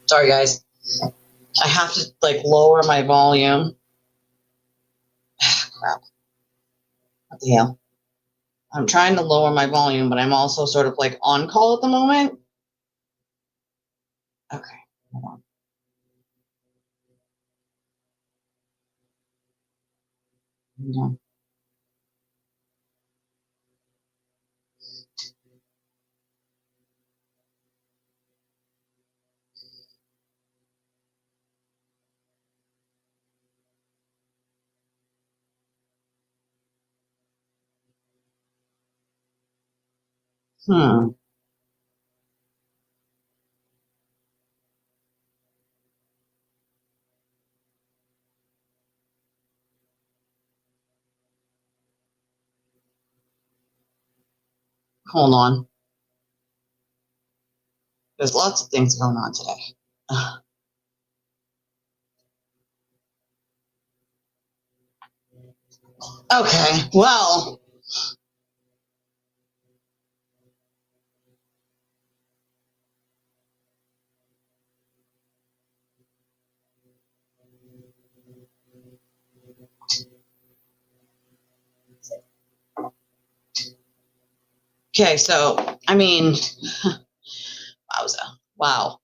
Sorry, guys. I have to, like, lower my volume. Crap. What the hell? I'm trying to lower my volume, but I'm also sort of, like, on call at the moment. Okay. Hold on. Hold on. Hold on. There's lots of things going on today. Okay, well. Okay, so, I mean, wowza. Wow.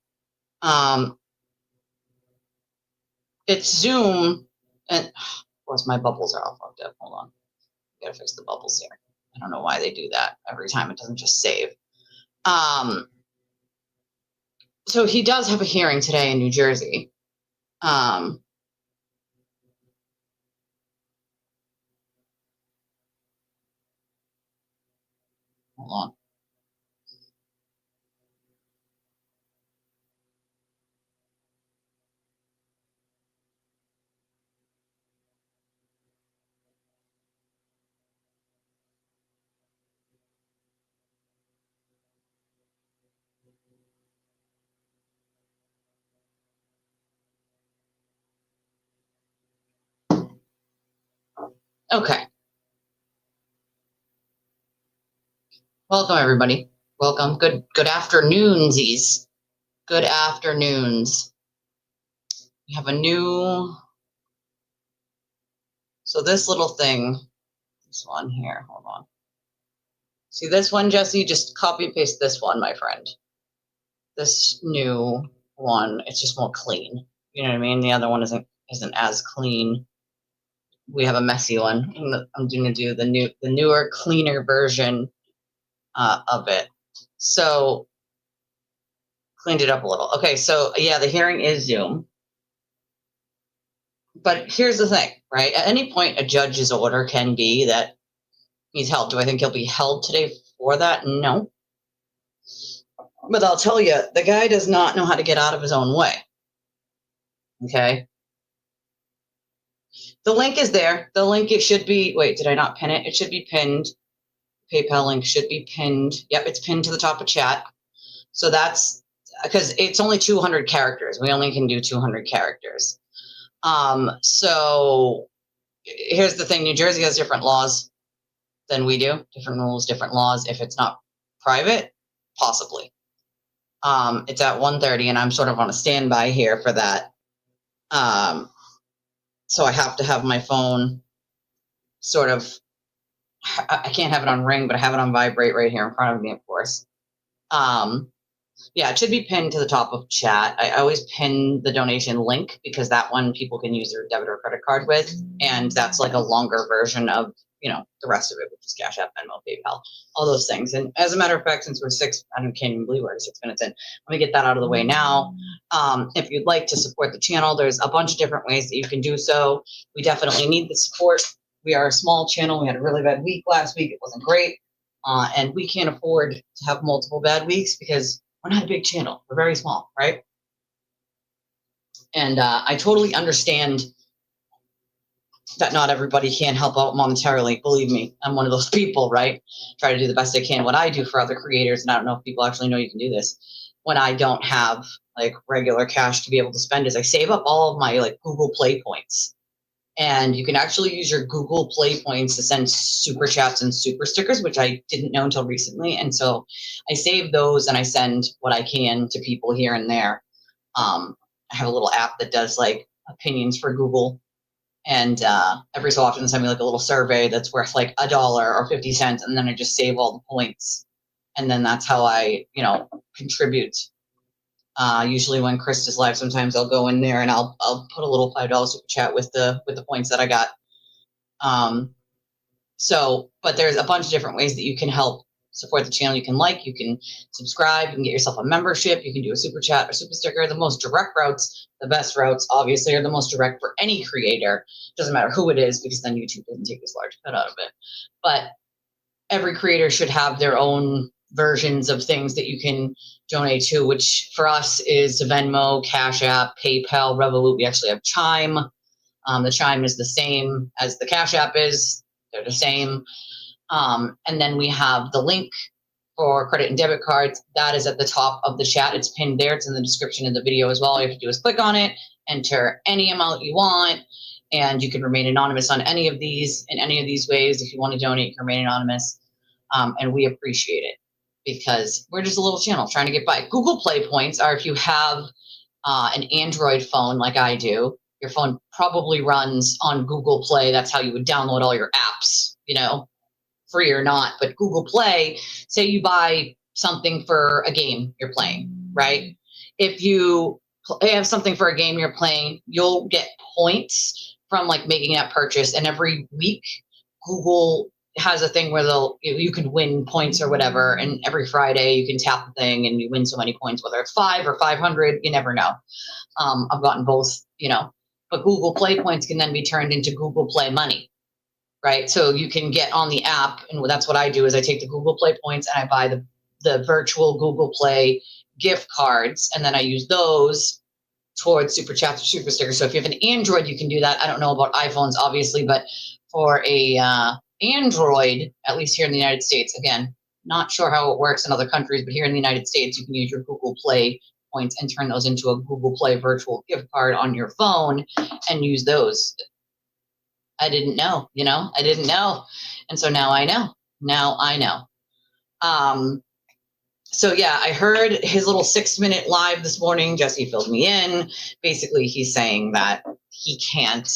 It's Zoom, and of course my bubbles are all fucked up. Hold on. Gotta fix the bubbles here. I don't know why they do that every time. It doesn't just save. So he does have a hearing today in New Jersey. Hold on. Okay. Welcome, everybody. Welcome. Good afternoonsies. Good afternoons. We have a new. So this little thing, this one here, hold on. See this one, Jesse? Just copy and paste this one, my friend. This new one, it's just more clean. You know what I mean? The other one isn't as clean. We have a messy one. I'm going to do the newer, cleaner version of it. So cleaned it up a little. Okay, so yeah, the hearing is Zoom. But here's the thing, right? At any point, a judge's order can be that he's held. Do I think he'll be held today for that? No. But I'll tell you, the guy does not know how to get out of his own way. Okay? The link is there. The link, it should be, wait, did I not pin it? It should be pinned. PayPal link should be pinned. Yep, it's pinned to the top of chat. So that's, because it's only 200 characters. We only can do 200 characters. So here's the thing. New Jersey has different laws than we do. Different rules, different laws. If it's not private, possibly. It's at 1:30, and I'm sort of on a standby here for that. So I have to have my phone sort of, I can't have it on ring, but I have it on vibrate right here in front of me, of course. Yeah, it should be pinned to the top of chat. I always pin the donation link because that one people can use their debit or credit card with, and that's like a longer version of, you know, the rest of it, which is CashApp, Venmo, PayPal, all those things. And as a matter of fact, since we're can't even believe we're 6 minutes in, let me get that out of the way now. If you'd like to support the channel, there's a bunch of different ways that you can do so. We definitely need the support. We are a small channel. We had a really bad week last week. It wasn't great. And we can't afford to have multiple bad weeks because we're not a big channel. We're very small, right? And I totally understand that not everybody can help out monetarily. Believe me, I'm one of those people, right? Try to do the best I can. What I do for other creators, and I don't know if people actually know you can do this, when I don't have like regular cash to be able to spend, is I save up all of my like Google Play points. And you can actually use your Google Play points to send super chats and super stickers, which I didn't know until recently. And so I save those and I send what I can to people here and there. I have a little app that does like opinions for Google. And every so often, they send me like a little survey that's worth like $1 or 50 cents, and then I just save all the points, and then that's how I, contribute. Usually, when Chris is live, sometimes I'll go in there and I'll put a little $5 super chat with the points that I got. But there's a bunch of different ways that you can help support the channel. You can subscribe, you can get yourself a membership, you can do a super chat or super sticker. The most direct routes, the best routes, obviously, are the most direct for any creator. Doesn't matter who it is, because then YouTube doesn't take this large cut out of it. But every creator should have their own versions of things that you can donate to, which for us is Venmo, CashApp, PayPal, Revolut. We actually have Chime. The Chime is the same as the CashApp is. They're the same. And then we have the link for credit and debit cards. That is at the top of the chat. It's pinned there. It's in the description of the video as well. All you have to do is click on it, enter any amount you want, and you can remain anonymous on any of these, in any of these ways. If you want to donate, you can remain anonymous. And we appreciate it, because we're just a little channel trying to get by. Google Play points are if you have an Android phone like I do. Your phone probably runs on Google Play. That's how you would download all your apps, free or not. But Google Play, say you buy something for a game you're playing, right? If you have something for a game you're playing, you'll get points from like making that purchase. And every week, Google has a thing where you can win points or whatever. And every Friday you can tap the thing and you win so many points, whether it's 5 or 500, you never know. I've gotten both, but Google Play points can then be turned into Google Play money, right? So you can get on the app, and that's what I do, is I take the Google Play points and I buy the virtual Google Play gift cards, and then I use those towards super chats or super stickers. So if you have an Android, you can do that. I don't know about iPhones, obviously, but for a Android, at least here in the United States, again, not sure how it works in other countries, but here in the United States, you can use your Google Play points and turn those into a Google Play virtual gift card on your phone and use those. I didn't know, I didn't know. And so now I know. So yeah, I heard his little 6-minute live this morning. Jesse filled me in. Basically, he's saying that he can't,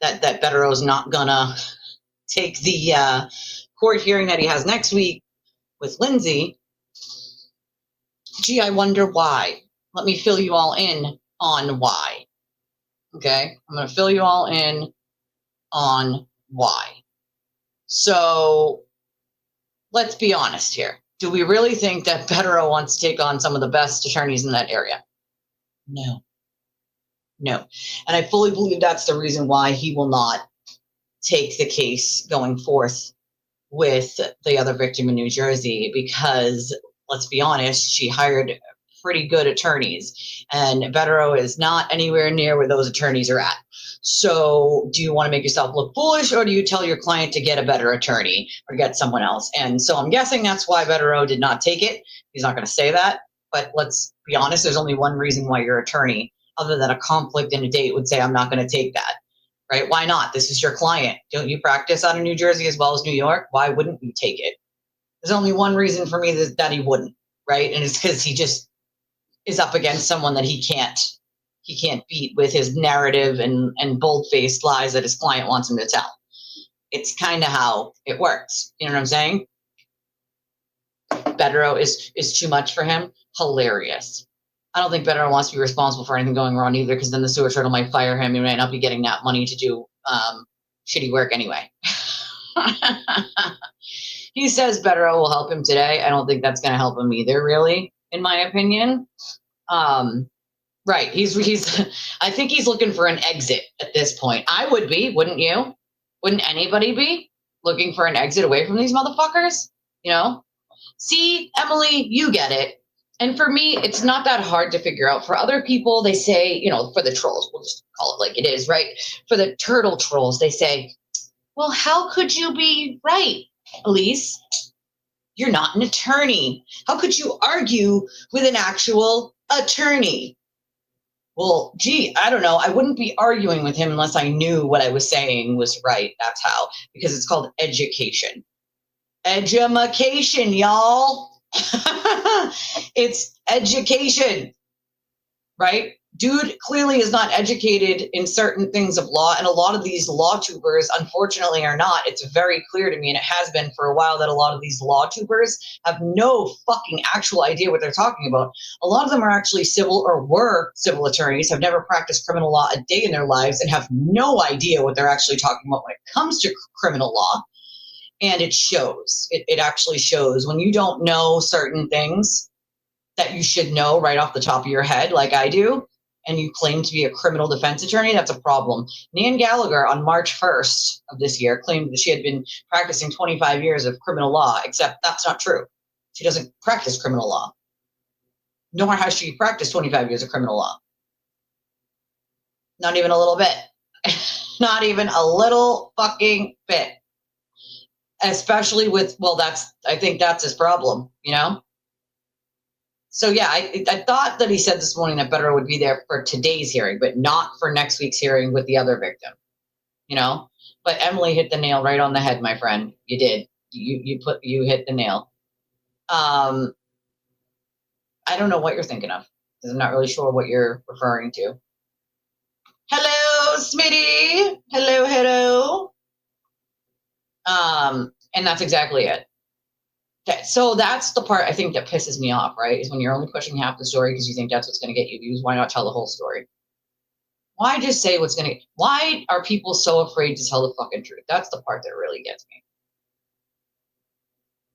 that Bettero's not gonna take the court hearing that he has next week with Lindsay. Gee, I wonder why. Let me fill you all in on why. Okay, I'm going to fill you all in on why. So let's be honest here. Do we really think that Bettero wants to take on some of the best attorneys in that area? No. And I fully believe that's the reason why he will not take the case going forth with the other victim in New Jersey, because let's be honest, she hired pretty good attorneys, and Bettero is not anywhere near where those attorneys are at. So do you want to make yourself look foolish, or do you tell your client to get a better attorney or get someone else? And so I'm guessing that's why Bettero did not take it. He's not going to say that, but let's be honest, there's only one reason why your attorney, other than a conflict in a date, would say, I'm not going to take that, right? Why not? This is your client. Don't you practice out of New Jersey as well as New York? Why wouldn't you take it? There's only one reason for me that he wouldn't, right? And it's because he just is up against someone that he can't beat with his narrative and bold-faced lies that his client wants him to tell. It's kind of how it works. You know what I'm saying? Bettero is too much for him. Hilarious. I don't think Bettero wants to be responsible for anything going wrong either, because then the sewer turtle might fire him. He might not be getting that money to do shitty work anyway. He says Bettero will help him today. I don't think that's going to help him either, really, in my opinion. Right. He's I think he's looking for an exit at this point. I would be, wouldn't you? Wouldn't anybody be looking for an exit away from these motherfuckers? See, Emily, you get it. And for me, it's not that hard to figure out. For other people, they say, for the trolls, we'll just call it like it is, right? For the turtle trolls, they say, well, how could you be right, Elise? You're not an attorney. How could you argue with an actual attorney? Well, gee, I don't know. I wouldn't be arguing with him unless I knew what I was saying was right. That's how, because it's called education. Edumacation, y'all. It's education, right? Dude clearly is not educated in certain things of law, and a lot of these law tubers, unfortunately, are not. It's very clear to me, and it has been for a while, that a lot of these law tubers have no fucking actual idea what they're talking about. A lot of them are actually civil or were civil attorneys, have never practiced criminal law a day in their lives, and have no idea what they're actually talking about when it comes to criminal law. And it shows. It actually shows when you don't know certain things that you should know right off the top of your head, like I do, and you claim to be a criminal defense attorney. That's a problem. Nan Gallagher on March 1st of this year claimed that she had been practicing 25 years of criminal law, except that's not true. She doesn't practice criminal law, nor has she practiced 25 years of criminal law. Not even a little bit. Not even a little fucking bit. Especially with, well, I think that's his problem, you know? So yeah, I thought that he said this morning that Better would be there for today's hearing, but not for next week's hearing with the other victim, you know? But Emily hit the nail right on the head, my friend. You did. You hit the nail. I don't know what you're thinking of, because I'm not really sure what you're referring to. Hello, Smitty. Hello. And that's exactly it. Okay, so that's the part I think that pisses me off, right? Is when you're only pushing half the story because you think that's what's going to get you views. Why not tell the whole story? Why just say what's going to? Why are people so afraid to tell the fucking truth? That's the part that really gets me.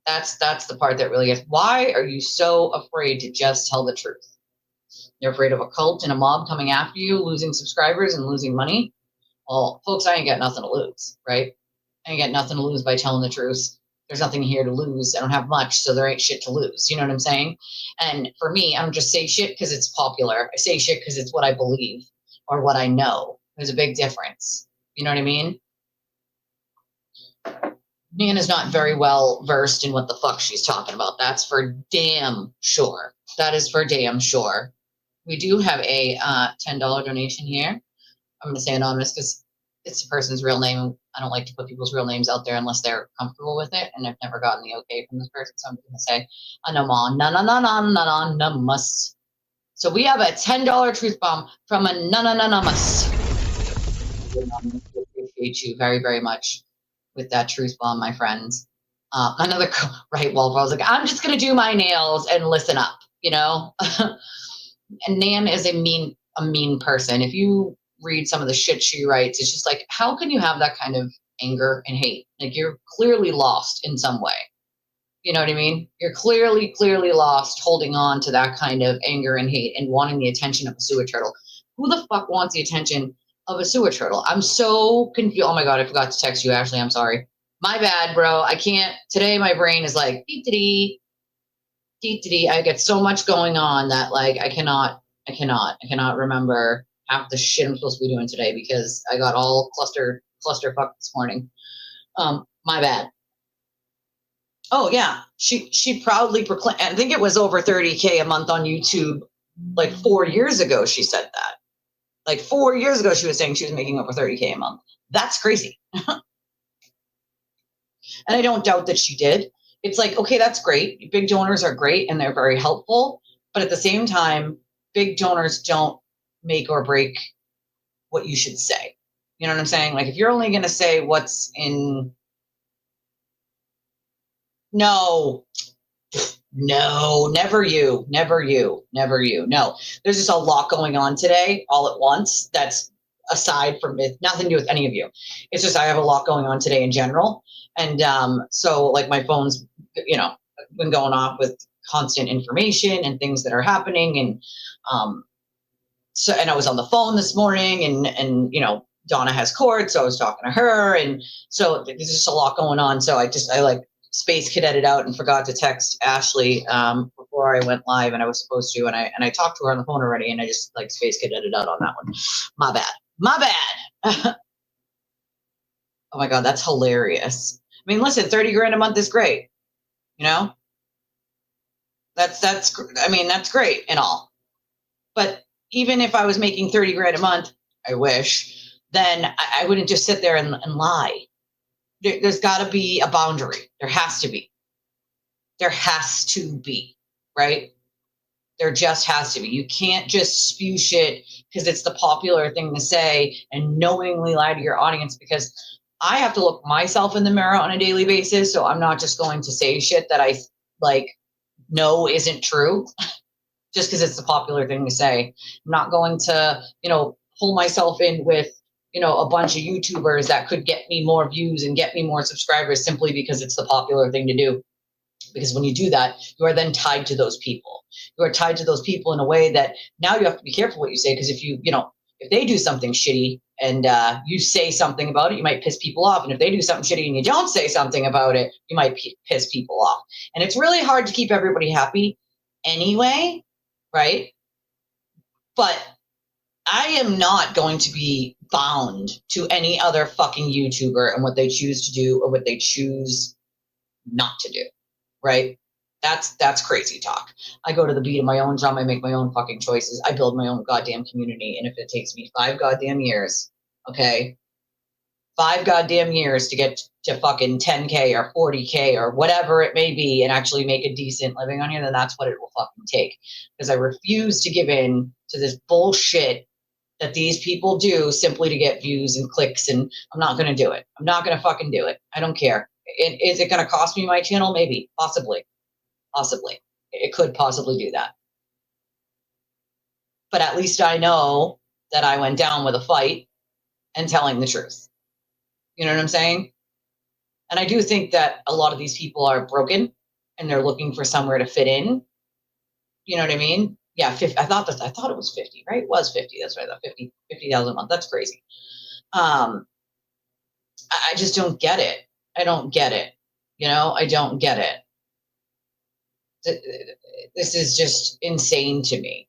That's the part that really gets. Why are you so afraid to just tell the truth? You're afraid of a cult and a mob coming after you, losing subscribers and losing money? Well, folks, I ain't got nothing to lose, right? I ain't got nothing to lose by telling the truth. There's nothing here to lose. I don't have much, so there ain't shit to lose. You know what I'm saying? And for me, I don't just say shit because it's popular. I say shit because it's what I believe or what I know. There's a big difference. You know what I mean? Nan is not very well versed in what the fuck she's talking about. That's for damn sure. That is for damn sure. We do have a $10 donation here. I'm going to say anonymous because it's a person's real name. I don't like to put people's real names out there unless they're comfortable with it, and I've never gotten the okay from this person, so I'm going to say anonymous. So we have a $10 truth bomb from anonymous. I appreciate you very, very much with that truth bomb, my friends. Another right, Wolf. I was like, I'm just going to do my nails and listen up, you know. And Nan is a mean person. If you read some of the shit she writes, it's just like, how can you have that kind of anger and hate? Like, you're clearly lost in some way. You know what I mean? You're clearly lost holding on to that kind of anger and hate and wanting the attention of a sewer turtle. Who the fuck wants the attention of a sewer turtle? I'm so confused. Oh my God, I forgot to text you, Ashley. I'm sorry. My bad, bro. I can't. Today my brain is like, I get so much going on that like I cannot remember half the shit I'm supposed to be doing today because I got all clusterfuck this morning. My bad. Oh yeah, she proudly proclaimed. I think it was over 30K a month on YouTube. Like 4 years ago, she said that. Like 4 years ago, she was saying she was making over 30K a month. That's crazy. And I don't doubt that she did. It's like, okay, that's great. Big donors are great and they're very helpful. But at the same time, big donors don't make or break what you should say. You know what I'm saying? Like, if you're only going to say what's in. No, never you. No, there's just a lot going on today all at once. That's aside from it, nothing to do with any of you. It's just I have a lot going on today in general. And so like my phone's, you know, been going off with constant information and things that are happening. And so, and I was on the phone this morning and, you know, Donna has court. So I was talking to her. And so there's just a lot going on. So I like space cadeted out and forgot to text Ashley before I went live, and I was supposed to, and I talked to her on the phone already, and I just like space cadeted out on that one. My bad. Oh my God, that's hilarious. I mean, listen, 30 grand a month is great. You know, that's great and all. But even if I was making 30 grand a month, I wish, then I wouldn't just sit there and lie. There's got to be a boundary. There has to be, right? There just has to be. You can't just spew shit because it's the popular thing to say and knowingly lie to your audience, because I have to look myself in the mirror on a daily basis. So I'm not just going to say shit that I like know isn't true just because it's the popular thing to say. I'm not going to, pull myself in with, a bunch of YouTubers that could get me more views and get me more subscribers simply because it's the popular thing to do. Because when you do that, you are then tied to those people. You are tied to those people in a way that now you have to be careful what you say, because if if they do something shitty and you say something about it, you might piss people off. And if they do something shitty and you don't say something about it, you might piss people off. And it's really hard to keep everybody happy anyway, right? But I am not going to be bound to any other fucking YouTuber and what they choose to do or what they choose not to do, right? That's crazy talk. I go to the beat of my own drum. I make my own fucking choices. I build my own goddamn community. And if it takes me 5 goddamn years, okay, 5 goddamn years to get to fucking 10K or 40K or whatever it may be and actually make a decent living on here, then that's what it will fucking take. Because I refuse to give in to this bullshit that these people do simply to get views and clicks, and I'm not going to do it. I'm not going to fucking do it. I don't care. Is it going to cost me my channel? Maybe. Possibly. It could possibly do that. But at least I know that I went down with a fight and telling the truth. You know what I'm saying? And I do think that a lot of these people are broken and they're looking for somewhere to fit in. You know what I mean? Yeah, 50, I thought it was 50, right? It was 50. That's what I thought. 50,000 a month. That's crazy. I just don't get it. I don't get it. I don't get it. This is just insane to me.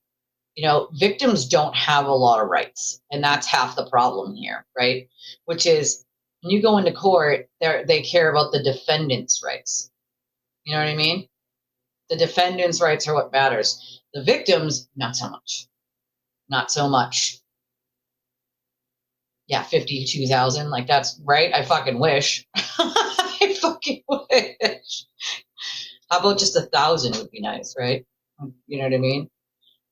Victims don't have a lot of rights, and that's half the problem here, right? Which is when you go into court, they care about the defendant's rights. You know what I mean? The defendant's rights are what matters. The victims, not so much. Not so much. Yeah, 52,000, like that's right. I fucking wish. I fucking wish. How about just 1,000 would be nice, right? You know what I mean?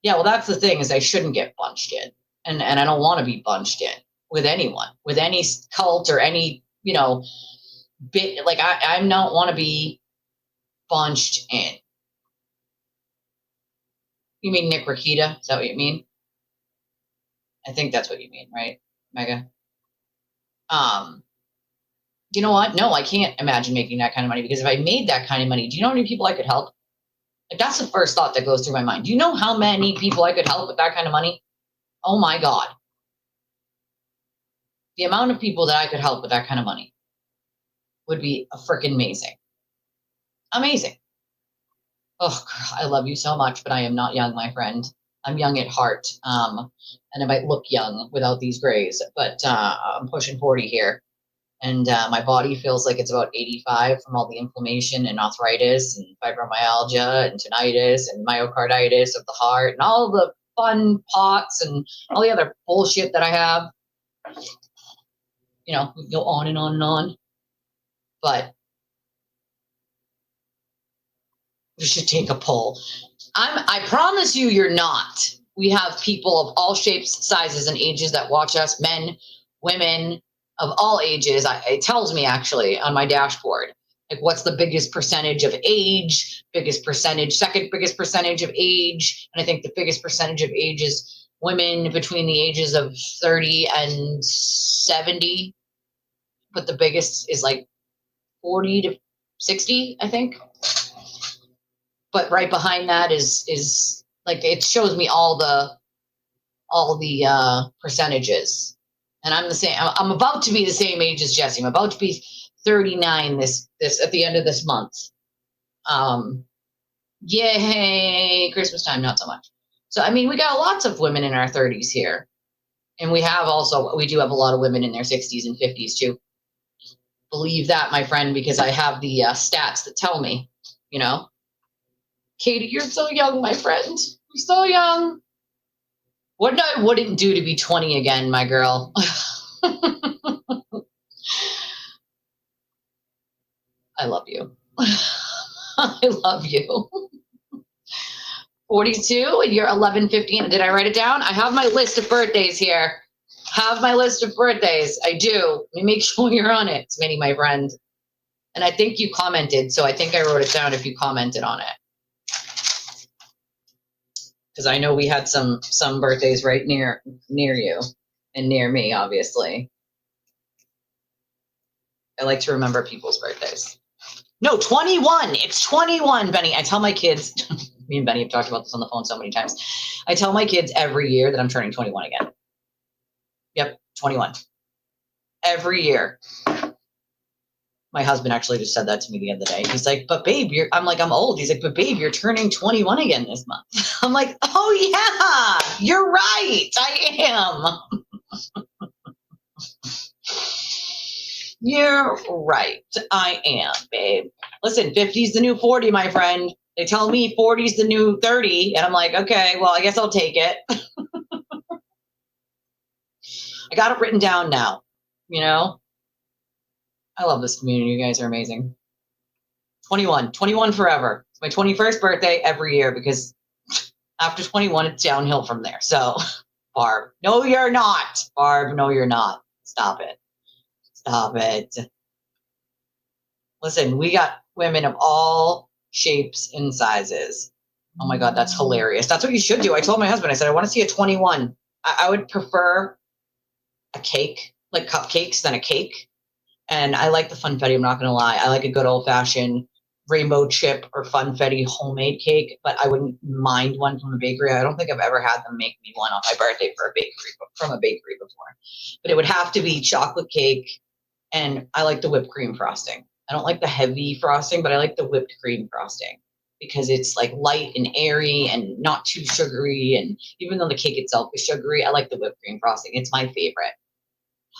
Yeah, well, that's the thing, is I shouldn't get bunched in. And I don't want to be bunched in with anyone, with any cult or any, bit. Like, I don't want to be bunched in. You mean Nick Rakita? Is that what you mean? I think that's what you mean, right, Mega? You know what? No, I can't imagine making that kind of money, because if I made that kind of money, do you know how many people I could help? Like, that's the first thought that goes through my mind. Do you know how many people I could help with that kind of money? Oh my God. The amount of people that I could help with that kind of money would be freaking amazing. Amazing. Oh, I love you so much, but I am not young, my friend. I'm young at heart. And I might look young without these grays, but I'm pushing 40 here. And my body feels like it's about 85 from all the inflammation and arthritis and fibromyalgia and tinnitus and myocarditis of the heart and all the fun pots and all the other bullshit that I have. We can go on and on and on. But we should take a poll. I promise you're not. We have people of all shapes, sizes, and ages that watch us, men, women, of all ages. It tells me actually on my dashboard, like, what's the biggest percentage of age, second biggest percentage of age. And I think the biggest percentage of age is women between the ages of 30 and 70. But the biggest is like 40 to 60, I think. But right behind that is like, it shows me all the percentages. And I'm the same. I'm about to be the same age as Jesse. I'm about to be 39 this at the end of this month. Yay, Christmas time, not so much. So I mean, we got lots of women in our 30s here, and we do have a lot of women in their 60s and 50s too. Believe that, my friend, because I have the stats that tell me. Katie, you're so young, my friend. You're so young. What I wouldn't do to be 20 again, my girl. I love you. I love you. 42 and you're 11:15. Did I write it down? I have my list of birthdays here. Have my list of birthdays. I do. Let me make sure you're on it, Smitty, my friend. And I think you commented, so I think I wrote it down if you commented on it. Because I know we had some birthdays right near you and near me, obviously. I like to remember people's birthdays. No, 21. It's 21, Benny. I tell my kids, me and Benny have talked about this on the phone so many times. I tell my kids every year that I'm turning 21 again. Yep, 21. Every year. My husband actually just said that to me the other day. He's like, but babe, I'm like, I'm old. He's like, but babe, you're turning 21 again this month. I'm like, oh yeah, you're right. I am. You're right. I am, babe. Listen, 50's the new 40, my friend. They tell me 40's the new 30. And I'm like, okay, well, I guess I'll take it. I got it written down now, you know? I love this community. You guys are amazing. 21 forever. It's my 21st birthday every year because after 21, it's downhill from there. So, Barb, no, you're not. Barb, no, you're not. Stop it. Stop it. Listen, we got women of all shapes and sizes. Oh my God, that's hilarious. That's what you should do. I told my husband, I said, I want to see a 21. I would prefer a cake, like cupcakes, than a cake. And I like the funfetti, I'm not going to lie. I like a good old-fashioned rainbow chip or funfetti homemade cake, but I wouldn't mind one from a bakery. I don't think I've ever had them make me one on my birthday from a bakery before. But it would have to be chocolate cake, and I like the whipped cream frosting. I don't like the heavy frosting, but I like the whipped cream frosting because it's like light and airy and not too sugary. And even though the cake itself is sugary, I like the whipped cream frosting. It's my favorite.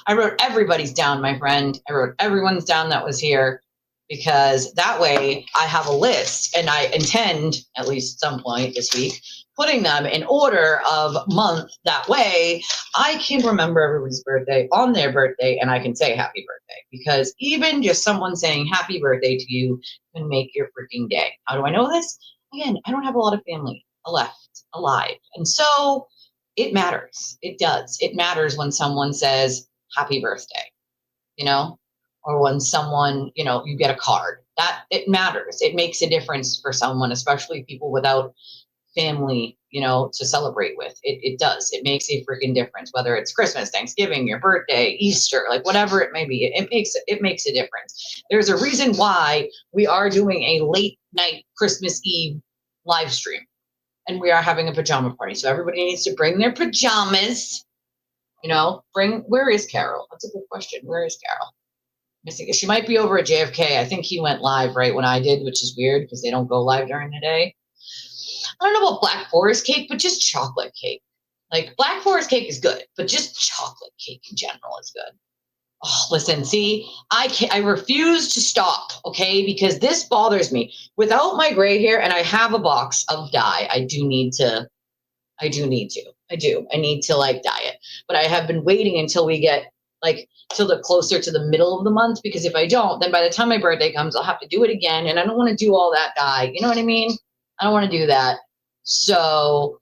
I wrote everybody's down, my friend. I wrote everyone's down that was here because that way I have a list and I intend, at least some point this week, putting them in order of month. That way I can remember everybody's birthday on their birthday and I can say happy birthday because even just someone saying happy birthday to you can make your freaking day. How do I know this? Again, I don't have a lot of family left alive. And so it matters. It does. It matters when someone says, happy birthday, you know, or when someone, you know, you get a card. That it matters. It makes a difference for someone, especially people without family, you know, to celebrate with. It does. It makes a freaking difference, whether it's Christmas, Thanksgiving, your birthday, Easter, like whatever it may be. It makes a difference. There's a reason why we are doing a late night Christmas Eve live stream, and we are having a pajama party. So everybody needs to bring their pajamas. You know, where is Carol? That's a good question. Where is Carol? Missing. She might be over at JFK. I think he went live right when I did, which is weird because they don't go live during the day. I don't know about Black Forest cake, but just chocolate cake. Like Black Forest cake is good, but just chocolate cake in general is good. Oh, listen, see, I refuse to stop, okay? Because this bothers me. Without my gray hair, and I have a box of dye, I need to like dye it. But I have been waiting until we get like till the closer to the middle of the month, because if I don't, then by the time my birthday comes, I'll have to do it again. And I don't want to do all that dye. You know what I mean? I don't want to do that. So,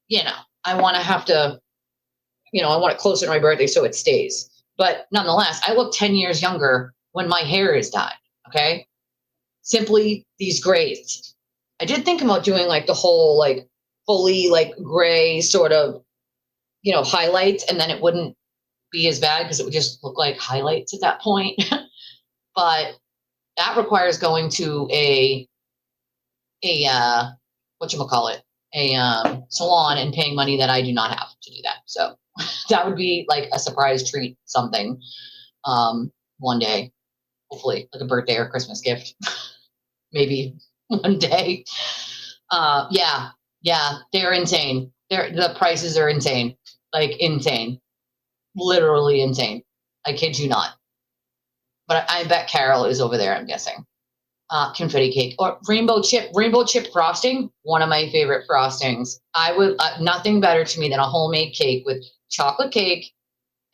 you know, I want to have to, you know, I want it closer to my birthday so it stays. But nonetheless, I look 10 years younger when my hair is dyed. Okay. Simply these grays. I did think about doing like the whole like fully like gray sort of, you know, highlights, and then it wouldn't be as bad because it would just look like highlights at that point. But that requires going to a whatchamacallit, a salon and paying money that I do not have to do that. So that would be like a surprise treat, something one day, hopefully like a birthday or Christmas gift, maybe one day. Yeah, they're insane. The prices are insane, like insane, literally insane. I kid you not. But I bet Carol is over there, I'm guessing. Confetti cake or rainbow chip frosting. One of my favorite frostings. I would nothing better to me than a homemade cake with chocolate cake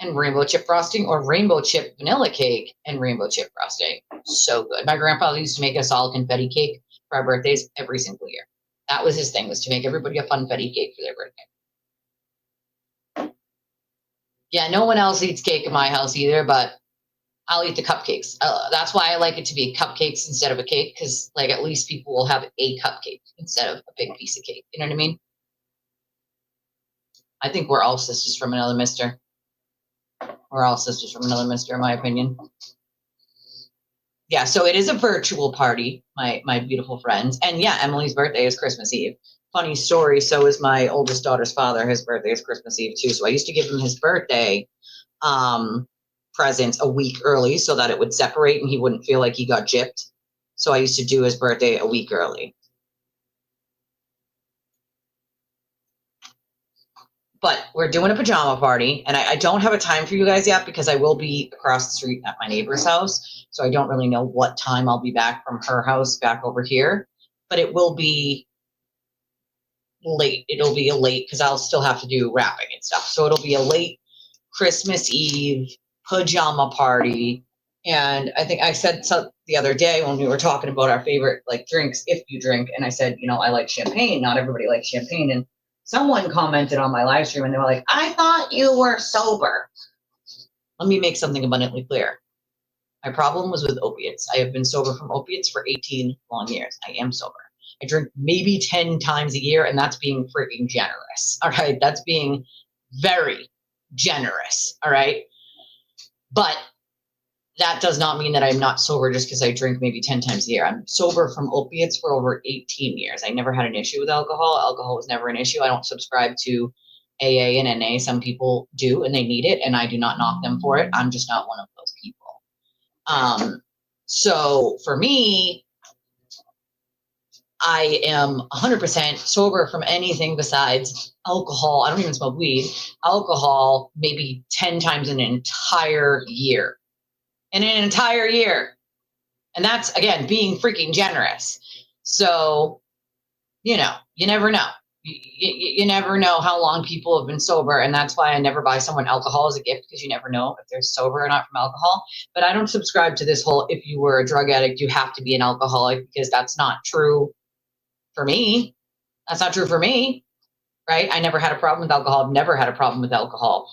and rainbow chip frosting, or rainbow chip vanilla cake and rainbow chip frosting. So good. My grandfather used to make us all confetti cake for our birthdays every single year. That was his thing, was to make everybody a funfetti cake for their birthday. Yeah, no one else eats cake in my house either, but I'll eat the cupcakes. That's why I like it to be cupcakes instead of a cake, because like at least people will have a cupcake instead of a big piece of cake. You know what I mean? I think we're all sisters from another mister. We're all sisters from another mister, in my opinion. Yeah, so it is a virtual party, my beautiful friends. And yeah, Emily's birthday is Christmas Eve. Funny story, so is my oldest daughter's father. His birthday is Christmas Eve too. So I used to give him his birthday presents a week early so that it would separate and he wouldn't feel like he got gypped. So I used to do his birthday a week early. But we're doing a pajama party, and I don't have a time for you guys yet because I will be across the street at my neighbor's house. So I don't really know what time I'll be back from her house back over here. But it will be late. It'll be a late because I'll still have to do wrapping and stuff. So it'll be a late Christmas Eve pajama party. And I think I said so the other day when we were talking about our favorite like drinks, if you drink, and I said, you know, I like champagne. Not everybody likes champagne. And someone commented on my live stream and they were like, I thought you were sober. Let me make something abundantly clear. My problem was with opiates. I have been sober from opiates for 18 long years. I am sober. I drink maybe 10 times a year, and that's being freaking generous. All right. That's being very generous. All right. But that does not mean that I'm not sober just because I drink maybe 10 times a year. I'm sober from opiates for over 18 years. I never had an issue with alcohol. Alcohol was never an issue. I don't subscribe to AA and NA. Some people do, and they need it, and I do not knock them for it. I'm just not one of those people. So for me, I am 100% sober from anything besides alcohol. I don't even smoke weed. Alcohol maybe 10 times in an entire year. In an entire year. And that's, again, being freaking generous. So, you know, you never know. You never know how long people have been sober. And that's why I never buy someone alcohol as a gift, because you never know if they're sober or not from alcohol. But I don't subscribe to this whole, if you were a drug addict, you have to be an alcoholic, because that's not true for me. That's not true for me, right? I never had a problem with alcohol. I've never had a problem with alcohol.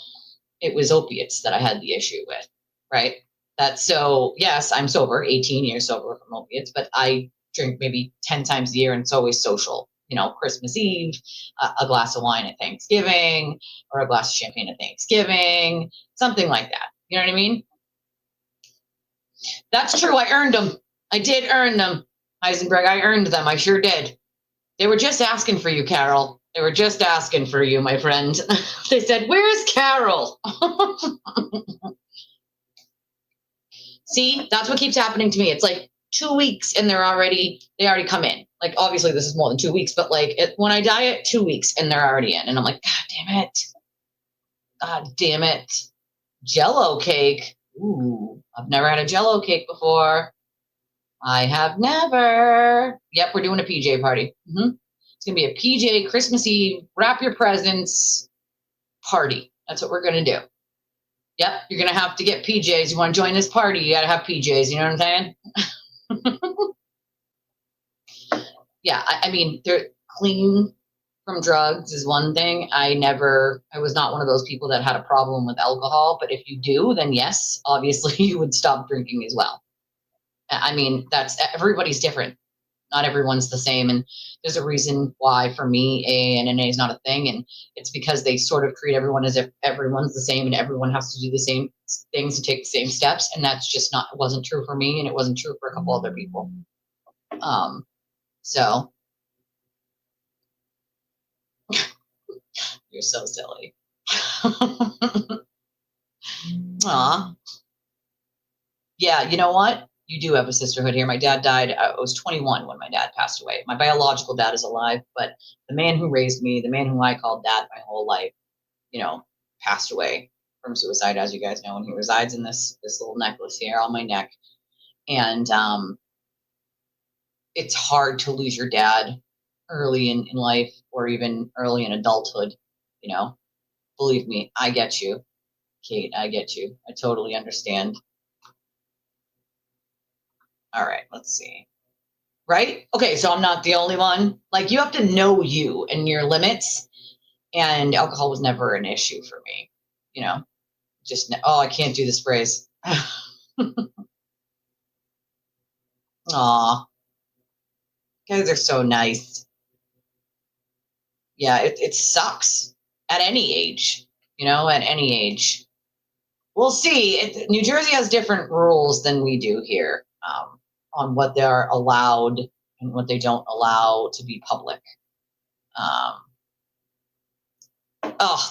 It was opiates that I had the issue with, right? That's so, yes, I'm sober, 18 years sober from opiates, but I drink maybe 10 times a year, and it's always social. You know, Christmas Eve, a glass of wine at Thanksgiving, or a glass of champagne at Thanksgiving, something like that. You know what I mean? That's true. I earned them. I did earn them, Heisenberg. I earned them. I sure did. They were just asking for you, Carol. They were just asking for you, my friend. They said, where's Carol? See, that's what keeps happening to me. It's like 2 weeks and they already come in. Like, obviously this is more than 2 weeks, but like when I diet, 2 weeks and they're already in. And I'm like, God damn it. God damn it. Jello cake. Ooh, I've never had a Jello cake before. I have never. Yep, we're doing a PJ party. It's going to be a PJ Christmas Eve, wrap your presents party. That's what we're going to do. Yep, you're going to have to get PJs. You want to join this party, you got to have PJs. You know what I'm saying? Yeah, I mean, they're clean from drugs is one thing. I was not one of those people that had a problem with alcohol. But if you do, then yes, obviously you would stop drinking as well. I mean, everybody's different. Not everyone's the same. And there's a reason why, for me, AA and NA is not a thing. And it's because they sort of treat everyone as if everyone's the same and everyone has to do the same things and take the same steps. And that's just it wasn't true for me, and it wasn't true for a couple other people. So you're so silly. Aw. Yeah, you know what? You do have a sisterhood here. My dad died. I was 21 when my dad passed away. My biological dad is alive, but the man who raised me, the man who I called dad my whole life, you know, passed away from suicide, as you guys know, and he resides in this little necklace here on my neck. And it's hard to lose your dad early in life, or even early in adulthood, you know. Believe me, I get you, Kate. I get you. I totally understand. All right, let's see. right? Okay, so I'm not the only one. Like, you have to know you and your limits, and alcohol was never an issue for me. You know, just, oh, I can't do the sprays. Aw, guys are so nice. Yeah, it sucks at any age, you know, at any age. We'll see. New Jersey has different rules than we do here, on what they're allowed and what they don't allow to be public. Oh,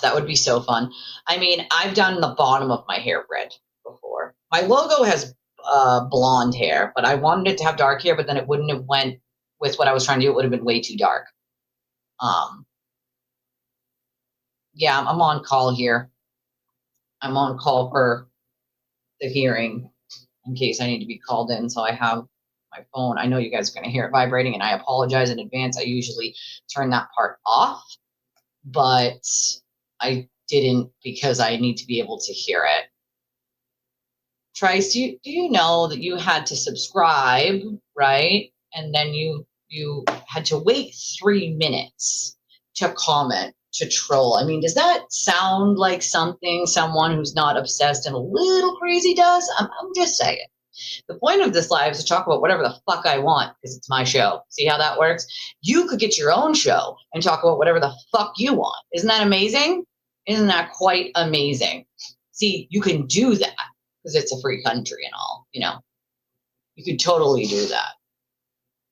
that would be so fun. I mean, I've done the bottom of my hair red before. My logo has blonde hair, but I wanted it to have dark hair, but then it wouldn't have went with what I was trying to do. It would have been way too dark. Yeah, I'm on call here. I'm on call for the hearing in case I need to be called in. So I have my phone. I know you guys are going to hear it vibrating, and I apologize in advance. I usually turn that part off, but I didn't because I need to be able to hear it. Trice, do you know that you had to subscribe, right? And then you had to wait 3 minutes to comment, to troll. I mean, does that sound like something someone who's not obsessed and a little crazy does? I'm just saying. The point of this live is to talk about whatever the fuck I want because it's my show. See how that works? You could get your own show and talk about whatever the fuck you want. Isn't that amazing? Isn't that quite amazing? See, you can do that because it's a free country and all, you know. You could totally do that.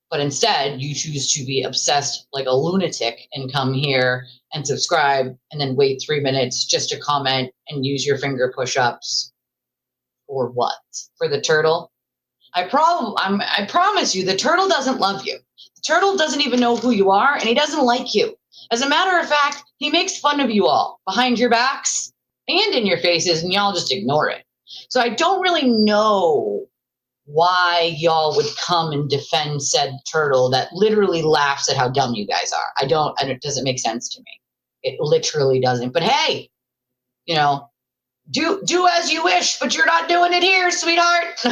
But instead, you choose to be obsessed like a lunatic and come here and subscribe and then wait 3 minutes just to comment and use your finger push-ups. For what? For the turtle? I promise you, the turtle doesn't love you. The turtle doesn't even know who you are, and he doesn't like you. As a matter of fact, he makes fun of you all behind your backs and in your faces, and y'all just ignore it. So I don't really know why y'all would come and defend said turtle that literally laughs at how dumb you guys are. It doesn't make sense to me. It literally doesn't. But hey, you know, do as you wish, but you're not doing it here, sweetheart.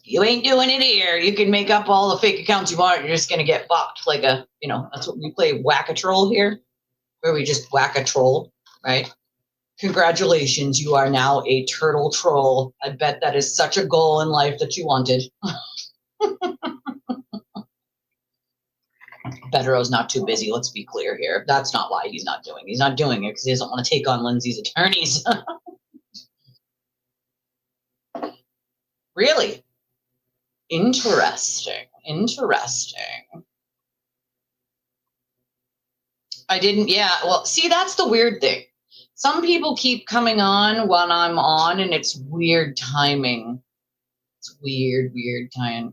You ain't doing it here. You can make up all the fake accounts you want. You're just going to get fucked like that's what we play, whack a troll here, where we just whack a troll, right? Congratulations, you are now a turtle troll. I bet that is such a goal in life that you wanted. Bettaro's not too busy. Let's be clear here. That's not why he's not doing it. He's not doing it because he doesn't want to take on Lindsay's attorneys. Really? Interesting. I didn't, yeah. Well, see, that's the weird thing. Some people keep coming on when I'm on, and it's weird timing. It's weird timing.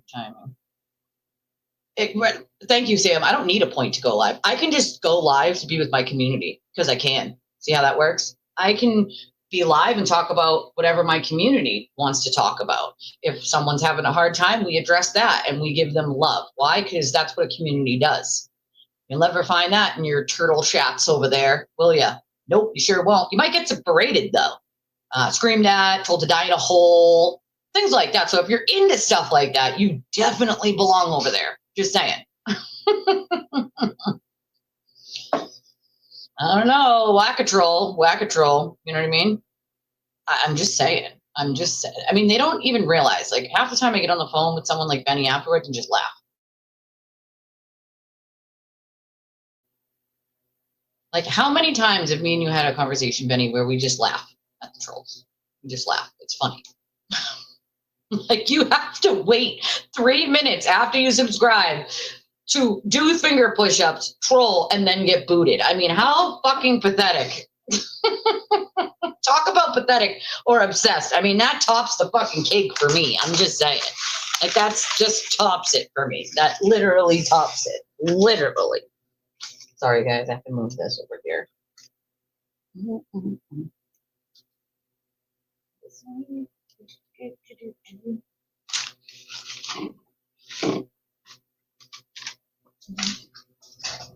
Thank you, Sam. I don't need a point to go live. I can just go live to be with my community because I can. See how that works? I can be live and talk about whatever my community wants to talk about. If someone's having a hard time, we address that and we give them love. Why? Because that's what a community does. You'll never find that in your turtle chats over there, will ya? Nope, you sure won't. You might get berated, though. Screamed at, told to die in a hole, things like that. So if you're into stuff like that, you definitely belong over there. Just saying. I don't know. Whack a troll. You know what I mean? I'm just saying. I mean, they don't even realize. Like, half the time I get on the phone with someone like Benny afterwards and just laugh. Like, how many times have me and you had a conversation, Benny, where we just laugh at the trolls? We just laugh. It's funny. Like, you have to wait 3 minutes after you subscribe to do finger push-ups, troll, and then get booted. I mean, how fucking pathetic. Talk about pathetic or obsessed. I mean, that tops the fucking cake for me. I'm just saying. Like, that's just tops it for me. That literally tops it. Literally. Sorry, guys. I have to move this over here.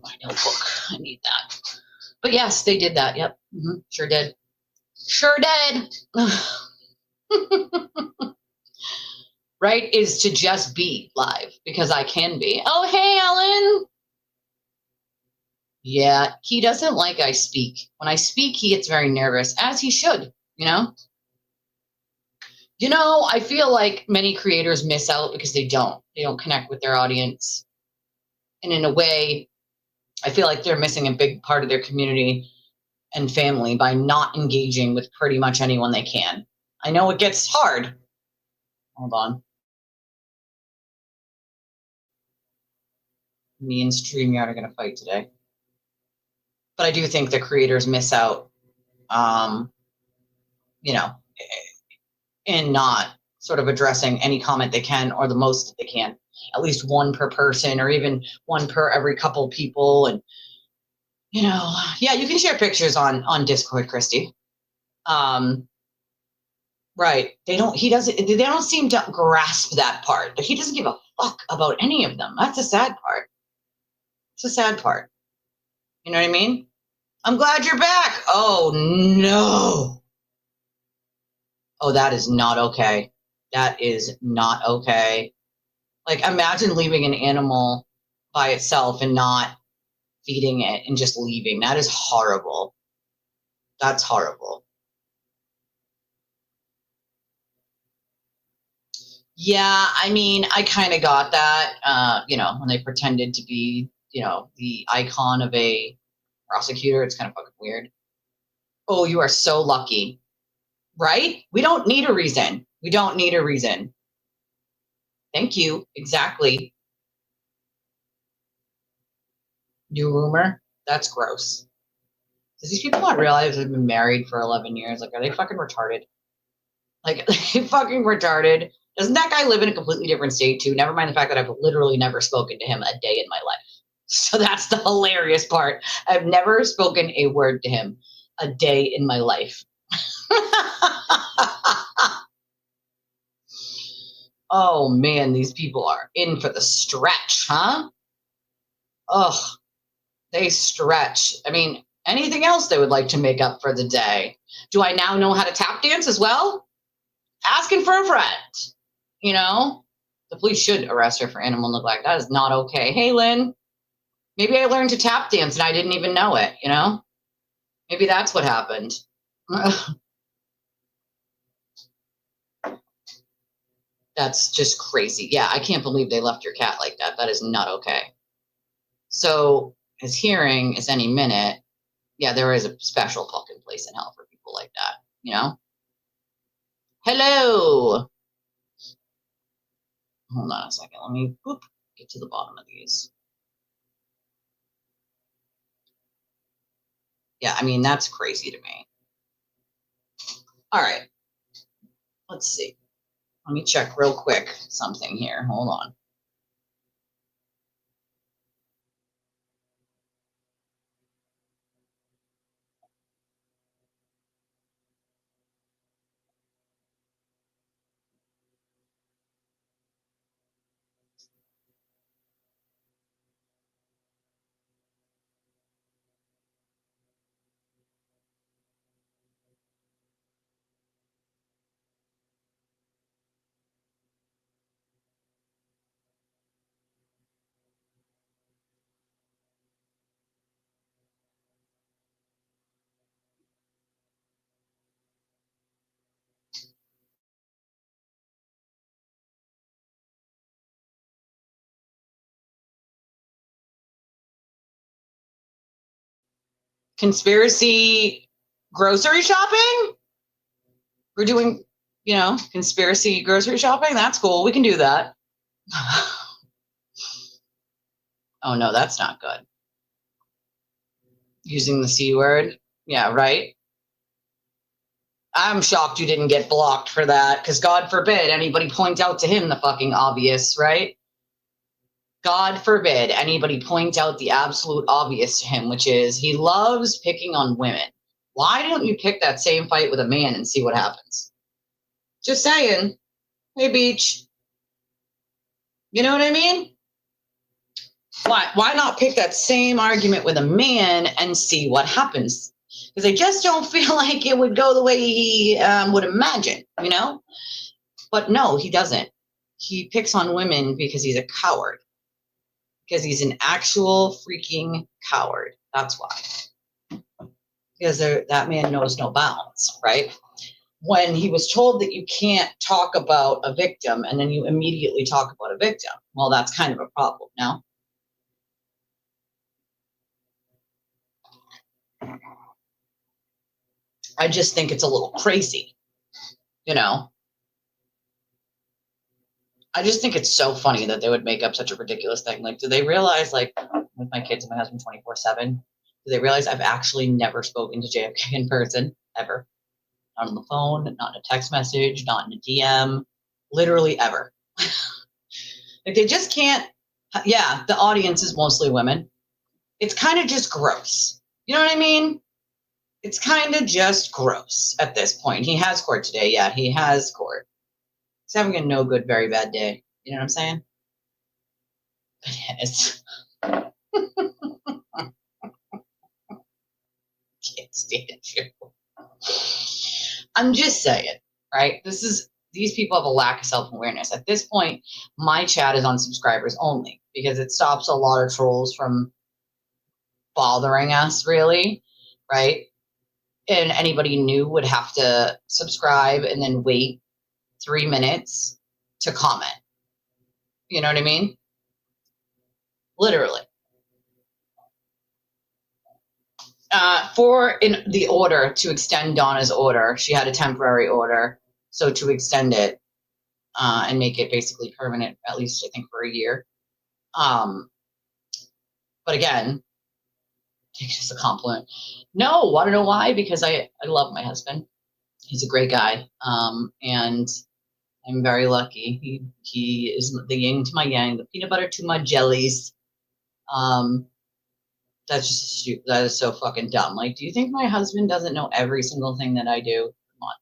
My notebook. I need that. But yes, they did that. Yep. Sure did. Sure did. right, is to just be live because I can be. Oh, hey, Ellen. Yeah, he doesn't like I speak. When I speak, he gets very nervous, as he should, you know? I feel like many creators miss out because they don't connect with their audience. And in a way, I feel like they're missing a big part of their community and family by not engaging with pretty much anyone they can. I know it gets hard. Hold on. Me and StreamYard are going to fight today. But I do think the creators miss out, in not sort of addressing any comment they can or the most that they can. At least one per person or even one per every couple people. And, yeah, you can share pictures on Discord, Christy. Right. They don't seem to grasp that part. He doesn't give a fuck about any of them. That's the sad part. It's the sad part. You know what I mean? I'm glad you're back. Oh, no. Oh, that is not okay. That is not okay. Like, imagine leaving an animal by itself and not feeding it and just leaving. That is horrible. That's horrible. Yeah, I mean, I kind of got that, when they pretended to be, the icon of a prosecutor. It's kind of fucking weird. Oh, you are so lucky, right? We don't need a reason. We don't need a reason. Thank you. Exactly. New rumor? That's gross. Does these people not realize they've been married for 11 years? Like, are they fucking retarded? Like, they fucking retarded. Doesn't that guy live in a completely different state, too? Never mind the fact that I've literally never spoken to him a day in my life. So that's the hilarious part. I've never spoken a word to him a day in my life. Oh, man, these people are in for the stretch, huh? Ugh, they stretch. I mean, anything else they would like to make up for the day? Do I now know how to tap dance as well? Asking for a friend, The police should arrest her for animal neglect. That is not okay. Hey, Lynn, maybe I learned to tap dance and I didn't even know it, Maybe that's what happened. That's just crazy. Yeah, I can't believe they left your cat like that. That is not okay. So his hearing is any minute. Yeah, there is a special fucking place in hell for people like that, Hello. Hold on a second. Let me get to the bottom of these. Yeah, I mean, that's crazy to me. All right. Let's see. Let me check real quick something here. Hold on. Conspiracy grocery shopping? We're doing, conspiracy grocery shopping? That's cool. We can do that. Oh, no, that's not good. Using the C word? Yeah, right? I'm shocked you didn't get blocked for that, because God forbid anybody point out to him the fucking obvious, right? God forbid anybody point out the absolute obvious to him, which is he loves picking on women. Why don't you pick that same fight with a man and see what happens? Just saying. Hey, Beach. You know what I mean? Why not pick that same argument with a man and see what happens? Because I just don't feel like it would go the way he would imagine, But no, he doesn't. he picks on women because he's a coward. Because he's an actual freaking coward. That's why. Because that man knows no bounds, right? When he was told that you can't talk about a victim and then you immediately talk about a victim, well, that's kind of a problem now. I just think it's a little crazy, you know? I just think it's so funny that they would make up such a ridiculous thing. Like, do they realize, like, with my kids and my husband 24/7, do they realize I've actually never spoken to JFK in person, ever? Not on the phone, not in a text message, not in a DM, literally ever. Like, they just can't. Yeah, the audience is mostly women. It's kind of just gross. You know what I mean? It's kind of just gross at this point. He has court today. Yeah, he has court. He's having a no good, very bad day. You know what I'm saying? It is. Can't stand you. I'm just saying, right? These people have a lack of self-awareness. At this point, my chat is on subscribers only because it stops a lot of trolls from bothering us, really, right? And anybody new would have to subscribe and then wait 3 minutes to comment. You know what I mean? Literally. In the order to extend Donna's order, she had a temporary order, so to extend it and make it basically permanent, at least I think for a year. But again, it's just a compliment. No, want to know why? Because I love my husband. He's a great guy, and I'm very lucky. He is the yin to my yang, the peanut butter to my jellies. That's just stupid. That is so fucking dumb. Like, do you think my husband doesn't know every single thing that I do? Come on.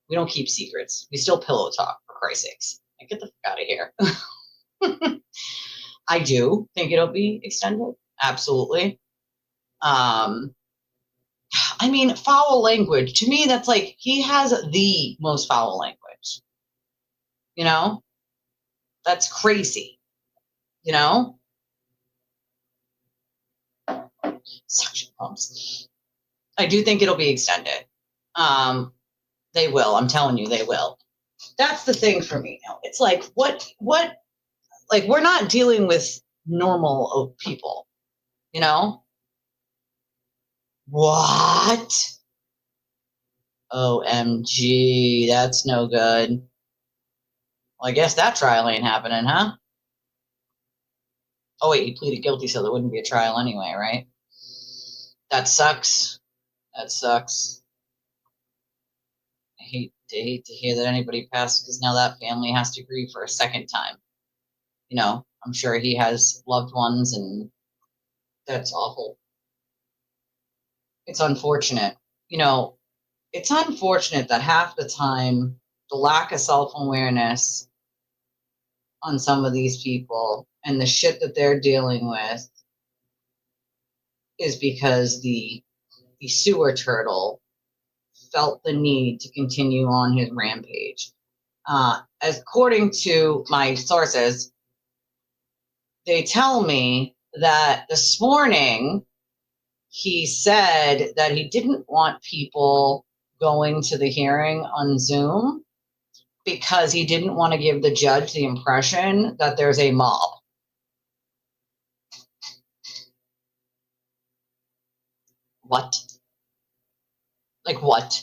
We don't keep secrets. We still pillow talk, for Christ's sakes. Like, get the fuck out of here. I do think it'll be extended. Absolutely. I mean, foul language. To me, that's like, he has the most foul language. You know? That's crazy. You know? Suction pumps. I do think it'll be extended. They will. I'm telling you, they will. That's the thing for me now. It's like, what, like, we're not dealing with normal people, you know? What? OMG, that's no good. Well, I guess that trial ain't happening, huh? Oh, wait, he pleaded guilty, so there wouldn't be a trial anyway, right? That sucks. That sucks. I hate to hear that anybody passed, because now that family has to grieve for a second time. You know, I'm sure he has loved ones, and that's awful. It's unfortunate. You know, it's unfortunate that half the time the lack of self-awareness on some of these people and the shit that they're dealing with is because the sewer turtle felt the need to continue on his rampage. As according to my sources, they tell me that this morning he said that he didn't want people going to the hearing on Zoom because he didn't want to give the judge the impression that there's a mob. What? Like, what?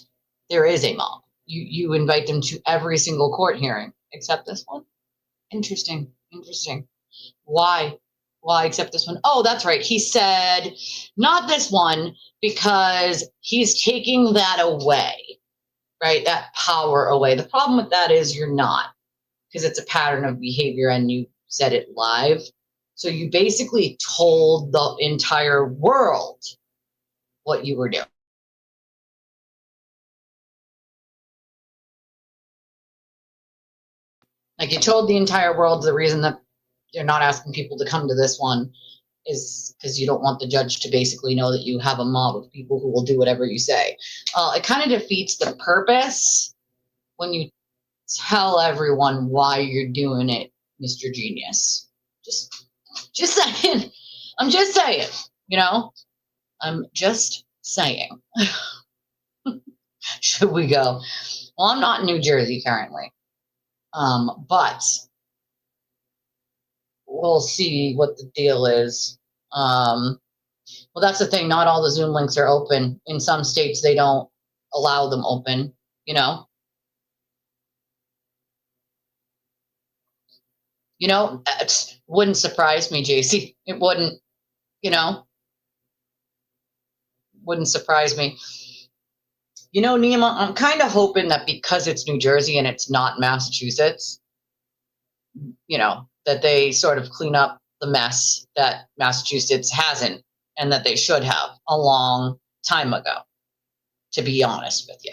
There is a mob. You invite them to every single court hearing except this one? Interesting. Why except this one? Oh, that's right. He said not this one because he's taking that away, right? That power away. The problem with that is you're not, because it's a pattern of behavior and you said it live. So you basically told the entire world what you were doing. Like, you told the entire world the reason that you're not asking people to come to this one is because you don't want the judge to basically know that you have a mob of people who will do whatever you say. It kind of defeats the purpose when you Tell everyone why you're doing it, Mr. Genius. Just saying. I'm just saying, you know? I'm just saying. Should we go? Well, I'm not in New Jersey currently. But we'll see what the deal is. Well, that's the thing. Not all the Zoom links are open. In some states, they don't allow them open, you know? You know, it wouldn't surprise me, JC. It wouldn't, you know, wouldn't surprise me. You know, Nima, I'm kind of hoping that because it's New Jersey and it's not Massachusetts, you know, that they sort of clean up the mess that Massachusetts hasn't and that they should have a long time ago, to be honest with you.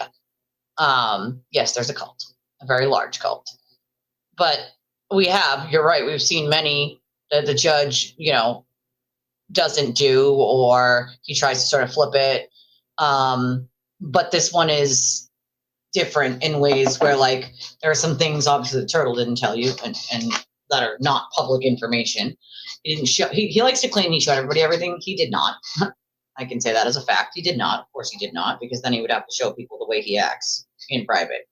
Yes, there's a cult, a very large cult. But you're right, we've seen many that the judge, you know, doesn't do, or he tries to sort of flip it. But this one is different in ways where, like, there are some things obviously the turtle didn't tell you and that are not public information. He didn't show, he likes to claim he showed everybody everything. He did not. I can say that as a fact. He did not. Of course he did not, because then he would have to show people the way he acts in private,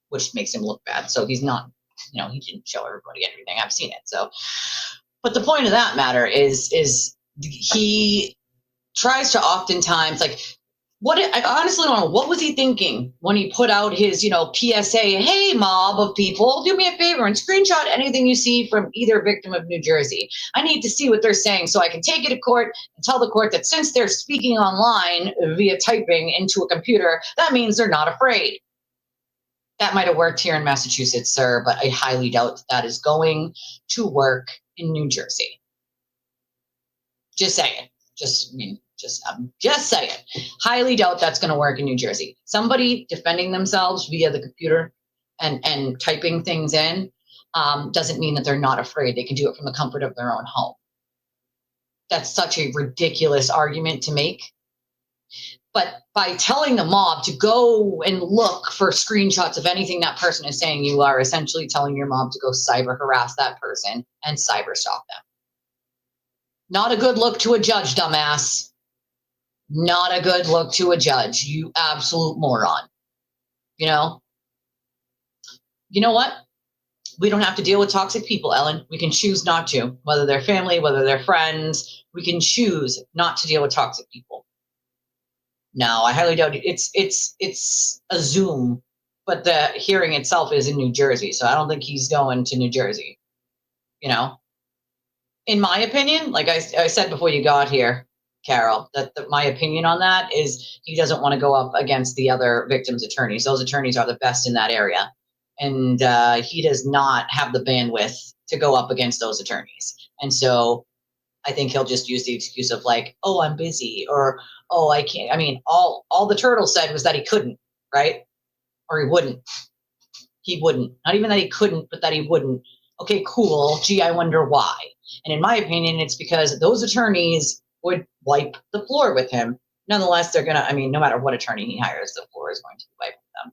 which makes him look bad. So he's not, you know, he didn't show everybody everything. I've seen it. So, but the point of that matter is he tries to oftentimes, like, I honestly don't know, what was he thinking when he put out his, you know, PSA, hey, mob of people, do me a favor and screenshot anything you see from either victim of New Jersey. I need to see what they're saying so I can take it to court and tell the court that since they're speaking online via typing into a computer, that means they're not afraid. That might have worked here in Massachusetts, sir, but I highly doubt that is going to work in New Jersey. Just saying. I'm just saying. Highly doubt that's going to work in New Jersey. Somebody defending themselves via the computer and typing things in doesn't mean that they're not afraid. They can do it from the comfort of their own home. That's such a ridiculous argument to make. But by telling the mob to go and look for screenshots of anything that person is saying, you are essentially telling your mob to go cyber harass that person and cyber stalk them. Not a good look to a judge, dumbass. Not a good look to a judge, you absolute moron. You know? You know what? We don't have to deal with toxic people, Ellen. We can choose not to. Whether they're family, whether they're friends, we can choose not to deal with toxic people. No, I highly doubt it. It's a Zoom, but the hearing itself is in New Jersey, so I don't think he's going to New Jersey. You know? In my opinion, like I said before you got here, Carol, that my opinion on that is he doesn't want to go up against the other victims' attorneys. Those attorneys are the best in that area. And he does not have the bandwidth to go up against those attorneys. And so I think he'll just use the excuse of, like, oh, I'm busy, or, oh, I can't. I mean, all the turtle said was that he couldn't, right? Or he wouldn't. He wouldn't. Not even that he couldn't, but that he wouldn't. Okay, cool. Gee, I wonder why. And in my opinion, it's because those attorneys would wipe the floor with him. Nonetheless, they're going to, I mean, no matter what attorney he hires, the floor is going to be wiped with them.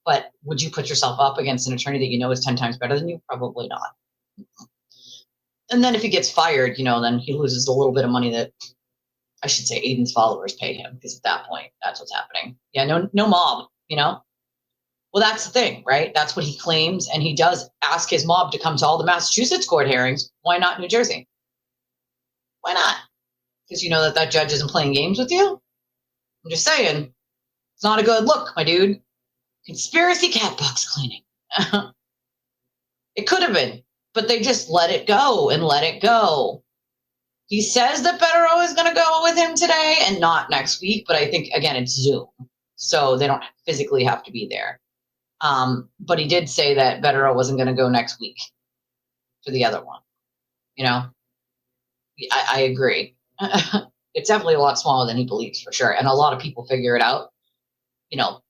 But would you put yourself up against an attorney that you know is 10 times better than you? Probably not. And then if he gets fired, you know, then he loses a little bit of money that, I should say, Aiden's followers pay him, because at that point, that's what's happening. Yeah, no mob, you know? Well, that's the thing, right? That's what he claims, and he does ask his mob to come to all the Massachusetts court hearings. Why not New Jersey? Why not? Because you know that judge isn't playing games with you? I'm just saying. It's not a good look, my dude. Conspiracy cat box cleaning. It could have been, but they just let it go and let it go. He says that Bettero is going to go with him today and not next week, but I think, again, it's Zoom, so they don't physically have to be there. But he did say that Bettero wasn't going to go next week for the other one. You know, I agree. It's definitely a lot smaller than he believes, for sure. And a lot of people figure it out, you know,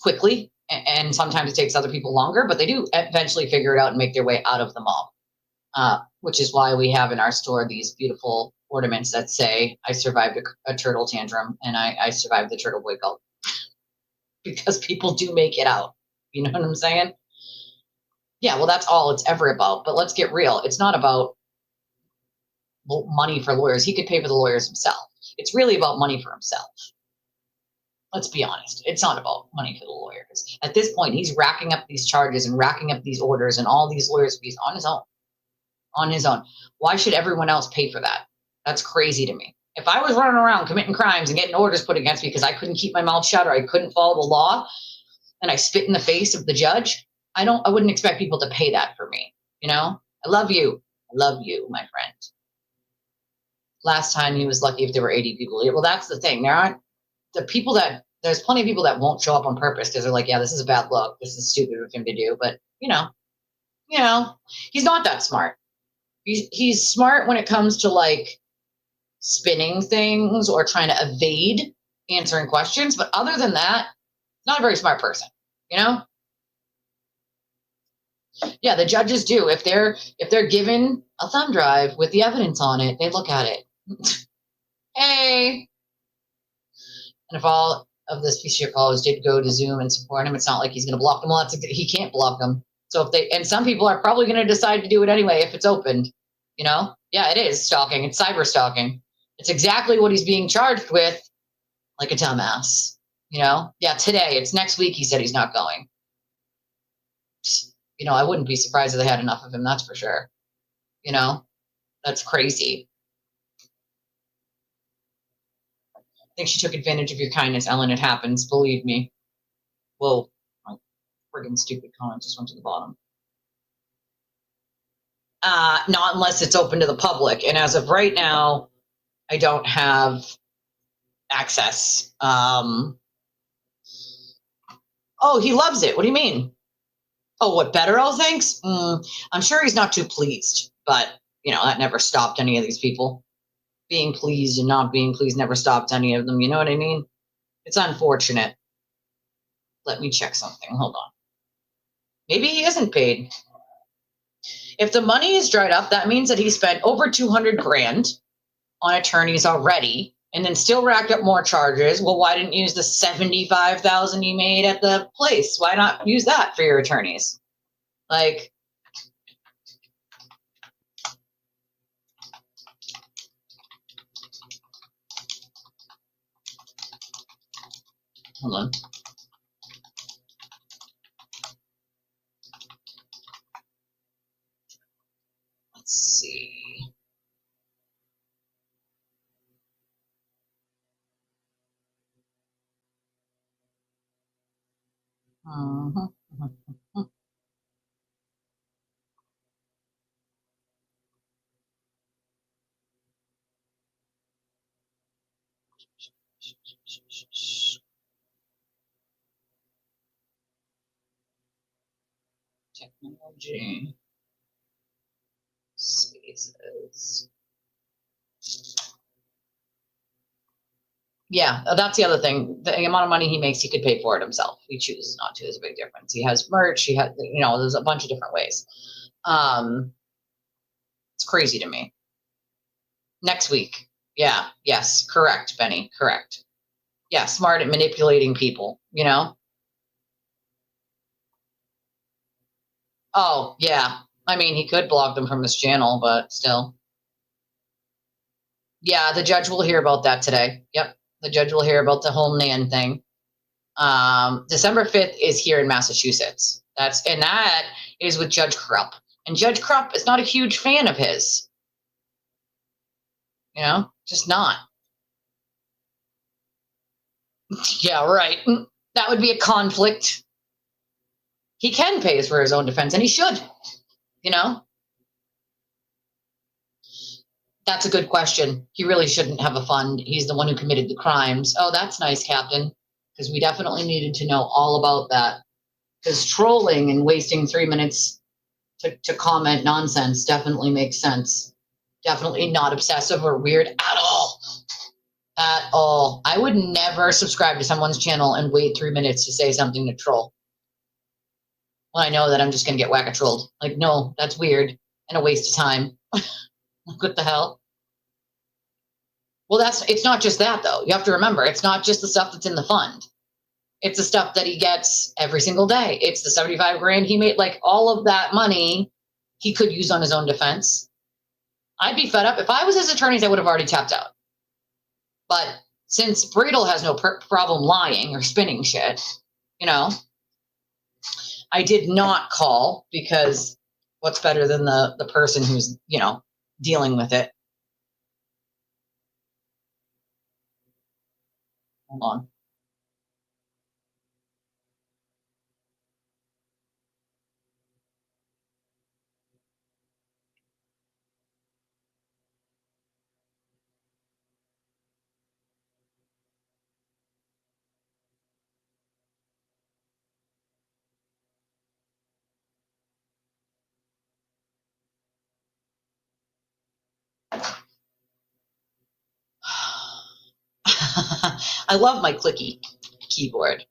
quickly. And sometimes it takes other people longer, but they do eventually figure it out and make their way out of the mob, which is why we have in our store these beautiful ornaments that say, I survived a turtle tantrum and I survived the Turtleboy cult. Because people do make it out. You know what I'm saying? Yeah, well, that's all it's ever about. But let's get real. It's not about money for lawyers. He could pay for the lawyers himself. It's really about money for himself. Let's be honest. It's not about money for the lawyers. At this point, he's racking up these charges and racking up these orders and all these lawyers' fees on his own. On his own. Why should everyone else pay for that? That's crazy to me. If I was running around committing crimes and getting orders put against me because I couldn't keep my mouth shut or I couldn't follow the law and I spit in the face of the judge, I wouldn't expect people to pay that for me. You know, I love you. I love you, my friend. Last time he was lucky if there were 80 people here. Well, that's the thing. There's plenty of people that won't show up on purpose because they're like, yeah, this is a bad look. This is stupid of him to do. But, you know, he's not that smart. He's smart when it comes to like spinning things or trying to evade answering questions. But other than that, not a very smart person, you know? Yeah, the judges do. If they're given a thumb drive with the evidence on it, they look at it. Hey. And if all of this piece of shit followers did go to Zoom and support him, it's not like he's going to block them. Well, he can't block them. So and some people are probably going to decide to do it anyway if it's opened, you know? Yeah, it is stalking. It's cyber stalking. It's exactly what he's being charged with, like a dumbass, you know? Yeah, today. It's next week he said he's not going. You know, I wouldn't be surprised if they had enough of him, that's for sure. You know? That's crazy. I think she took advantage of your kindness, Ellen. It happens. Believe me. Whoa. My friggin' stupid comment just went to the bottom. Not unless it's open to the public. And as of right now, I don't have access. Oh, he loves it. What do you mean? Oh, what Betterell thinks? I'm sure he's not too pleased, but, you know, that never stopped any of these people. Being pleased and not being pleased never stopped any of them. You know what I mean? It's unfortunate. Let me check something. Hold on. Maybe he isn't paid. If the money is dried up, that means that he spent over 200 grand on attorneys already and then still racked up more charges. Well, why didn't you use the 75,000 you made at the place? Why not use that for your attorneys? Like, hold on. Let's see. Technology. Spaces. Yeah, that's the other thing. The amount of money he makes, he could pay for it himself. He chooses not to. There's a big difference. He has merch. He has, you know, there's a bunch of different ways. It's crazy to me. Next week. Yeah. Yes. Correct, Benny. Correct. Yeah. Smart at manipulating people, you know? Oh, yeah. I mean, he could block them from his channel, but still. Yeah, the judge will hear about that today. Yep. The judge will hear about the whole Nan thing. December 5th is here in Massachusetts. That is with Judge Krupp. And Judge Krupp is not a huge fan of his. You know, just not. Yeah, right. That would be a conflict. He can pay for his own defense, and he should. You know? That's a good question. He really shouldn't have a fund. He's the one who committed the crimes. Oh, that's nice, Captain. Because we definitely needed to know all about that. Because trolling and wasting 3 minutes to comment nonsense definitely makes sense. Definitely not obsessive or weird at all. At all. I would never subscribe to someone's channel and wait 3 minutes to say something to troll. When I know that I'm just going to get whack-a-trolled. Like, no, that's weird and a waste of time. What the hell? Well, it's not just that, though. You have to remember, it's not just the stuff that's in the fund. It's the stuff that he gets every single day. It's the 75 grand he made. Like, all of that money he could use on his own defense. I'd be fed up. If I was his attorneys, I would have already tapped out. But since Bradel has no problem lying or spinning shit, you know, I did not call, because what's better than the person who's, you know, dealing with it? Hold on. I love my clicky keyboard.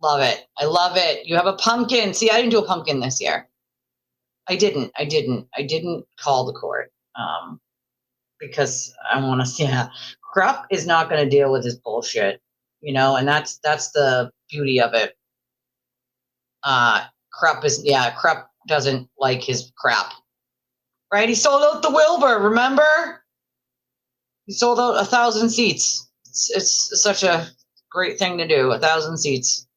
Love it. I love it. You have a pumpkin. See, I didn't do a pumpkin this year. I didn't call the court, because I want to, yeah, Krupp is not going to deal with his bullshit, you know, and that's the beauty of it. Krupp doesn't like his crap, right? He sold out the Wilbur, remember? He sold out 1,000 seats. It's such a great thing to do, 1,000 seats.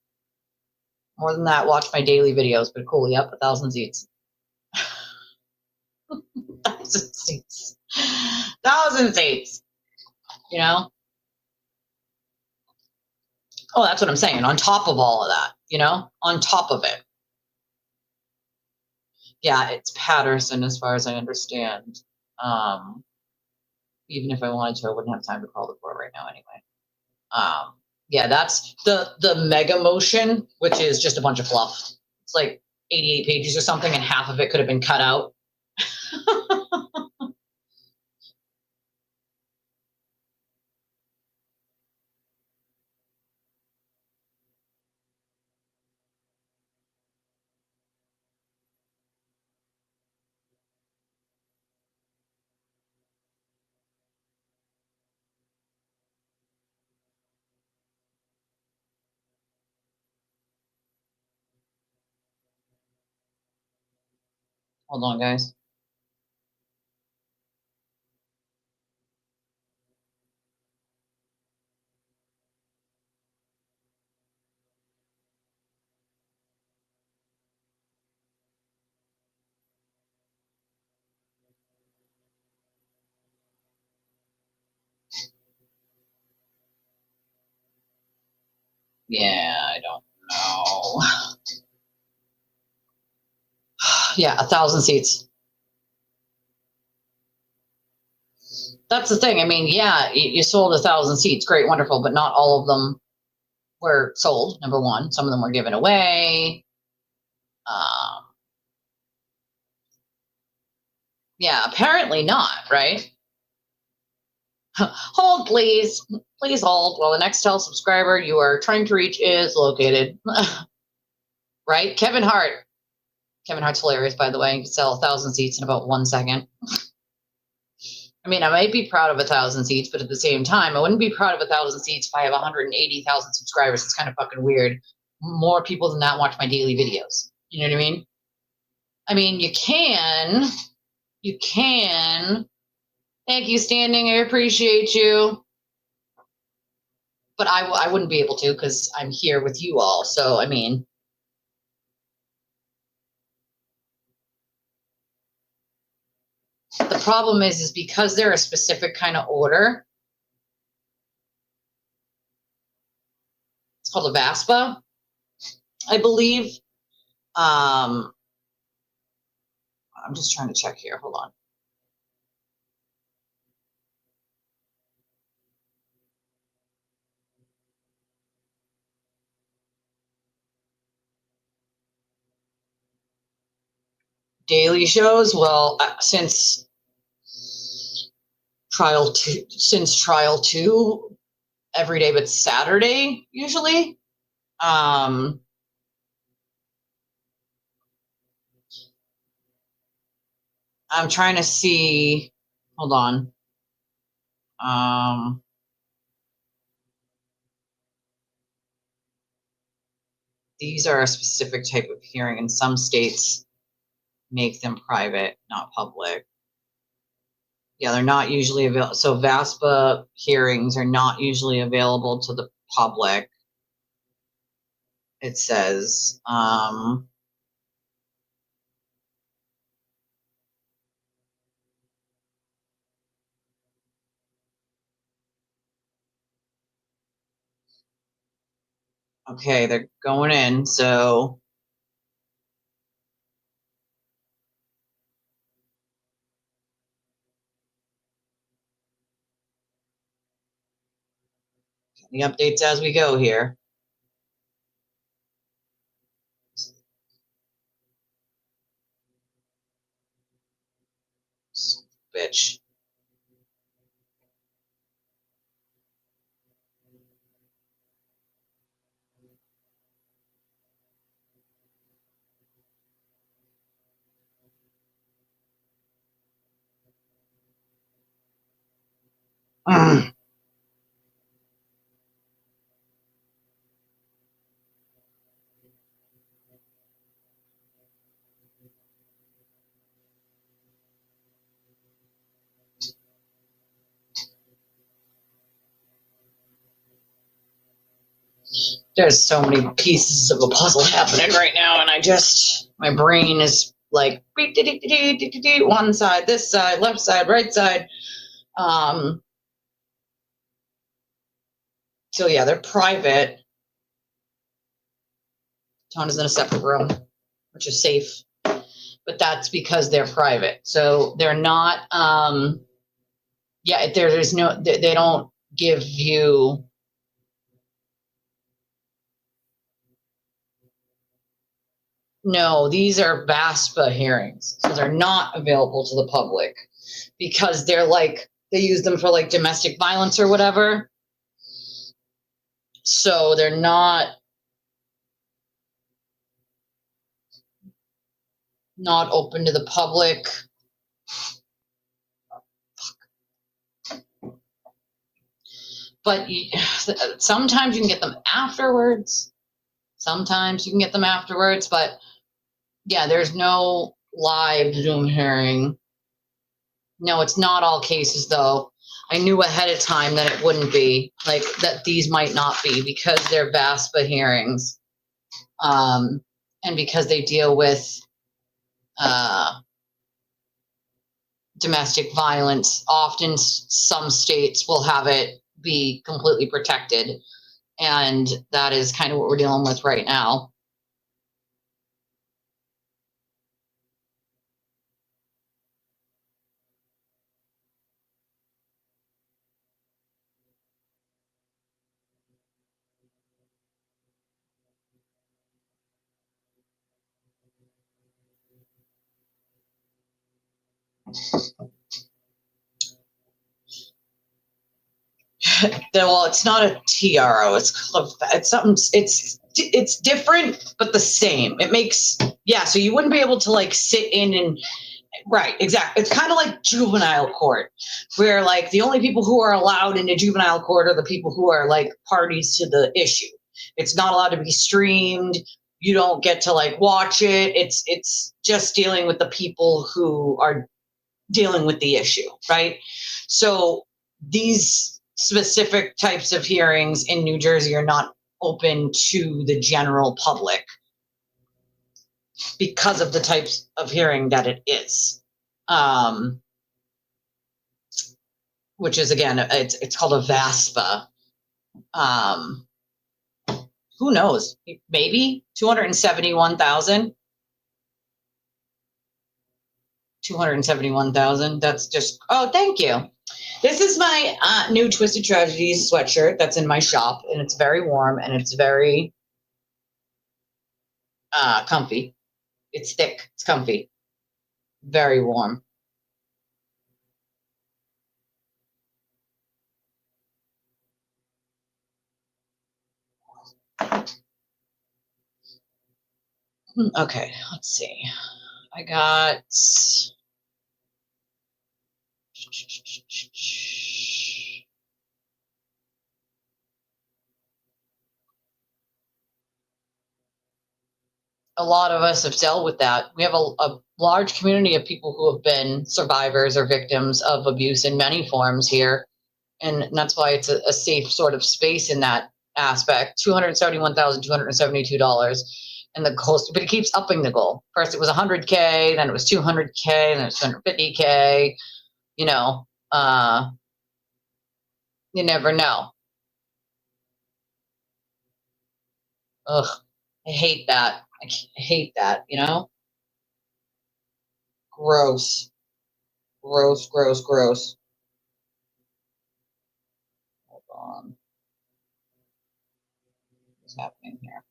More than that, watch my daily videos, but cool, yep, 1,000 seats. 1,000 seats. 1,000 seats. You know? Oh, that's what I'm saying. On top of all of that, you know? On top of it. Yeah, it's Patterson as far as I understand. Even if I wanted to, I wouldn't have time to call the court right now anyway. Yeah, that's the mega motion, which is just a bunch of fluff. It's like 88 pages or something, and half of it could have been cut out. Hold on, guys. Yeah, I don't know. Yeah, 1,000 seats. That's the thing. I mean, yeah, you sold 1,000 seats. Great, wonderful, but not all of them were sold, number one. Some of them were given away. Yeah, apparently not, right? Hold, please. Please hold while the Nextel subscriber you are trying to reach is located. Right? Kevin Hart. Kevin Hart's hilarious, by the way. He can sell 1,000 seats in about 1 second. I mean, I might be proud of 1,000 seats, but at the same time, I wouldn't be proud of 1,000 seats if I have 180,000 subscribers. It's kind of fucking weird. More people than that watch my daily videos. You know what I mean? I mean, you can. Thank you, Standing. I appreciate you. But I wouldn't be able to, because I'm here with you all. So, I mean, the problem is because they're a specific kind of order. It's called a VASPA, I believe. I'm just trying to check here. Hold on. Daily shows. Well, since trial two, every day but Saturday usually. I'm trying to see. Hold on. these are a specific type of hearing, and some states make them private, not public. Yeah, they're not usually available. So VASPA hearings are not usually available to the public. It says, okay, they're going in, so the updates as we go here. Bitch. There's so many pieces of a puzzle happening right now, and my brain is like one side, this side, left side, right side. So yeah, they're private. Tone is in a separate room, which is safe, but that's because they're private. So they're not. Yeah, there's no. They don't give you. No, these are VASPA hearings, so they're not available to the public because they're like they use them for like domestic violence or whatever. So they're not open to the public. But sometimes you can get them afterwards. Sometimes you can get them afterwards, but yeah, there's no live Zoom hearing. No, it's not all cases though. I knew ahead of time that it wouldn't be, like that these might not be because they're VASPA hearings. And because they deal with domestic violence, often some states will have it be completely protected. And that is kind of what we're dealing with right now. Well, it's not a TRO. It's something. It's different, but the same. It makes So you wouldn't be able to like sit in and right, exactly. It's kind of like juvenile court, where like the only people who are allowed into juvenile court are the people who are like parties to the issue. It's not allowed to be streamed. You don't get to like watch it. It's just dealing with the people who are dealing with the issue, right? So these specific types of hearings in New Jersey are not open to the general public because of the types of hearing that it is. Which is again, it's called a VASPA. Who knows? Maybe 271,000. 271,000. That's just, oh, thank you. This is my new Twisted Tragedies sweatshirt that's in my shop, and it's very warm and it's very comfy. It's thick, it's comfy, very warm. Okay, let's see. I got a lot of us have dealt with that. We have a large community of people who have been survivors or victims of abuse in many forms here. And that's why it's a safe sort of space in that aspect. $271,272. And the goal, but it keeps upping the goal. First it was 100K, then it was 200K, then it was 250K. You know, you never know. Ugh, I hate that. I hate that, you know? Gross. Gross, gross, gross. Hold on. What's happening here?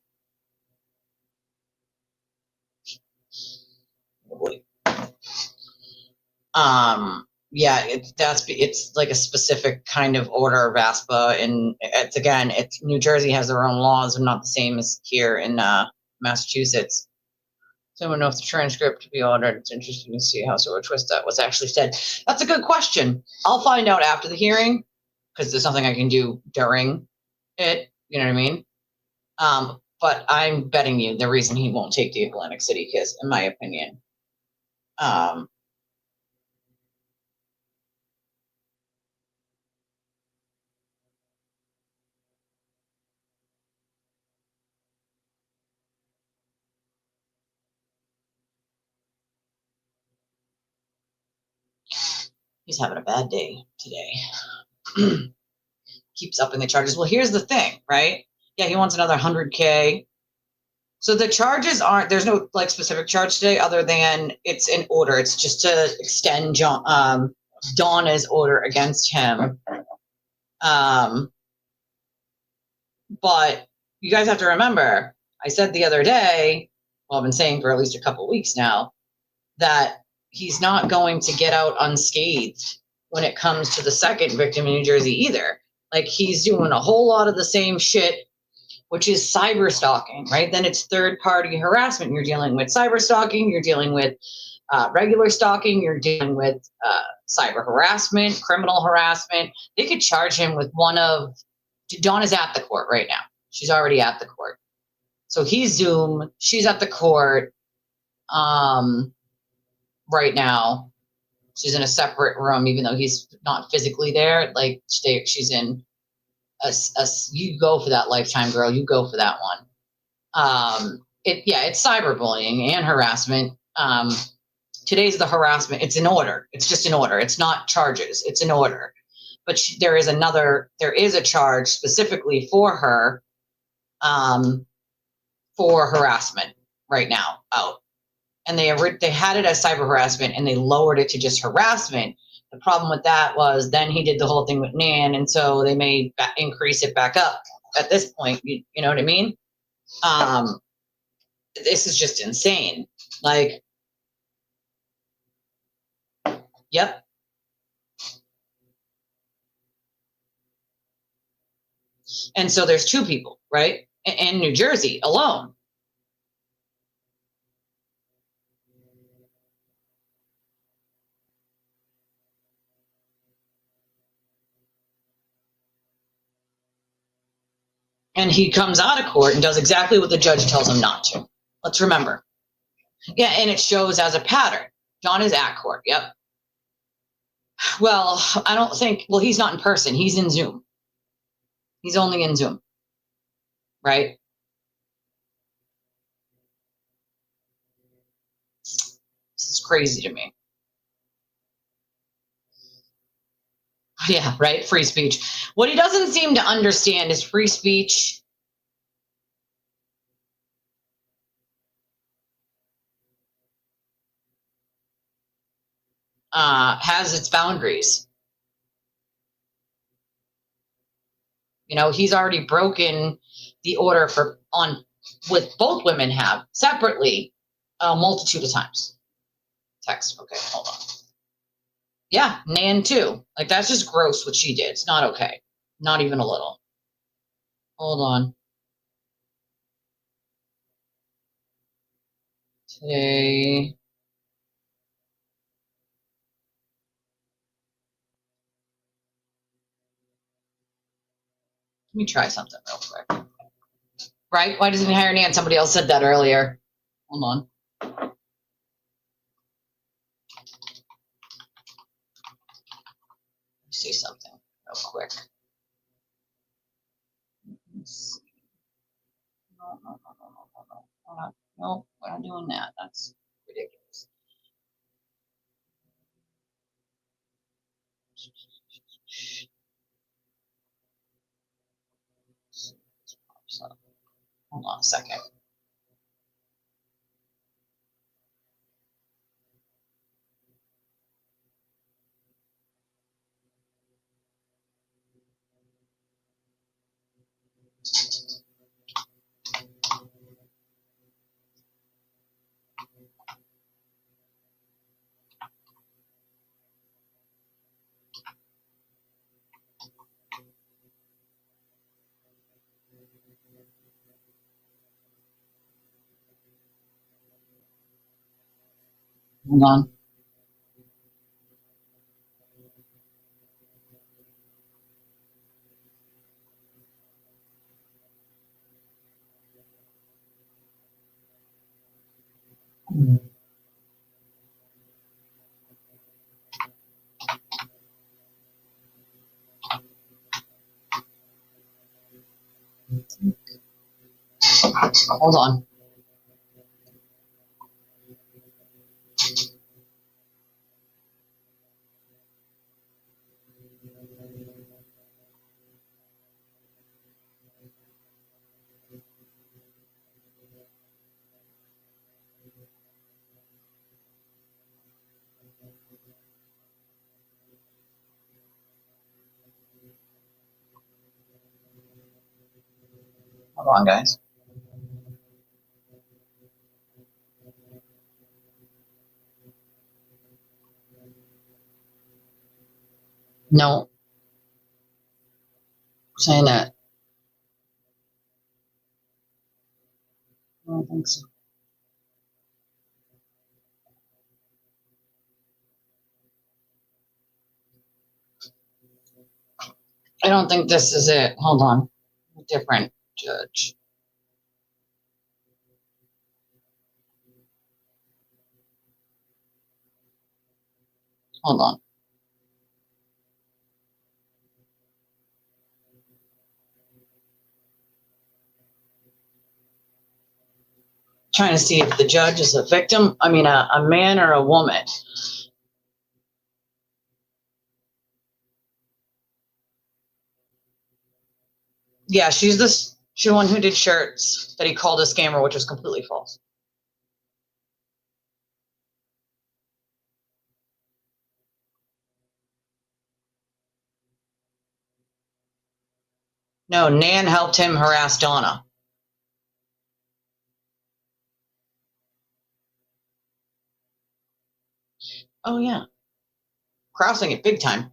Oh boy. Yeah, it's like a specific kind of order of VASPA, and it's New Jersey has their own laws, they're not the same as here in Massachusetts. So I don't know if the transcript to be ordered. It's interesting to see how sort of twist that was actually said. That's a good question. I'll find out after the hearing, because there's nothing I can do during it. You know what I mean? But I'm betting you the reason he won't take the Atlantic City kiss, in my opinion. He's having a bad day today. Keeps upping the charges. Well, here's the thing, right? Yeah, he wants another 100K. So the charges aren't, there's no like specific charge today other than it's an order. It's just to extend Donna's order against him. But you guys have to remember, I said the other day, well, I've been saying for at least a couple weeks now, that he's not going to get out unscathed when it comes to the second victim in New Jersey either. Like, he's doing a whole lot of the same shit, which is cyber stalking, right? Then it's third party harassment. You're dealing with cyber stalking, you're dealing with regular stalking, you're dealing with cyber harassment, criminal harassment. They could charge him with one of, Dawn is at the court right now. She's already at the court. So he's Zoom, she's at the court right now. She's in a separate room, even though he's not physically there. Like, she's in you go for that, Lifetime girl. You go for that one. It's cyberbullying and harassment. Today's the harassment. It's an order. It's just an order. It's not charges. It's an order. But there is a charge specifically for her, for harassment right now out. And they had it as cyber harassment, and they lowered it to just harassment. The problem with that was then he did the whole thing with Nan, and so they may increase it back up at this point. You know what I mean? This is just insane. Like, yep. And so there's two people, right? In New Jersey alone. And he comes out of court and does exactly what the judge tells him not to. Let's remember. Yeah, and it shows as a pattern. John is at court, yep. Well, I don't think, well, he's not in person. He's in Zoom. He's only in Zoom, right? This is crazy to me. Yeah, right, free speech. What he doesn't seem to understand is free speech has its boundaries. You know, he's already broken the order with both women have separately a multitude of times. Text. Okay, hold on. Yeah, Nan too. Like, that's just gross what she did. It's not okay. Not even a little. Hold on. Today. Let me try something real quick. Right? Why doesn't he hire Nan? Somebody else said that earlier. Hold on. See something real quick. Let's see. No, we're not doing that. That's ridiculous. Hold on a second. Hold on. Hold on. Hold on, guys. No. Saying that. I don't think so. I don't think this is it. Hold on. Different judge. Hold on. Trying to see if the judge is a victim. I mean, a man or a woman. Yeah, she's the one who did shirts that he called a scammer, which was completely false. No, Nan helped him harass Donna. Oh, yeah. Crossing it big time.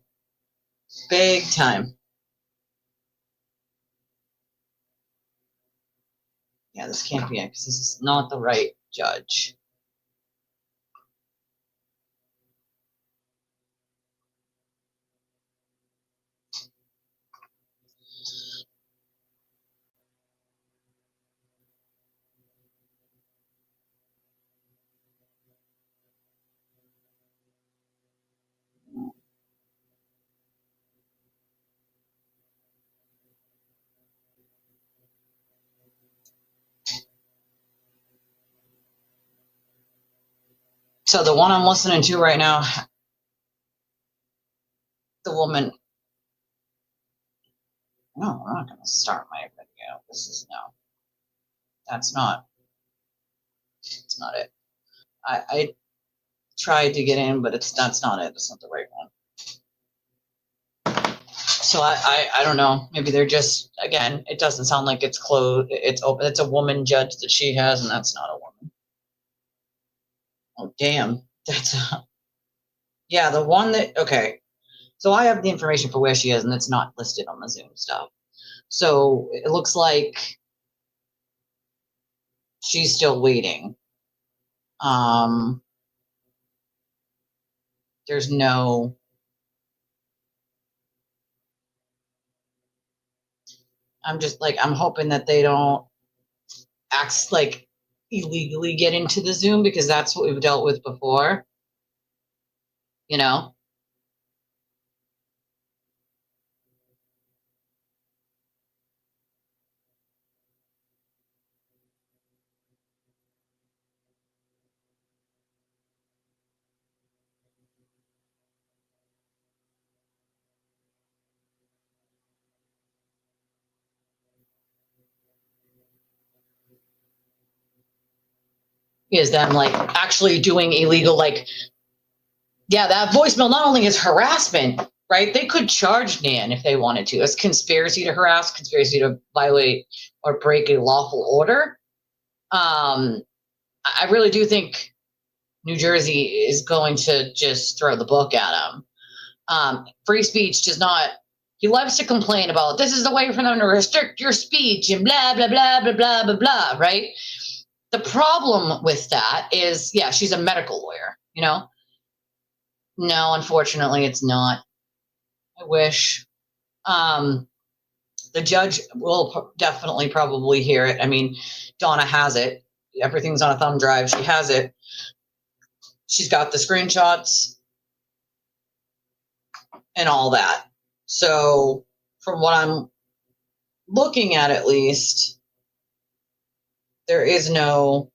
Big time. Yeah, this can't be it because this is not the right judge. So the one I'm listening to right now, the woman. No, I'm not going to start my video. This is no. That's not. It's not it. I tried to get in, but that's not it. It's not the right one. So I don't know. Maybe they're just, again, it doesn't sound like it's closed. It's open. It's a woman judge that she has, and that's not a woman. Oh, damn. That's yeah, the one that, okay. So I have the information for where she is, and it's not listed on the Zoom stuff. So it looks like she's still waiting. There's no. I'm just like, I'm hoping that they don't act like illegally get into the Zoom because that's what we've dealt with before, you know? Is them like actually doing illegal, like, yeah, that voicemail not only is harassment, right? They could charge Nan if they wanted to. It's conspiracy to harass, conspiracy to violate or break a lawful order. I really do think New Jersey is going to just throw the book at him. Free speech does not. He loves to complain about this is the way for them to restrict your speech and blah blah blah blah blah blah blah. Right. The problem with that is, yeah, she's a medical lawyer. You know. No, unfortunately, it's not. I wish. The judge will definitely probably hear it. I mean, Donna has it. Everything's on a thumb drive. She has it. She's got the screenshots and all that. So from what I'm looking at least, there is no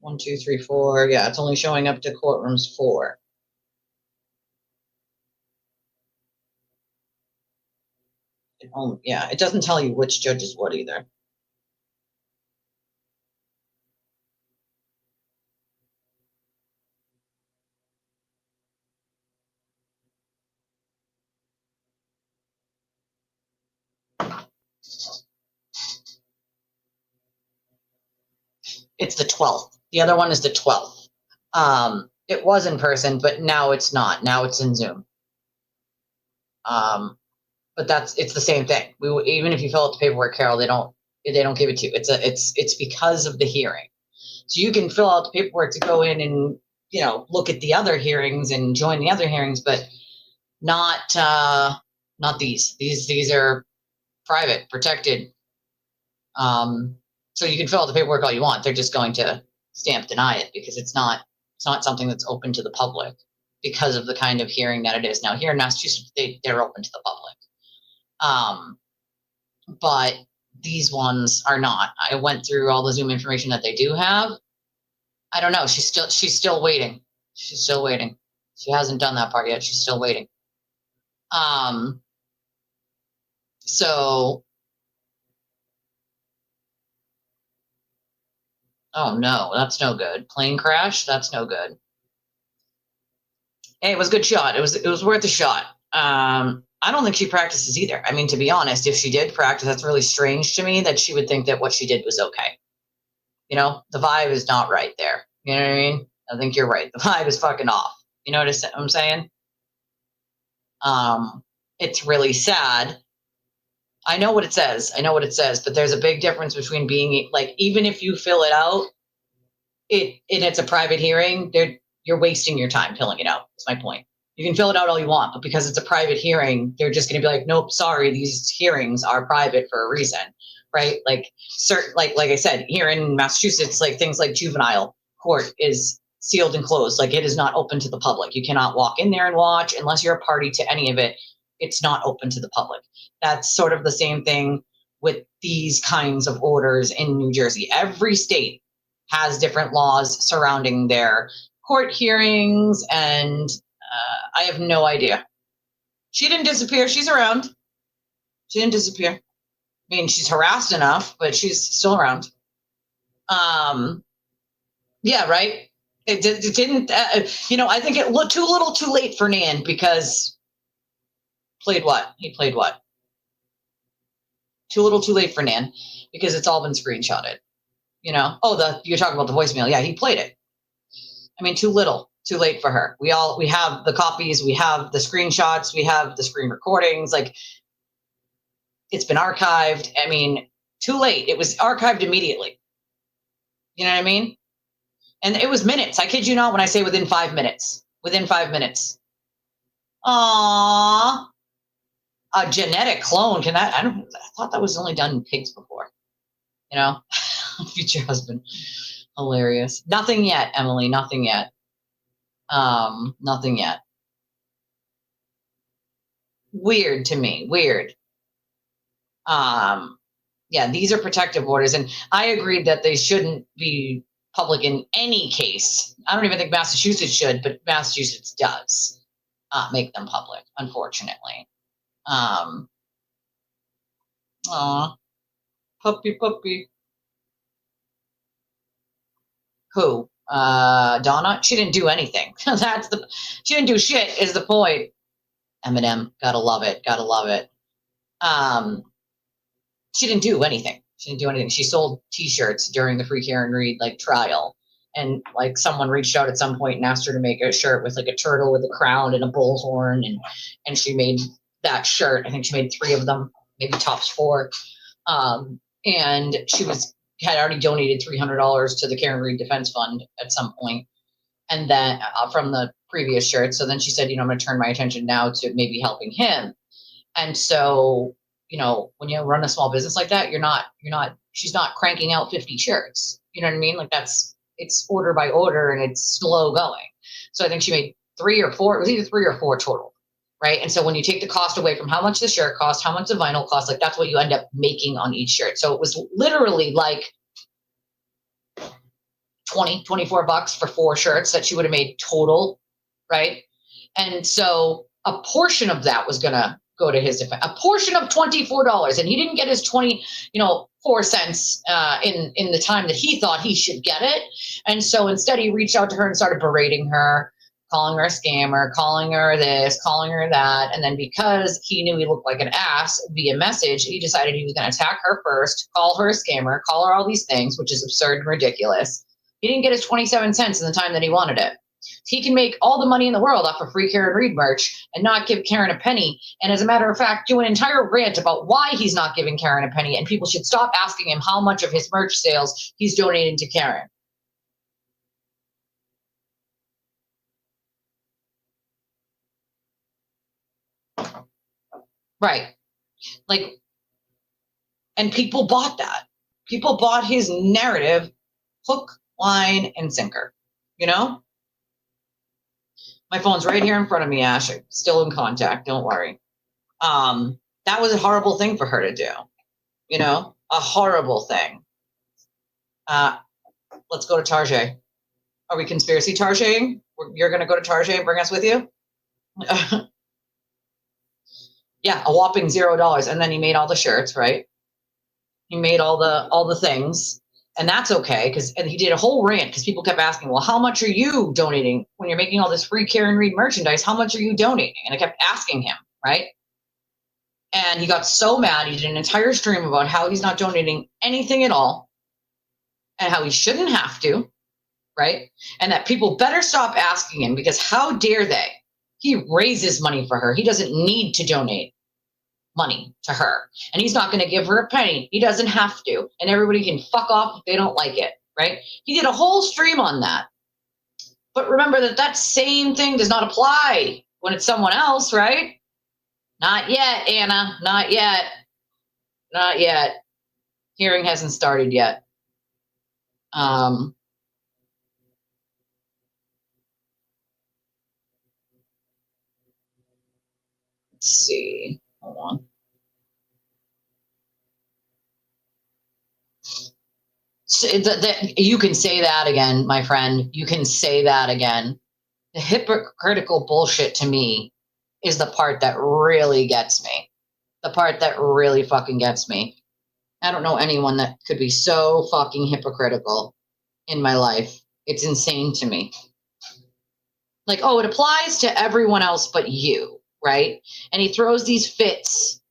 1, 2, 3, 4. Yeah, it's only showing up to courtrooms 4. Yeah, it doesn't tell you which judge is what either. It's the 12th. The other one is the 12th. It was in person, but now it's not. Now it's in Zoom. But it's the same thing. Even if you fill out the paperwork, Carol, they don't give it to you. It's because of the hearing. So you can fill out the paperwork to go in and, you know, look at the other hearings and join the other hearings, but not these. These are private, protected. So you can fill out the paperwork all you want. They're just going to stamp deny it because it's not something that's open to the public because of the kind of hearing that it is. Now here in Massachusetts, they're open to the public. But these ones are not. I went through all the Zoom information that they do have. I don't know. She's still waiting. She's still waiting. She hasn't done that part yet. She's still waiting. So, oh no, that's no good. Plane crash, that's no good. Hey, it was a good shot. It was worth a shot. I don't think she practices either. I mean, to be honest, if she did practice, that's really strange to me that she would think that what she did was okay. You know, the vibe is not right there. You know what I mean? I think you're right. The vibe is fucking off. You know what I'm saying? It's really sad. I know what it says, but there's a big difference between being like, even if you fill it out, it's a private hearing, you're wasting your time filling it out. That's my point. You can fill it out all you want, but because it's a private hearing, they're just going to be like, nope, sorry, these hearings are private for a reason, right? Like like I said, here in Massachusetts, like things like juvenile court is sealed and closed. Like it is not open to the public. You cannot walk in there and watch unless you're a party to any of it. It's not open to the public. That's sort of the same thing with these kinds of orders in New Jersey. Every state has different laws surrounding their court hearings, and I have no idea. She didn't disappear. She's around. She didn't disappear. I mean, she's harassed enough, but she's still around. Yeah, right. It didn't, I think it looked too little too late for Nan because he played what? Too little too late for Nan because it's all been screenshotted. You know, you're talking about the voicemail. Yeah, he played it. I mean, too little, too late for her. We have the copies, we have the screenshots, we have the screen recordings. Like, it's been archived. I mean, too late. It was archived immediately. You know what I mean? And it was minutes. I kid you not when I say within 5 minutes. Within 5 minutes. Aww. A genetic clone. I thought that was only done in pigs before. you know, future husband. Hilarious. Nothing yet, Emily. Nothing yet. Nothing yet. Weird to me. Weird. Yeah, these are protective orders, and I agree that they shouldn't be public in any case. I don't even think Massachusetts should, but Massachusetts does make them public, unfortunately. Aw, puppy. Who? Donna? She didn't do anything. She didn't do shit is the point. Eminem, gotta love it. She didn't do anything. She sold t-shirts during the Free Karen Read trial. And someone reached out at some point and asked her to make a shirt with a turtle with a crown and a bullhorn, and she made that shirt. I think she made 3 of them, maybe tops 4. And she had already donated $300 to the Karen Read Defense Fund at some point, and then from the previous shirt. So then she said, I'm going to turn my attention now to maybe helping him. And so, when you run a small business like that, she's not cranking out 50 shirts. You know what I mean? It's order by order and it's slow going. So I think she made 3 or 4. It was either 3 or 4 total. Right. And so when you take the cost away from how much the shirt cost, how much the vinyl cost, that's what you end up making on each shirt. So it was literally $24 for 4 shirts that she would have made total. Right. And so a portion of that was going to go to his defense, a portion of $24. And he didn't get his 4 cents in the time that he thought he should get it. And so instead he reached out to her and started berating her, calling her a scammer, calling her this, calling her that. And then because he knew he looked like an ass via message, he decided he was going to attack her first, call her a scammer, call her all these things, which is absurd and ridiculous. He didn't get his 27 cents in the time that he wanted it. He can make all the money in the world off of free Karen Read merch and not give Karen a penny. And as a matter of fact, do an entire rant about why he's not giving Karen a penny, and people should stop asking him how much of his merch sales he's donating to Karen. Right. And people bought that. People bought his narrative, hook, line, and sinker. My phone's right here in front of me, Ash. I'm still in contact. Don't worry. That was a horrible thing for her to do. A horrible thing. Let's go to Tarjay. Are we conspiracy Tarjaying? You're going to go to Tarjay and bring us with you? Yeah, a whopping $0. And then he made all the shirts, right? He made all the things. And that's okay, and he did a whole rant because people kept asking, well, how much are you donating when you're making all this free Karen Read merchandise? How much are you donating? And I kept asking him, right? And he got so mad. He did an entire stream about how he's not donating anything at all and how he shouldn't have to, right? And that people better stop asking him because how dare they? He raises money for her. He doesn't need to donate money to her, and he's not going to give her a penny. He doesn't have to, and everybody can fuck off if they don't like it, right? He did a whole stream on that. But remember that same thing does not apply when it's someone else, right? Not yet, Anna. Not yet. Hearing hasn't started yet. Let's see. Hold on. So you can say that again, my friend. You can say that again. The hypocritical bullshit to me is the part that really gets me. The part that really fucking gets me. I don't know anyone that could be so fucking hypocritical in my life. It's insane to me. It applies to everyone else but you, right? And he throws these fits,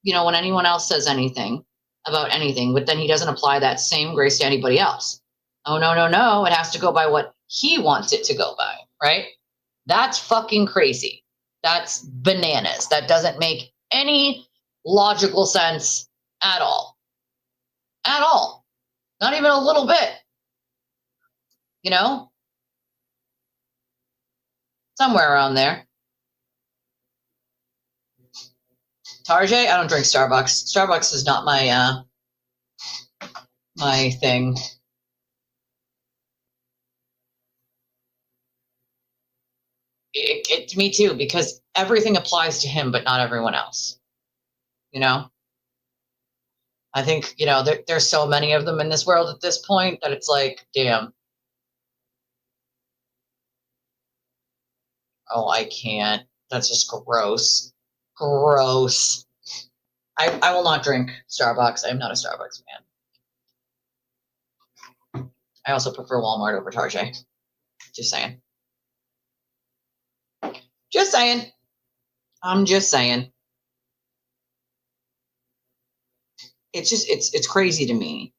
when anyone else says anything about anything, but then he doesn't apply that same grace to anybody else. Oh, no. It has to go by what he wants it to go by, right? That's fucking crazy. That's bananas. That doesn't make any logical sense at all. At all. Not even a little bit. Somewhere around there. Tarjay, I don't drink Starbucks. Starbucks is not my my thing. Me too, because everything applies to him, but not everyone else. You know, I think, you know, there's so many of them in this world at this point that it's like, damn. Oh, I can't. That's just gross. Gross. I will not drink Starbucks. I'm not a Starbucks fan. I also prefer Walmart over Target. Just saying. Just saying. I'm just saying. It's just it's crazy to me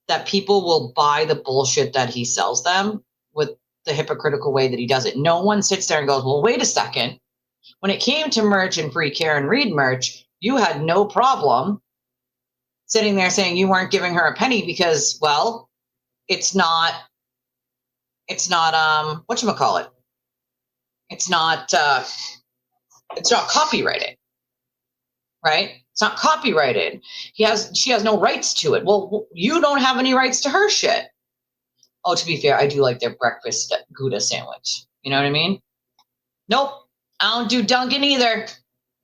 that people will buy the bullshit that he sells them with the hypocritical way that he does it. No one sits there and goes, well, wait a second. When it came to merch and free Karen Reed merch, you had no problem sitting there saying you weren't giving her a penny because, well, it's not whatchamacallit. It's not copyrighted, right? It's not copyrighted. She has no rights to it. Well, you don't have any rights to her shit. Oh, to be fair, I do like their breakfast Gouda sandwich. You know what I mean? Nope. I don't do Dunkin' either.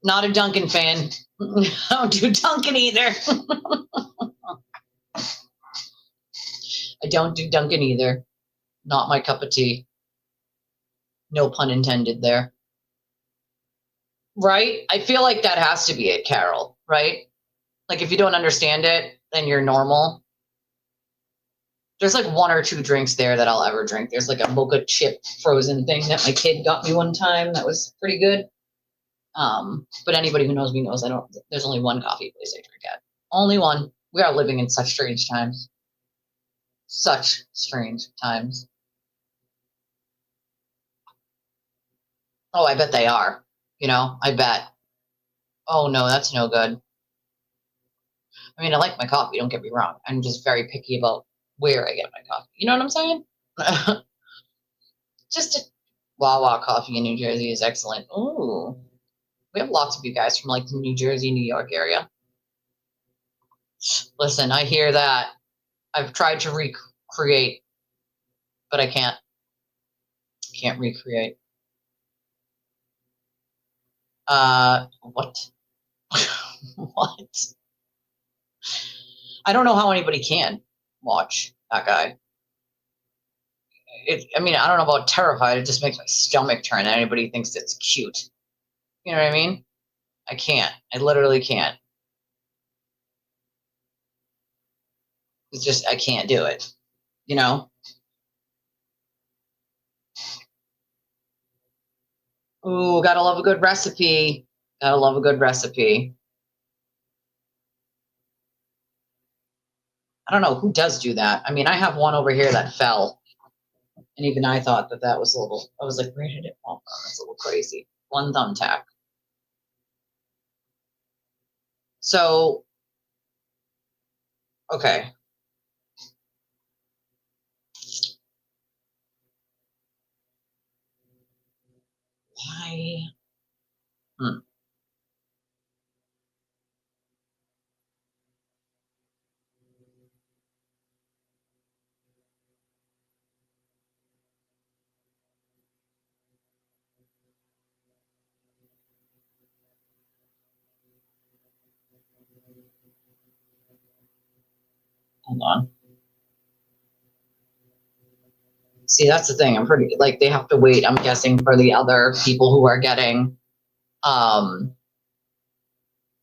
Not a Dunkin' fan. I don't do Dunkin' either. I don't do Dunkin' either. Not my cup of tea. No pun intended there. Right? I feel like that has to be it, Carol, right? Like if you don't understand it, then you're normal. There's like one or two drinks there that I'll ever drink. There's like a mocha chip frozen thing that my kid got me one time that was pretty good. But anybody who knows me knows there's only one coffee place I drink at. Only one. We are living in such strange times. Such strange times. Oh, I bet they are. You know, I bet. Oh no, that's no good. I mean, I like my coffee, don't get me wrong. I'm just very picky about where I get my coffee. You know what I'm saying? Just a Wawa coffee in New Jersey is excellent. Ooh. We have lots of you guys from like the New Jersey, New York area. Listen, I hear that. I've tried to recreate, but I can't. Can't recreate. What? What? I don't know how anybody can watch that guy. I mean, I don't know about terrified. It just makes my stomach turn that anybody thinks it's cute. You know what I mean? I can't. I literally can't. It's just, I can't do it. You know? Ooh, gotta love a good recipe. Gotta love a good recipe. I don't know who does do that. I mean, I have one over here that fell. And even I thought that was a little, I was like, where did it fall from? That's a little crazy. One thumbtack. So, okay. Why? Hold on. See, that's the thing. I'm pretty, like, they have to wait, I'm guessing, for the other people who are getting,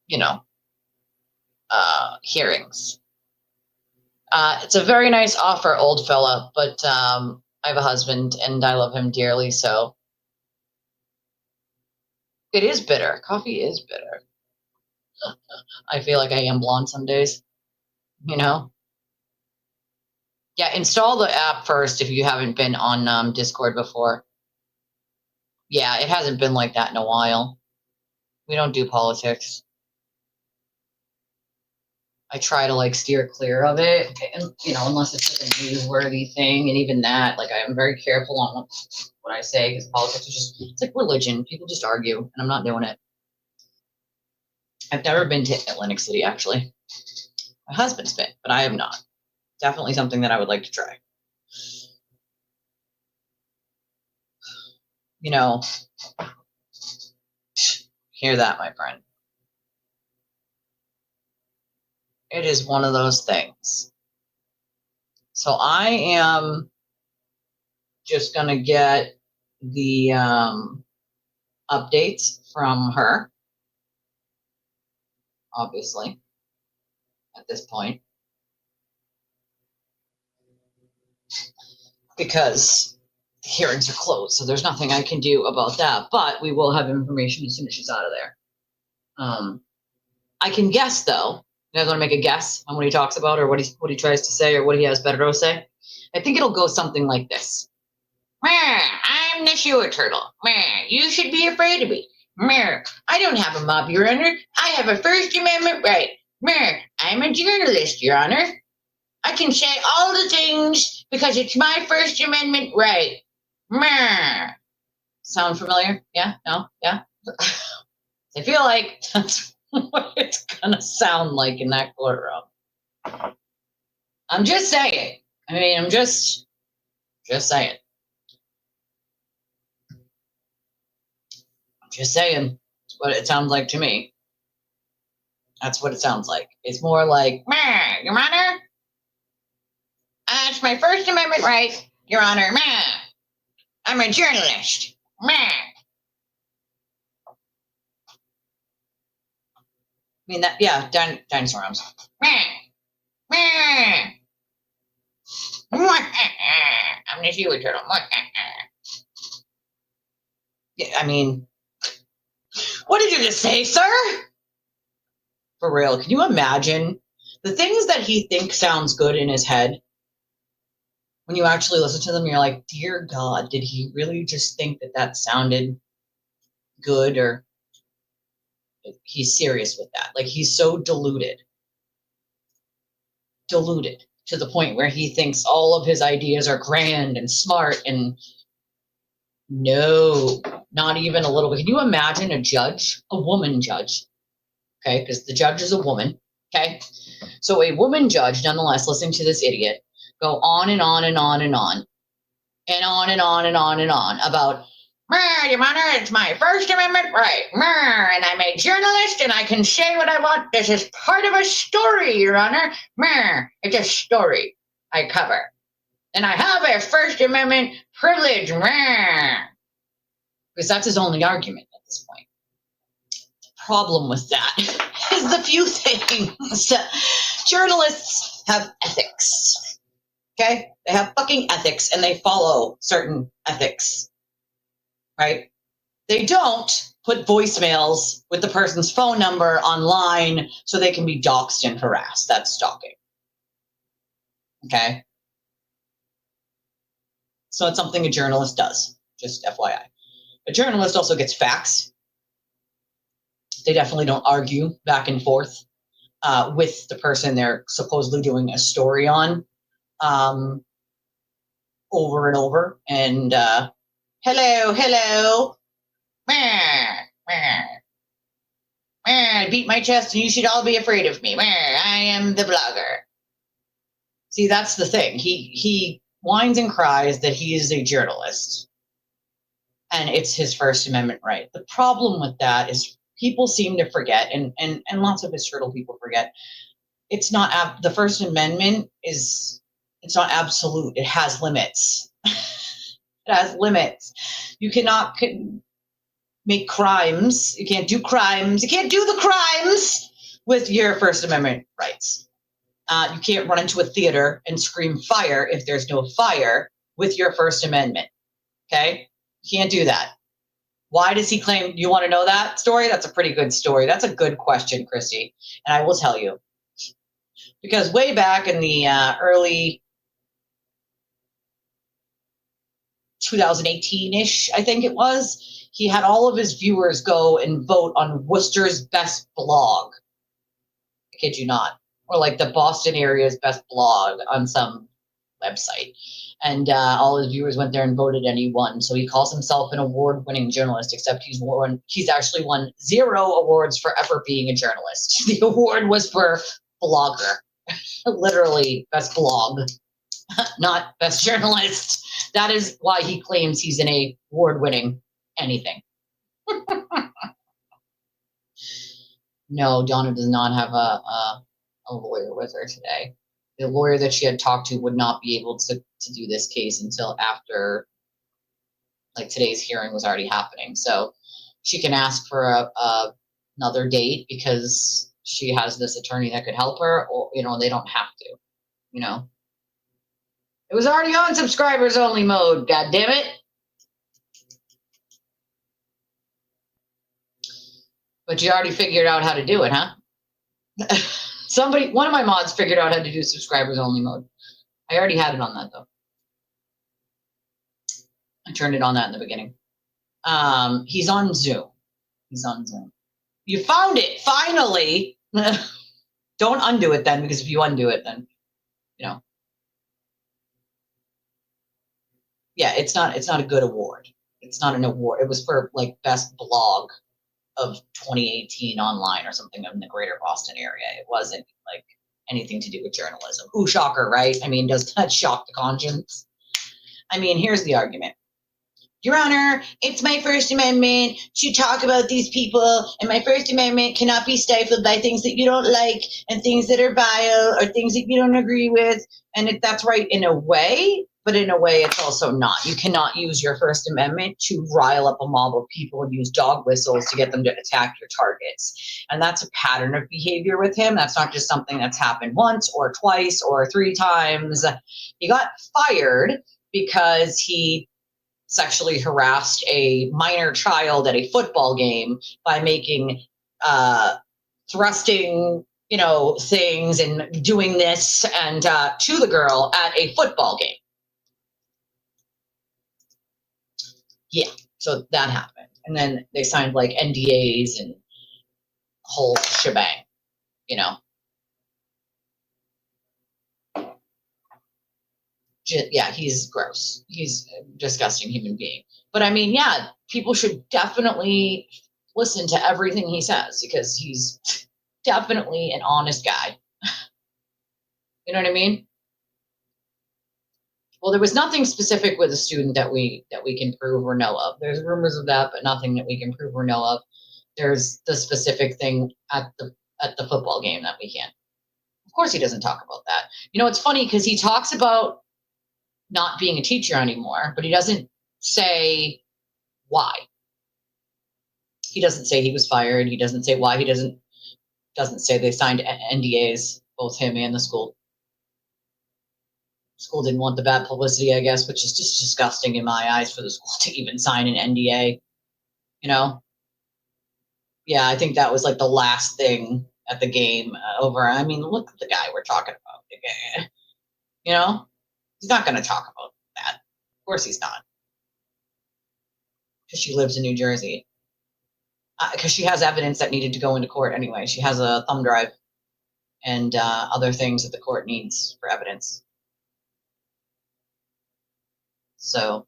you know, hearings. It's a very nice offer, old fella, but I have a husband and I love him dearly, so it is bitter. Coffee is bitter. I feel like I am blonde some days, you know? Yeah, install the app first if you haven't been on Discord before. Yeah, it hasn't been like that in a while. We don't do politics. I try to like steer clear of it, and you know, unless it's like a newsworthy thing, and even that, like I'm very careful on what I say because politics is just—it's like religion. People just argue, and I'm not doing it. I've never been to Atlantic City actually. My husband's been, but I have not. Definitely something that I would like to try. You know, hear that, my friend. It is one of those things. So I am just going to get the updates from her, obviously, at this point. Because the hearings are closed, so there's nothing I can do about that. But we will have information as soon as she's out of there. I can guess, though. You guys want to make a guess on what he talks about, or what he tries to say, or what he has better to say? I think it'll go something like this. I'm the sewer turtle. You should be afraid of me. I don't have a mob, Your Honor. I have a First Amendment right. I'm a journalist, Your Honor. I can say all the things because it's my First Amendment right. Sound familiar? Yeah? No? Yeah? I feel like that's what it's gonna sound like in that courtroom. I'm just saying. I mean, I'm just saying. I'm just saying. That's what it sounds like to me. That's what it sounds like. It's more like, Your Honor, it's my First Amendment right, Your Honor. I'm a journalist. I mean, that, yeah, dinosaur arms. I'm the sewer turtle. Yeah, I mean, what did you just say, sir? For real, can you imagine the things that he thinks sounds good in his head? When you actually listen to them, you're like, dear God, did he really just think that sounded good? Or he's serious with that? Like, he's so deluded to the point where he thinks all of his ideas are grand and smart, and no, not even a little bit. Can you imagine a judge, a woman judge? Okay, because the judge is a woman. Okay, so a woman judge, nonetheless, listening to this idiot go on and on and on and on and on and on and on and on about, Your Honor, it's my First Amendment right. And I'm a journalist and I can say what I want. This is part of a story, Your Honor. It's a story I cover. And I have a First Amendment privilege. Because that's his only argument at this point. The problem with that is the few things. Journalists have ethics. Okay? They have fucking ethics and they follow certain ethics. Right? They don't put voicemails with the person's phone number online so they can be doxxed and harassed. That's stalking. Okay? So it's something a journalist does, just FYI. A journalist also gets facts. They definitely don't argue back and forth with the person they're supposedly doing a story on over and over. And hello. I beat my chest and you should all be afraid of me. I am the blogger. See, that's the thing. He whines and cries that he is a journalist and it's his First Amendment right. The problem with that is people seem to forget, and lots of his turtle people forget, it's not the First Amendment it's not absolute. It has limits. It has limits. You cannot make crimes. You can't do crimes. You can't do the crimes with your First Amendment rights. You can't run into a theater and scream fire if there's no fire with your First Amendment. Okay? You can't do that. Why does he claim? You want to know that story? That's a pretty good story. That's a good question, Christy. And I will tell you. Because way back in the early 2018-ish, I think it was, he had all of his viewers go and vote on Worcester's best blog. I kid you not. Or like the Boston area's best blog on some website. And all his viewers went there and voted and he won. So he calls himself an award-winning journalist, except he's actually won 0 awards for ever being a journalist. The award was for blogger. Literally best blog, not best journalist. That is why he claims he's an award-winning anything. No, Donna does not have a lawyer with her today. The lawyer that she had talked to would not be able to do this case until after, like, today's hearing was already happening. So she can ask for another date because she has this attorney that could help her, or, you know, they don't have to, you know. It was already on subscribers only mode, god damn it. But you already figured out how to do it, huh? One of my mods figured out how to do subscribers only mode. I already had it on that though. I turned it on that in the beginning. He's on Zoom. He's on Zoom. You found it, finally. Don't undo it then, because if you undo it, then, you know. Yeah, it's not a good award. It's not an award. It was for like best blog of 2018 online or something in the greater Boston area. It wasn't like anything to do with journalism. Ooh, shocker, right? I mean, does that shock the conscience? I mean, here's the argument. Your Honor, it's my First Amendment to talk about these people, and my First Amendment cannot be stifled by things that you don't like and things that are vile or things that you don't agree with. And that's right in a way, but in a way it's also not. You cannot use your First Amendment to rile up a mob of people and use dog whistles to get them to attack your targets. And that's a pattern of behavior with him. That's not just something that's happened once or twice or 3 times. He got fired because he sexually harassed a minor child at a football game by making thrusting, you know, things and doing this and to the girl at a football game. Yeah, so that happened. And then they signed like NDAs and whole shebang, you know. Yeah, he's gross. He's a disgusting human being. But I mean, yeah, people should definitely listen to everything he says because he's definitely an honest guy. You know what I mean? Well, there was nothing specific with a student that we can prove or know of. There's rumors of that, but nothing that we can prove or know of. There's the specific thing at the football game that we can. Of course, he doesn't talk about that. You know, it's funny because he talks about not being a teacher anymore, but he doesn't say why. He doesn't say he was fired. He doesn't say why. He doesn't say they signed NDAs, both him and the school. School didn't want the bad publicity, I guess, which is just disgusting in my eyes for the school to even sign an NDA, you know? Yeah, I think that was like the last thing at the game over. I mean, look at the guy we're talking about. You know? He's not going to talk about that. Of course he's not. Because she lives in New Jersey. Because she has evidence that needed to go into court anyway. She has a thumb drive and other things that the court needs for evidence. So,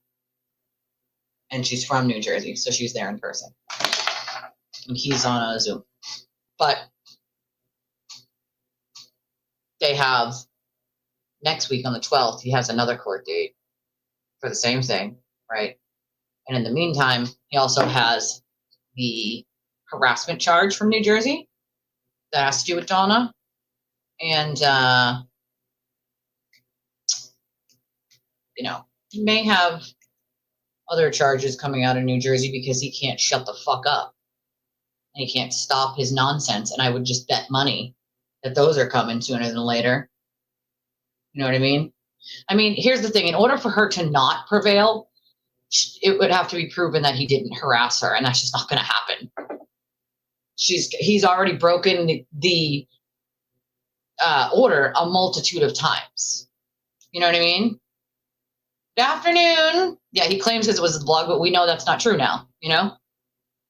and she's from New Jersey, so she's there in person. And he's on a Zoom. But they have next week on the 12th, he has another court date for the same thing, right? And in the meantime, he also has the harassment charge from New Jersey that has to do with Donna. And, you know, he may have other charges coming out of New Jersey because he can't shut the fuck up. And he can't stop his nonsense. And I would just bet money that those are coming sooner than later. You know what I mean? I mean, here's the thing. In order for her to not prevail, it would have to be proven that he didn't harass her, and that's just not going to happen. He's already broken the order a multitude of times. You know what I mean? Good afternoon. Yeah, he claims it was his blog, but we know that's not true now, you know?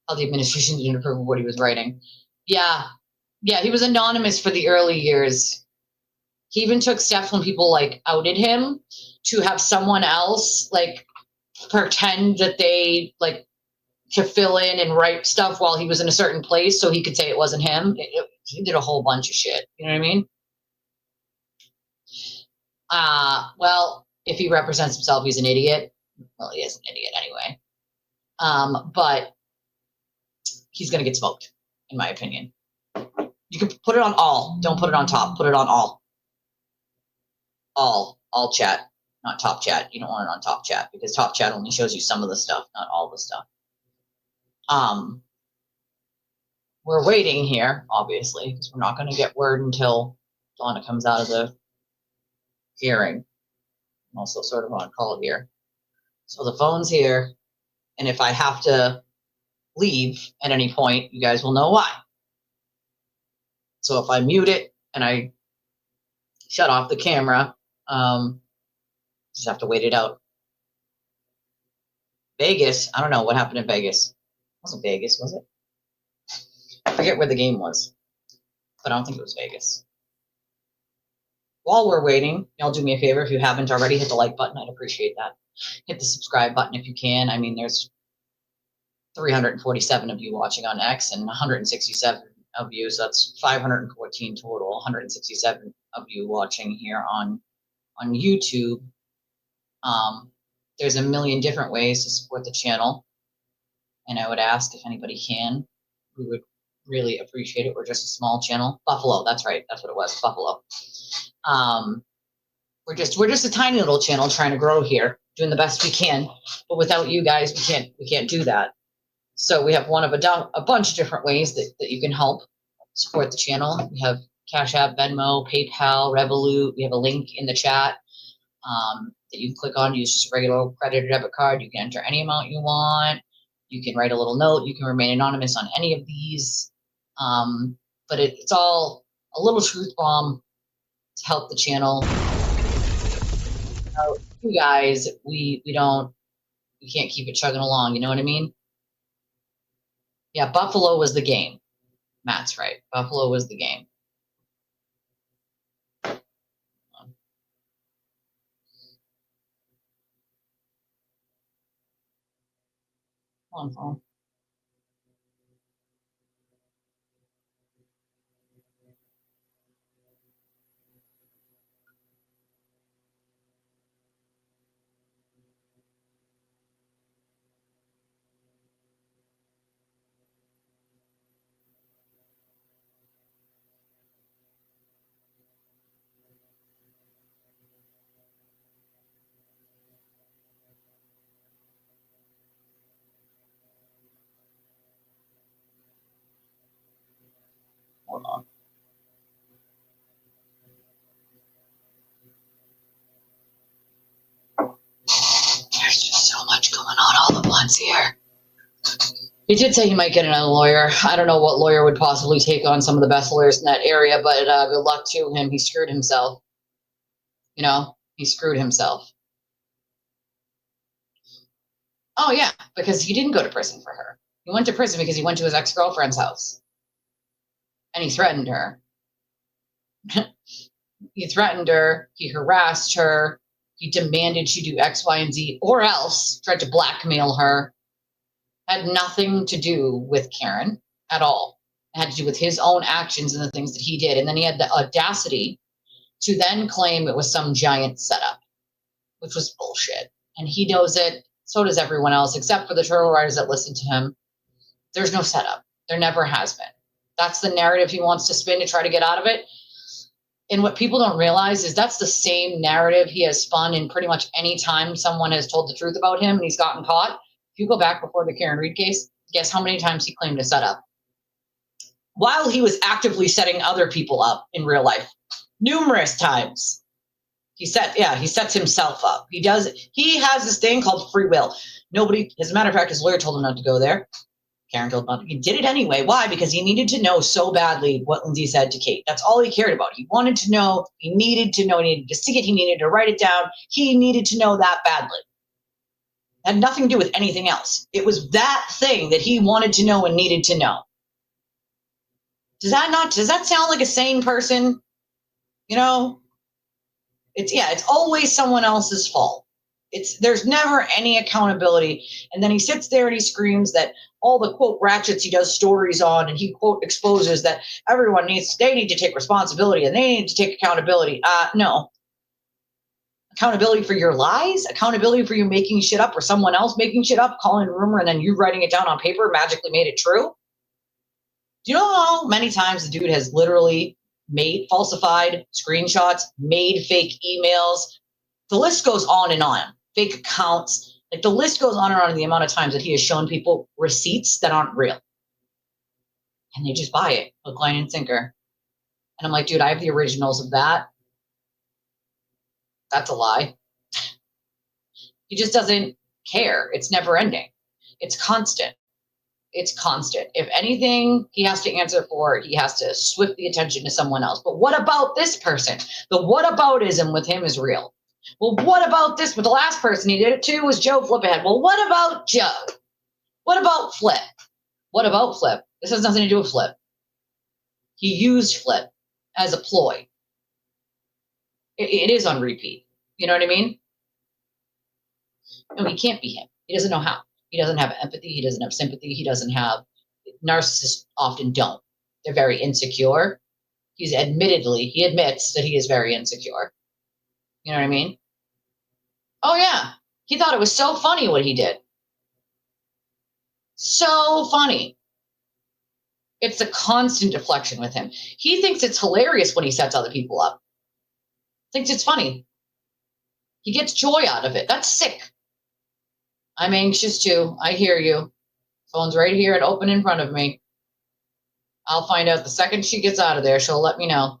How the administration didn't approve of what he was writing. Yeah, he was anonymous for the early years. He even took steps when people, like, outed him to have someone else, like, pretend that they, like, to fill in and write stuff while he was in a certain place so he could say it wasn't him. He did a whole bunch of shit. You know what I mean? Well, if he represents himself, he's an idiot. Well, he is an idiot anyway. But he's going to get smoked, in my opinion. You can put it on all. Don't put it on top. Put it on all. All chat, not top chat. You don't want it on top chat because top chat only shows you some of the stuff, not all the stuff. We're waiting here, obviously, because we're not going to get word until Donna comes out of the hearing. I'm also sort of on call here. So the phone's here, and if I have to leave at any point, you guys will know why. So if I mute it and I shut off the camera, just have to wait it out. Vegas, I don't know what happened in Vegas. It wasn't Vegas, was it? I forget where the game was, but I don't think it was Vegas. While we're waiting, y'all do me a favor. If you haven't already, hit the like button. I'd appreciate that. Hit the subscribe button if you can. I mean, there's 347 of you watching on X and 167 of you, so that's 514 total. 167 of you watching here on YouTube. There's a million different ways to support the channel, and I would ask if anybody can. We would really appreciate it. We're just a small channel. Buffalo, that's right. That's what it was, Buffalo. We're just a tiny little channel trying to grow here, doing the best we can. But without you guys, we can't do that. So we have one of a bunch of different ways that you can help support the channel. We have CashApp, Venmo, PayPal, Revolut. We have a link in the chat that you can click on. Use just a regular credit or debit card. You can enter any amount you want. You can write a little note. You can remain anonymous on any of these. But it's all a little truth bomb to help the channel. You guys, we can't keep it chugging along. You know what I mean? Yeah, Buffalo was the game. Matt's right. Buffalo was the game. Come on, phone. Hold on. There's just so much going on all at once here. He did say he might get another lawyer. I don't know what lawyer would possibly take on some of the best lawyers in that area, but good luck to him. He screwed himself. You know, he screwed himself. Oh, yeah, because he didn't go to prison for her. He went to prison because he went to his ex-girlfriend's house. And he threatened her. He threatened her. He harassed her. He demanded she do X, Y, and Z, or else tried to blackmail her. Had nothing to do with Karen at all. It had to do with his own actions and the things that he did. And then he had the audacity to then claim it was some giant setup, which was bullshit. And he knows it. So does everyone else, except for the turtle riders that listen to him. There's no setup. There never has been. That's the narrative he wants to spin to try to get out of it. And what people don't realize is that's the same narrative he has spun in pretty much any time someone has told the truth about him and he's gotten caught. If you go back before the Karen Read case, guess how many times he claimed a setup? While he was actively setting other people up in real life. Numerous times. He sets himself up. He has this thing called free will. Nobody, as a matter of fact, his lawyer told him not to go there. Karen told him not to. He did it anyway. Why? Because he needed to know so badly what Lindsay said to Kate. That's all he cared about. He wanted to know. He needed to know. He needed to see it. He needed to write it down. He needed to know that badly. It had nothing to do with anything else. It was that thing that he wanted to know and needed to know. Does that sound like a sane person? You know? It's always someone else's fault. There's never any accountability. And then he sits there and he screams that all the quote ratchets he does stories on and he quote exposes that they need to take responsibility and they need to take accountability. No. Accountability for your lies? Accountability for you making shit up or someone else making shit up, calling a rumor, and then you writing it down on paper magically made it true? Do you know how many times the dude has literally made falsified screenshots, made fake emails? The list goes on and on. Fake accounts. Like the list goes on and on in the amount of times that he has shown people receipts that aren't real. And they just buy it, hook, line, and sinker. And I'm like, dude, I have the originals of that. That's a lie. He just doesn't care. It's never ending. It's constant. It's constant. If anything he has to answer for, he has to swift the attention to someone else. But what about this person? The whataboutism with him is real. Well, what about this? With the last person he did it to was Joe Flipahead. Well, what about Joe? What about Flip? What about Flip? This has nothing to do with Flip. He used Flip as a ploy. It is on repeat. You know what I mean? No, he can't be him. He doesn't know how. He doesn't have empathy. He doesn't have sympathy. He doesn't have. Narcissists often don't. They're very insecure. He admits that he is very insecure. You know what I mean? Oh, yeah. He thought it was so funny what he did. So funny. It's a constant deflection with him. He thinks it's hilarious when he sets other people up. Thinks it's funny. He gets joy out of it. That's sick. I'm anxious too. I hear you. Phone's right here and open in front of me. I'll find out the second she gets out of there. She'll let me know.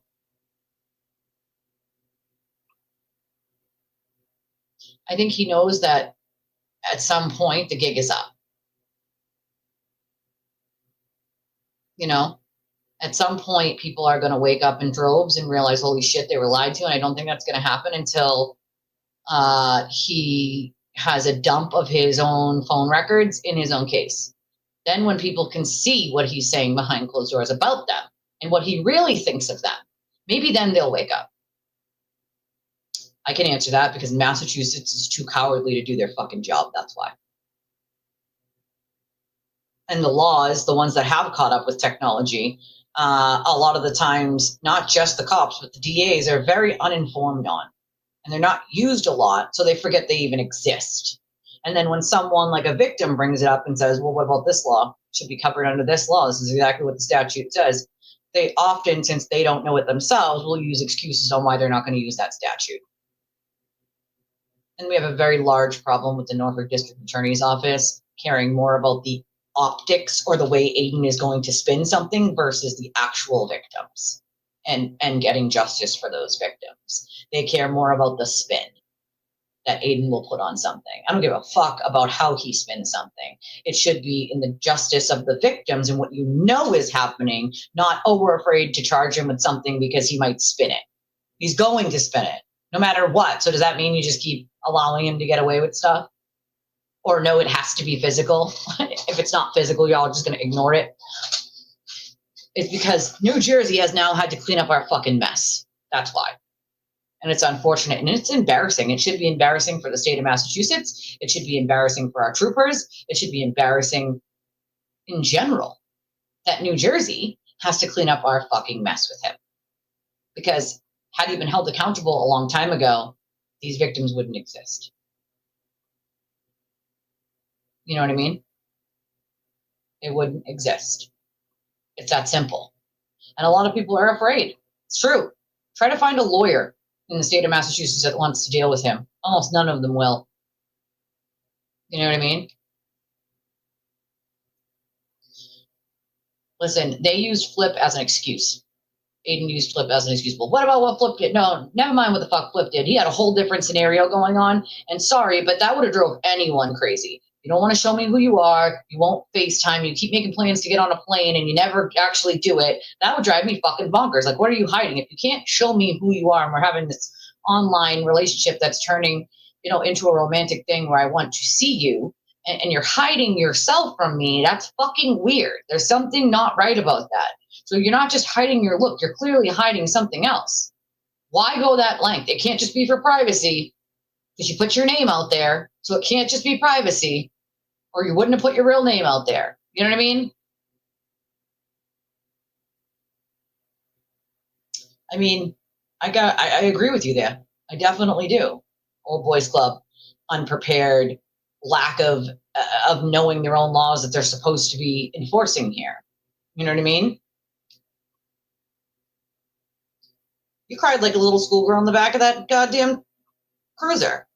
I think he knows that at some point the gig is up. You know, at some point people are going to wake up in droves and realize, holy shit, they were lied to. And I don't think that's going to happen until he has a dump of his own phone records in his own case. Then when people can see what he's saying behind closed doors about them and what he really thinks of them, maybe then they'll wake up. I can answer that because Massachusetts is too cowardly to do their fucking job. That's why. And the laws, the ones that have caught up with technology, a lot of the times, not just the cops, but the DAs are very uninformed on. And they're not used a lot, so they forget they even exist. And then when someone like a victim brings it up and says, well, what about this law? It should be covered under this law. This is exactly what the statute says. They often, since they don't know it themselves, will use excuses on why they're not going to use that statute. And we have a very large problem with the Norfolk District Attorney's Office caring more about the optics or the way Aiden is going to spin something versus the actual victims and getting justice for those victims. They care more about the spin that Aiden will put on something. I don't give a fuck about how he spins something. It should be in the justice of the victims and what you know is happening, not, oh, we're afraid to charge him with something because he might spin it. He's going to spin it, no matter what. So does that mean you just keep allowing him to get away with stuff? Or no, it has to be physical. If it's not physical, y'all are just going to ignore it. It's because New Jersey has now had to clean up our fucking mess. That's why. And it's unfortunate and it's embarrassing. It should be embarrassing for the state of Massachusetts. It should be embarrassing for our troopers. It should be embarrassing in general that New Jersey has to clean up our fucking mess with him. Because had he been held accountable a long time ago, these victims wouldn't exist. You know what I mean? It wouldn't exist. It's that simple. And a lot of people are afraid. It's true. Try to find a lawyer in the state of Massachusetts that wants to deal with him. Almost none of them will. You know what I mean? Listen, they used Flip as an excuse. Aiden used Flip as an excuse. Well, what about what Flip did? No, never mind what the fuck Flip did. He had a whole different scenario going on. And sorry, but that would have drove anyone crazy. You don't want to show me who you are. You won't FaceTime. You keep making plans to get on a plane and you never actually do it. That would drive me fucking bonkers. Like, what are you hiding? If you can't show me who you are and we're having this online relationship that's turning, into a romantic thing where I want to see you and you're hiding yourself from me, that's fucking weird. There's something not right about that. So you're not just hiding your look. You're clearly hiding something else. Why go that length? It can't just be for privacy because you put your name out there. So it can't just be privacy. Or you wouldn't have put your real name out there. You know what I mean? I agree with you there. I definitely do. old boys club, unprepared, lack of knowing their own laws that they're supposed to be enforcing here. You know what I mean? You cried like a little schoolgirl in the back of that goddamn cruiser.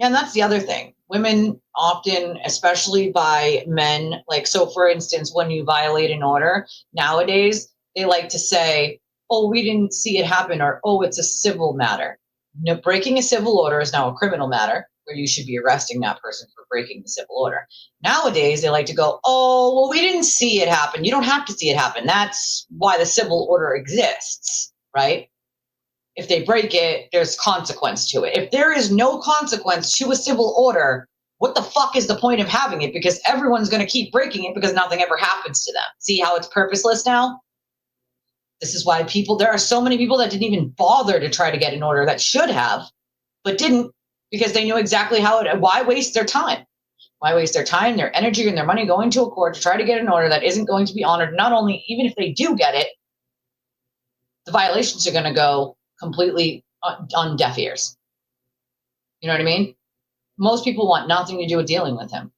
And that's the other thing. Women often, especially by men, like, so for instance, when you violate an order, nowadays, they like to say, oh, we didn't see it happen, or, oh, it's a civil matter. No, breaking a civil order is now a criminal matter, where you should be arresting that person for breaking the civil order. Nowadays, they like to go, oh, well, we didn't see it happen. You don't have to see it happen. That's why the civil order exists, right? If they break it, there's consequence to it. If there is no consequence to a civil order, what the fuck is the point of having it? Because everyone's going to keep breaking it because nothing ever happens to them. See how it's purposeless now? This is why there are so many people that didn't even bother to try to get an order that should have, but didn't, because they knew exactly why waste their time? Why waste their time, their energy, and their money going to a court to try to get an order that isn't going to be honored? Not only, even if they do get it, the violations are going to go completely on deaf ears. You know what I mean? Most people want nothing to do with dealing with him.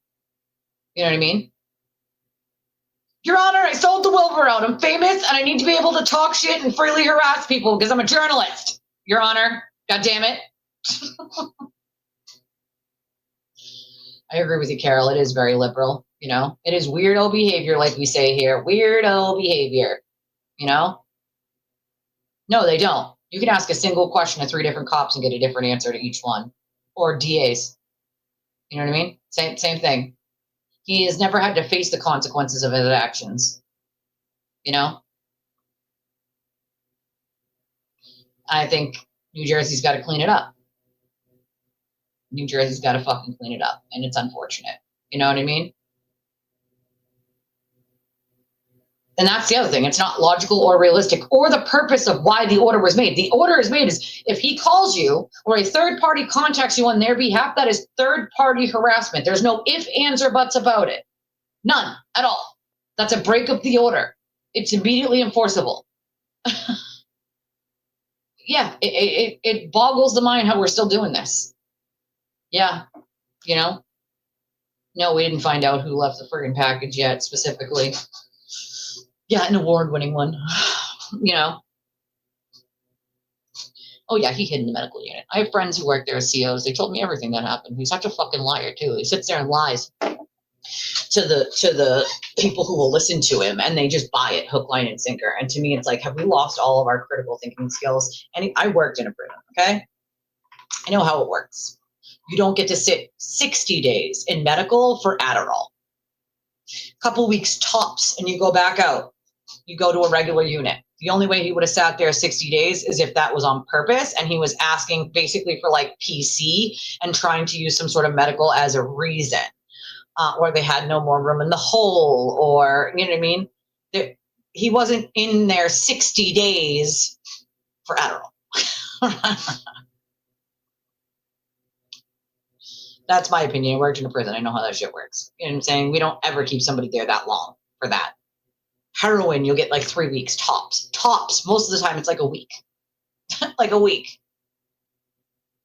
You know what I mean? Your Honor, I sold the Wilbur-out. I'm famous and I need to be able to talk shit and freely harass people because I'm a journalist. Your Honor, God damn it. I agree with you, Carol. It is very liberal. You know, it is weirdo behavior, like we say here. Weirdo behavior. You know? No, they don't. You can ask a single question to 3 different cops and get a different answer to each one. Or DAs. You know what I mean? Same thing. He has never had to face the consequences of his actions. You know? I think New Jersey's got to clean it up. New Jersey's got to fucking clean it up. And it's unfortunate. You know what I mean? And that's the other thing. It's not logical or realistic or the purpose of why the order was made. The order is made is if he calls you or a third party contacts you on their behalf, that is third party harassment. There's no ifs, ands, or buts about it. None at all. That's a break of the order. It's immediately enforceable. Yeah, it boggles the mind how we're still doing this. Yeah, you know? No, we didn't find out who left the friggin' package yet, specifically. Yeah, an award-winning one. You know? Oh, yeah, he hid in the medical unit. I have friends who work there as COs. They told me everything that happened. He's such a fucking liar, too. He sits there and lies to the people who will listen to him, and they just buy it, hook, line, and sinker. And to me, it's like, have we lost all of our critical thinking skills? And I worked in a prison, okay? I know how it works. You don't get to sit 60 days in medical for Adderall. Couple weeks tops, and you go back out. You go to a regular unit. The only way he would have sat there 60 days is if that was on purpose and he was asking basically for like PC and trying to use some sort of medical as a reason, or they had no more room in the hole, or, you know what I mean? He wasn't in there 60 days for Adderall. That's my opinion. I worked in a prison. I know how that shit works. You know what I'm saying? We don't ever keep somebody there that long for that. Heroin, you'll get like 3 weeks tops. Tops. Most of the time, it's like a week. Like a week.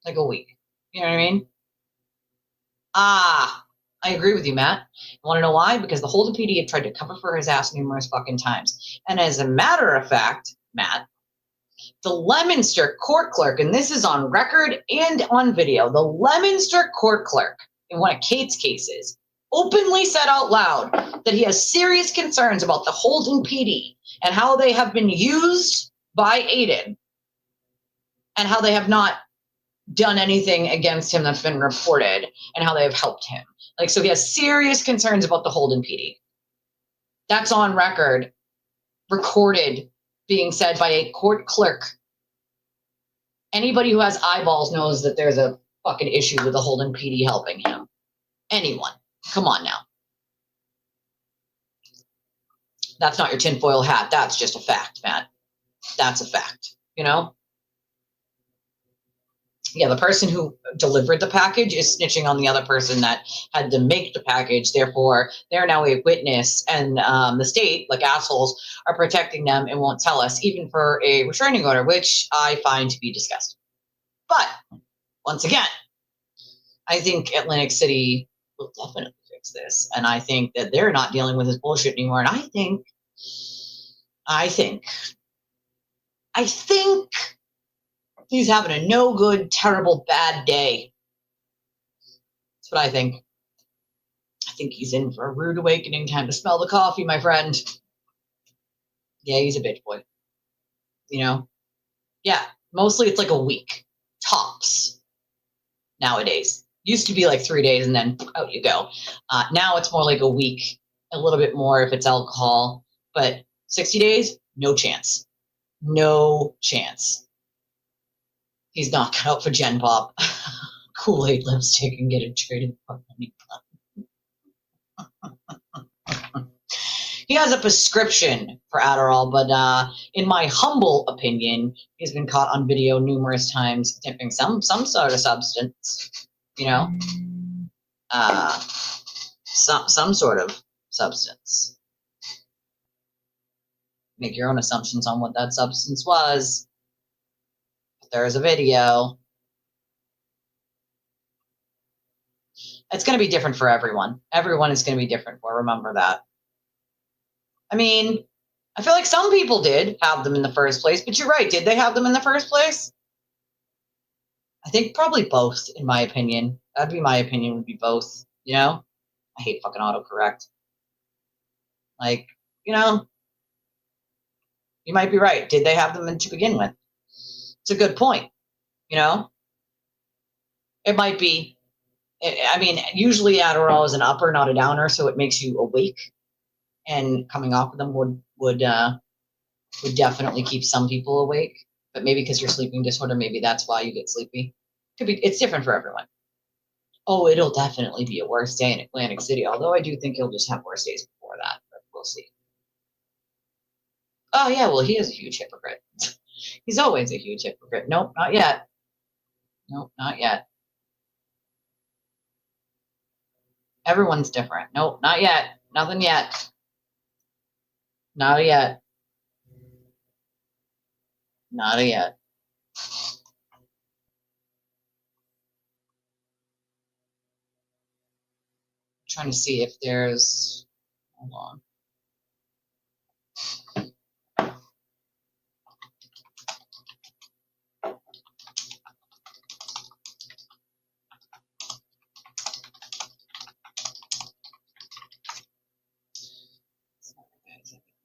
Like a week. You know what I mean? I agree with you, Matt. You want to know why? Because the Holden PD had tried to cover for his ass numerous fucking times. And as a matter of fact, Matt, the Leominster court clerk, and this is on record and on video, the Leominster court clerk in one of Kate's cases openly said out loud that he has serious concerns about the Holden PD and how they have been used by Aiden and how they have not done anything against him that's been reported and how they have helped him. Like, so he has serious concerns about the Holden PD. That's on record, recorded, being said by a court clerk. Anybody who has eyeballs knows that there's a fucking issue with the Holden PD helping him. Anyone. Come on now. That's not your tinfoil hat. That's just a fact, Matt. That's a fact, you know? Yeah, the person who delivered the package is snitching on the other person that had to make the package. Therefore, they're now a witness, and the state, like assholes, are protecting them and won't tell us, even for a restraining order, which I find to be disgusting. But once again, I think Atlantic City will definitely fix this. And I think that they're not dealing with this bullshit anymore. And I think he's having a no good, terrible, bad day. That's what I think. I think he's in for a rude awakening. Time to smell the coffee, my friend. Yeah, he's a bitch boy. You know? Yeah, mostly it's like a week. Tops. Nowadays. Used to be like 3 days and then out you go. Now it's more like a week. A little bit more if it's alcohol. But 60 days? No chance. No chance. He's not cut out for Gen Pop. Kool-Aid lipstick and get it traded for money. He has a prescription for Adderall, but in my humble opinion, he's been caught on video numerous times tipping some sort of substance, you know, some sort of substance. Make your own assumptions on what that substance was. But there's a video. It's going to be different for everyone. Everyone is going to be different for. Remember that. I mean, I feel like some people did have them in the first place, but you're right. Did they have them in the first place? I think probably both, in my opinion. That'd be my opinion, would be both, you know? I hate fucking autocorrect. Like, you know, you might be right. Did they have them to begin with? It's a good point, you know? It might be. I mean, usually Adderall is an upper, not a downer, so it makes you awake. And coming off of them would definitely keep some people awake. But maybe because you're sleeping disorder, maybe that's why you get sleepy. Could be. It's different for everyone. Oh, it'll definitely be a worse day in Atlantic City. Although I do think he'll just have worse days before that. But we'll see. Oh yeah, well he is a huge hypocrite. He's always a huge hypocrite. Nope, not yet. Nope, not yet. Everyone's different. Nope, not yet. Nothing yet. Not yet. Not yet. I'm trying to see if there's. Hold on.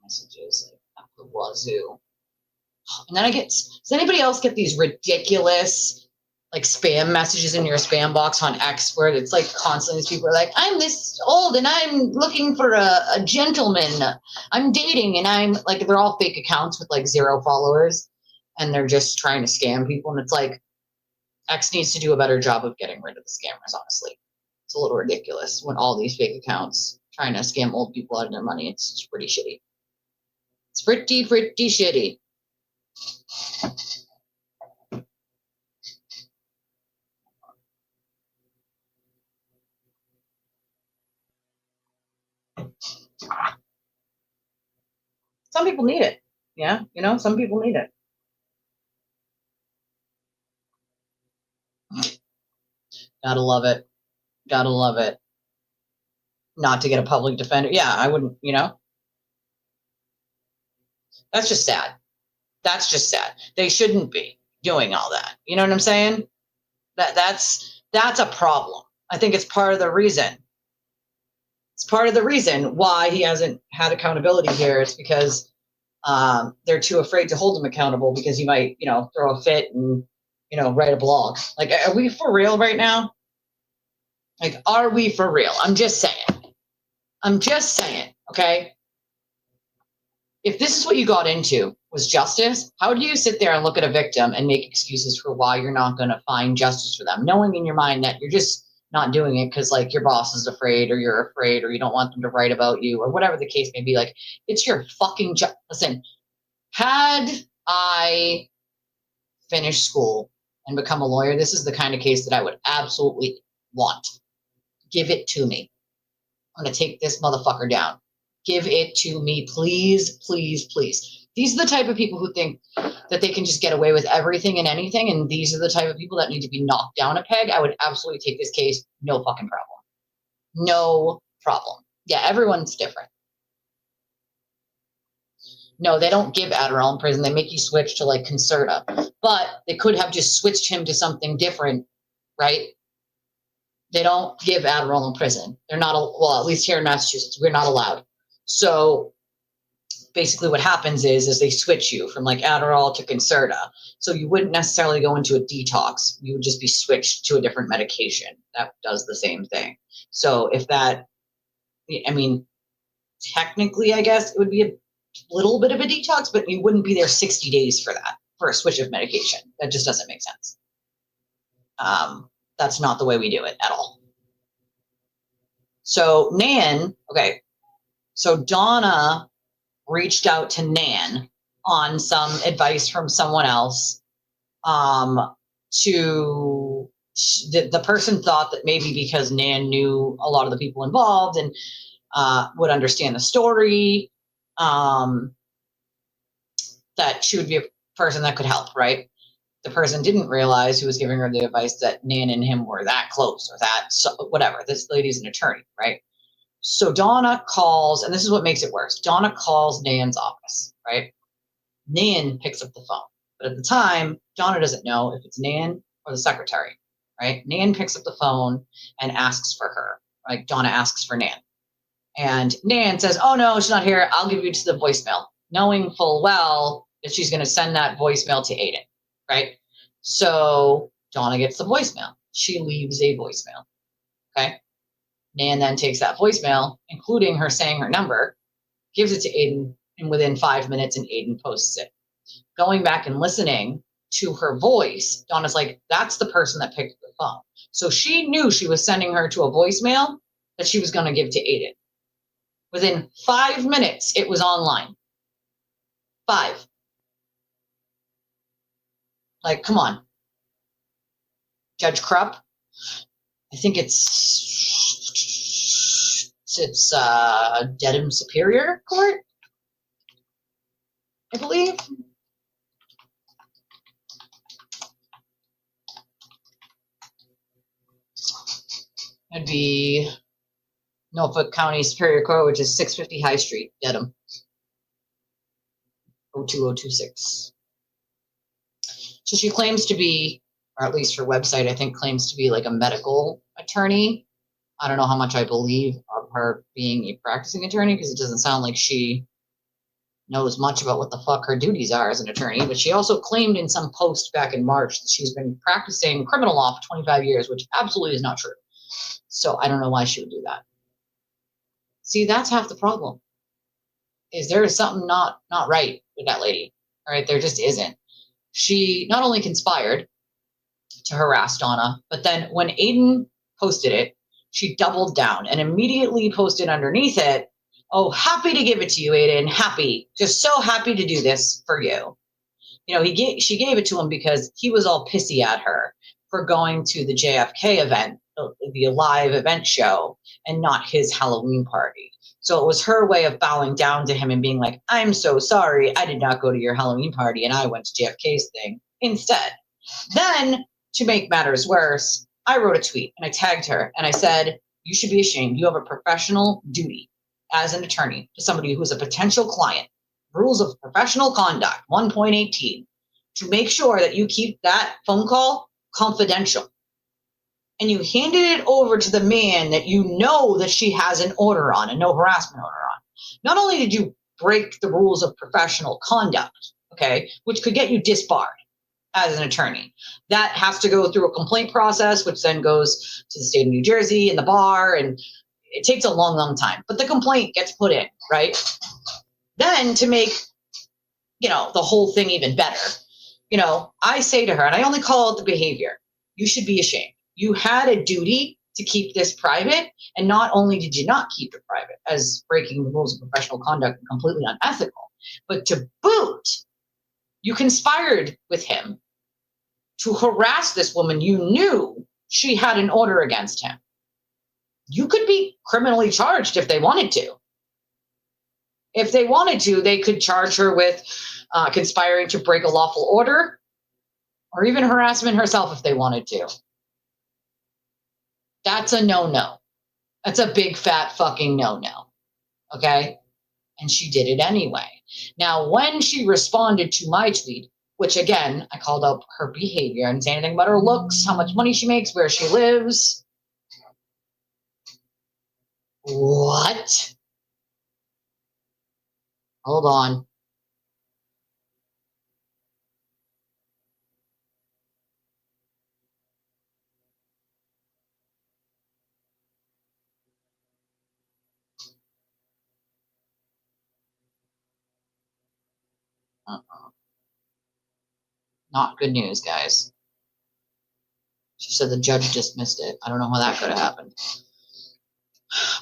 Messages like up the wazoo. And then does anybody else get these ridiculous like spam messages in your spam box on X where it's like constantly people are like, I'm this old and I'm looking for a gentleman. I'm dating and I'm like, they're all fake accounts with like 0 followers and they're just trying to scam people. And it's like, X needs to do a better job of getting rid of the scammers, honestly. It's a little ridiculous when all these fake accounts trying to scam old people out of their money. It's just pretty shitty. It's pretty shitty. Some people need it. Yeah, you know, some people need it. Gotta love it. Gotta love it. Not to get a public defender. Yeah, I wouldn't, you know. That's just sad. That's just sad. They shouldn't be doing all that. You know what I'm saying? That's a problem. I think it's part of the reason. It's part of the reason why he hasn't had accountability here. It's because they're too afraid to hold him accountable because he might, you know, throw a fit and, you know, write a blog. Like, are we for real right now? Like, are we for real? I'm just saying, okay? If this is what you got into was justice, how do you sit there and look at a victim and make excuses for why you're not going to find justice for them, knowing in your mind that you're just not doing it because like your boss is afraid or you're afraid or you don't want them to write about you or whatever the case may be. Like, it's your fucking job. Listen, had I finished school and become a lawyer, this is the kind of case that I would absolutely want. Give it to me. I'm going to take this motherfucker down. Give it to me, please, please, please. These are the type of people who think that they can just get away with everything and anything, and these are the type of people that need to be knocked down a peg. I would absolutely take this case, no fucking problem. No problem. Yeah, everyone's different. No, they don't give Adderall in prison. They make you switch to like Concerta. But they could have just switched him to something different, right? They don't give Adderall in prison. They're not, well, at least here in Massachusetts, we're not allowed. So basically what happens is they switch you from like Adderall to Concerta. So you wouldn't necessarily go into a detox. You would just be switched to a different medication that does the same thing. So if that, I mean, technically, I guess it would be a little bit of a detox, but you wouldn't be there 60 days for that, for a switch of medication. That just doesn't make sense. That's not the way we do it at all. So Nan, okay, so Donna reached out to Nan on some advice from someone else. The person thought that maybe because Nan knew a lot of the people involved and would understand the story, that she would be a person that could help, right? The person didn't realize who was giving her the advice that Nan and him were that close or that, so, whatever. This lady's an attorney, right? So Donna calls, and this is what makes it worse. Donna calls Nan's office, right? Nan picks up the phone. But at the time, Donna doesn't know if it's Nan or the secretary, right? Nan picks up the phone and asks for her. Like Donna asks for Nan. And Nan says, oh, no, she's not here. I'll give you to the voicemail, knowing full well that she's going to send that voicemail to Aiden, right? So Donna gets the voicemail. She leaves a voicemail, okay? Nan then takes that voicemail, including her saying her number, gives it to Aiden, and within 5 minutes, and Aiden posts it. Going back and listening to her voice, Donna's like, that's the person that picked the phone. So she knew she was sending her to a voicemail that she was going to give to Aiden. Within 5 minutes, it was online. 5. Like, come on. Judge Krupp, I think it's Dedham Superior Court, I believe. It'd be Norfolk County Superior Court, which is 650 High Street, Dedham, 02026. So she claims to be, or at least her website, I think, claims to be like a medical attorney. I don't know how much I believe of her being a practicing attorney, because it doesn't sound like she knows much about what the fuck her duties are as an attorney. But she also claimed in some post back in March that she's been practicing criminal law for 25 years, which absolutely is not true. So I don't know why she would do that. See, that's half the problem. Is there something not right with that lady? All right, there just isn't. She not only conspired to harass Donna, but then when Aiden posted it, she doubled down and immediately posted underneath it, oh, happy to give it to you, Aiden, happy, just so happy to do this for you. You know, she gave it to him because he was all pissy at her for going to the JFK event, the live event show, and not his Halloween party. So it was her way of bowing down to him and being like, I'm so sorry, I did not go to your Halloween party and I went to JFK's thing instead. Then, to make matters worse, I wrote a tweet and I tagged her and I said, you should be ashamed. You have a professional duty as an attorney to somebody who's a potential client, rules of professional conduct, 1.18, to make sure that you keep that phone call confidential. And you handed it over to the man that you know that she has an order on, a no harassment order on. Not only did you break the rules of professional conduct, okay, which could get you disbarred as an attorney. That has to go through a complaint process, which then goes to the state of New Jersey and the bar, and it takes a long, long time. But the complaint gets put in, right? Then to make, the whole thing even better, I say to her, and I only call it the behavior, you should be ashamed. You had a duty to keep this private, and not only did you not keep it private, as breaking the rules of professional conduct and completely unethical, but to boot, you conspired with him to harass this woman. You knew she had an order against him. You could be criminally charged if they wanted to. If they wanted to, they could charge her with conspiring to break a lawful order or even harassment herself if they wanted to. That's a no-no. That's a big fat fucking no-no. Okay? And she did it anyway. Now, when she responded to my tweet, which again, I called out her behavior. I didn't say anything about her looks, how much money she makes, where she lives. What? Hold on. Not good news, guys. She said the judge dismissed it. I don't know how that could have happened.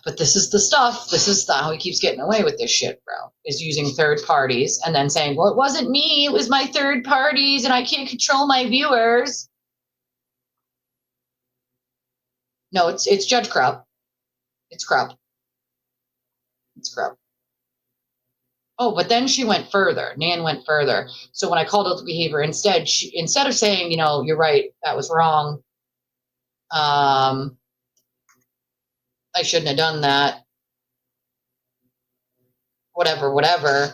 But this is the stuff. This is how he keeps getting away with this shit, bro. Is using third parties and then saying, well, it wasn't me. It was my third parties and I can't control my viewers. No, it's Judge Krupp. It's Krupp. It's Krupp. Oh, but then she went further. Nan went further. So when I called out the behavior, instead of saying, you're right, that was wrong. I shouldn't have done that. Whatever.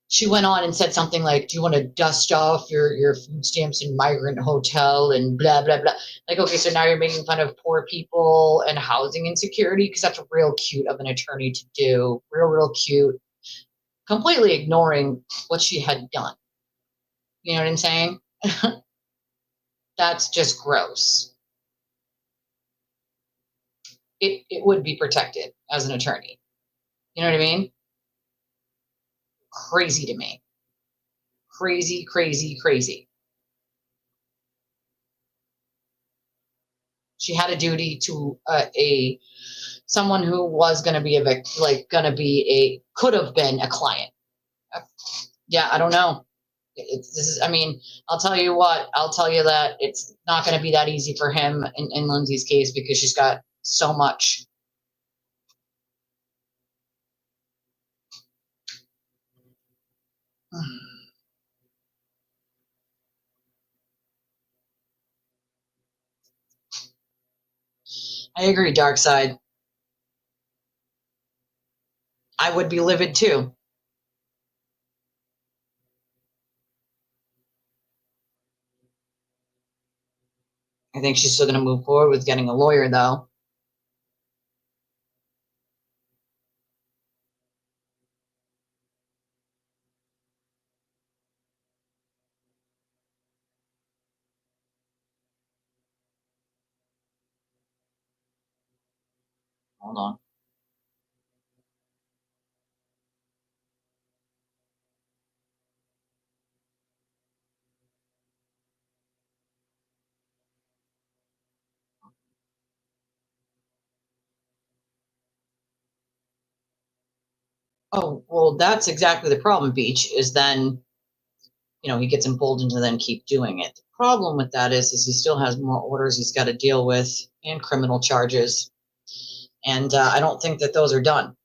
She went on and said something like, do you want to dust off your food stamps in migrant hotel and blah, blah, blah. Like, okay, so now you're making fun of poor people and housing insecurity because that's real cute of an attorney to do. Real cute. Completely ignoring what she had done. You know what I'm saying? That's just gross. It would be protected as an attorney. You know what I mean? Crazy to me. Crazy. She had a duty to someone who was going to be could have been a client. Yeah, I don't know. I'll tell you what, I'll tell you that it's not going to be that easy for him in Lindsay's case because she's got so much. I agree, Dark Side. I would be livid too. I think she's still going to move forward with getting a lawyer, though. Hold on. Oh, well, that's exactly the problem, Beach, is then, he gets emboldened to then keep doing it. The problem with that is he still has more orders he's got to deal with and criminal charges. And I don't think that those are done.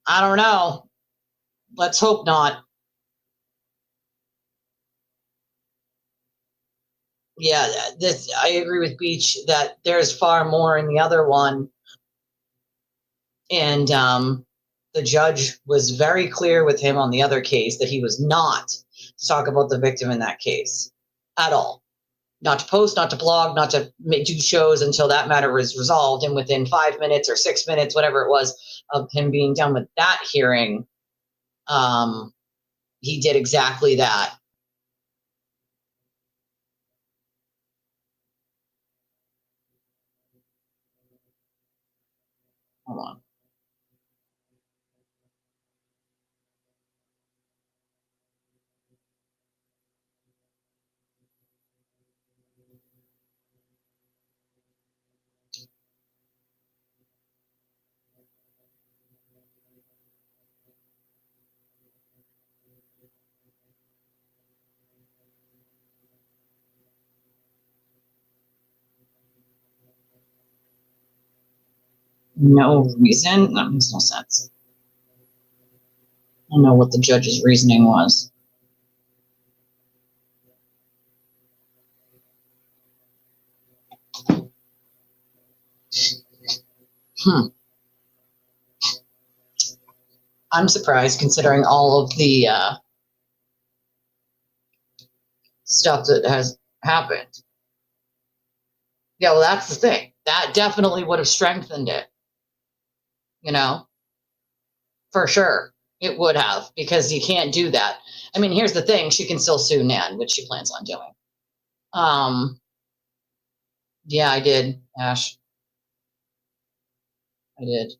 I don't know. Let's hope not. Yeah, I agree with Beach that there's far more in the other one. And the judge was very clear with him on the other case that he was not to talk about the victim in that case at all. Not to post, not to blog, not to do shows until that matter was resolved. And within 5 minutes or 6 minutes, whatever it was, of him being done with that hearing, he did exactly that. Hold on. No reason? That makes no sense. I don't know what the judge's reasoning was. I'm surprised considering all of the stuff that has happened. Yeah, well, that's the thing. That definitely would have strengthened it. You know, for sure. It would have, because you can't do that. I mean, here's the thing. She can still sue Nan, which she plans on doing. Yeah, I did, Ash. I did.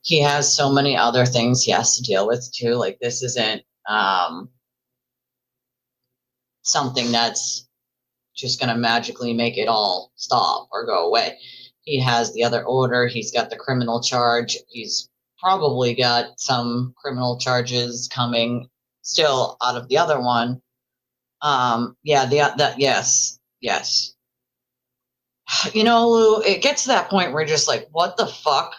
He has so many other things he has to deal with too. Like, this isn't something that's just going to magically make it all stop or go away. He has the other order. He's got the criminal charge. He's probably got some criminal charges coming still out of the other one. Yes. You know, Lou, it gets to that point where you're just like, what the fuck?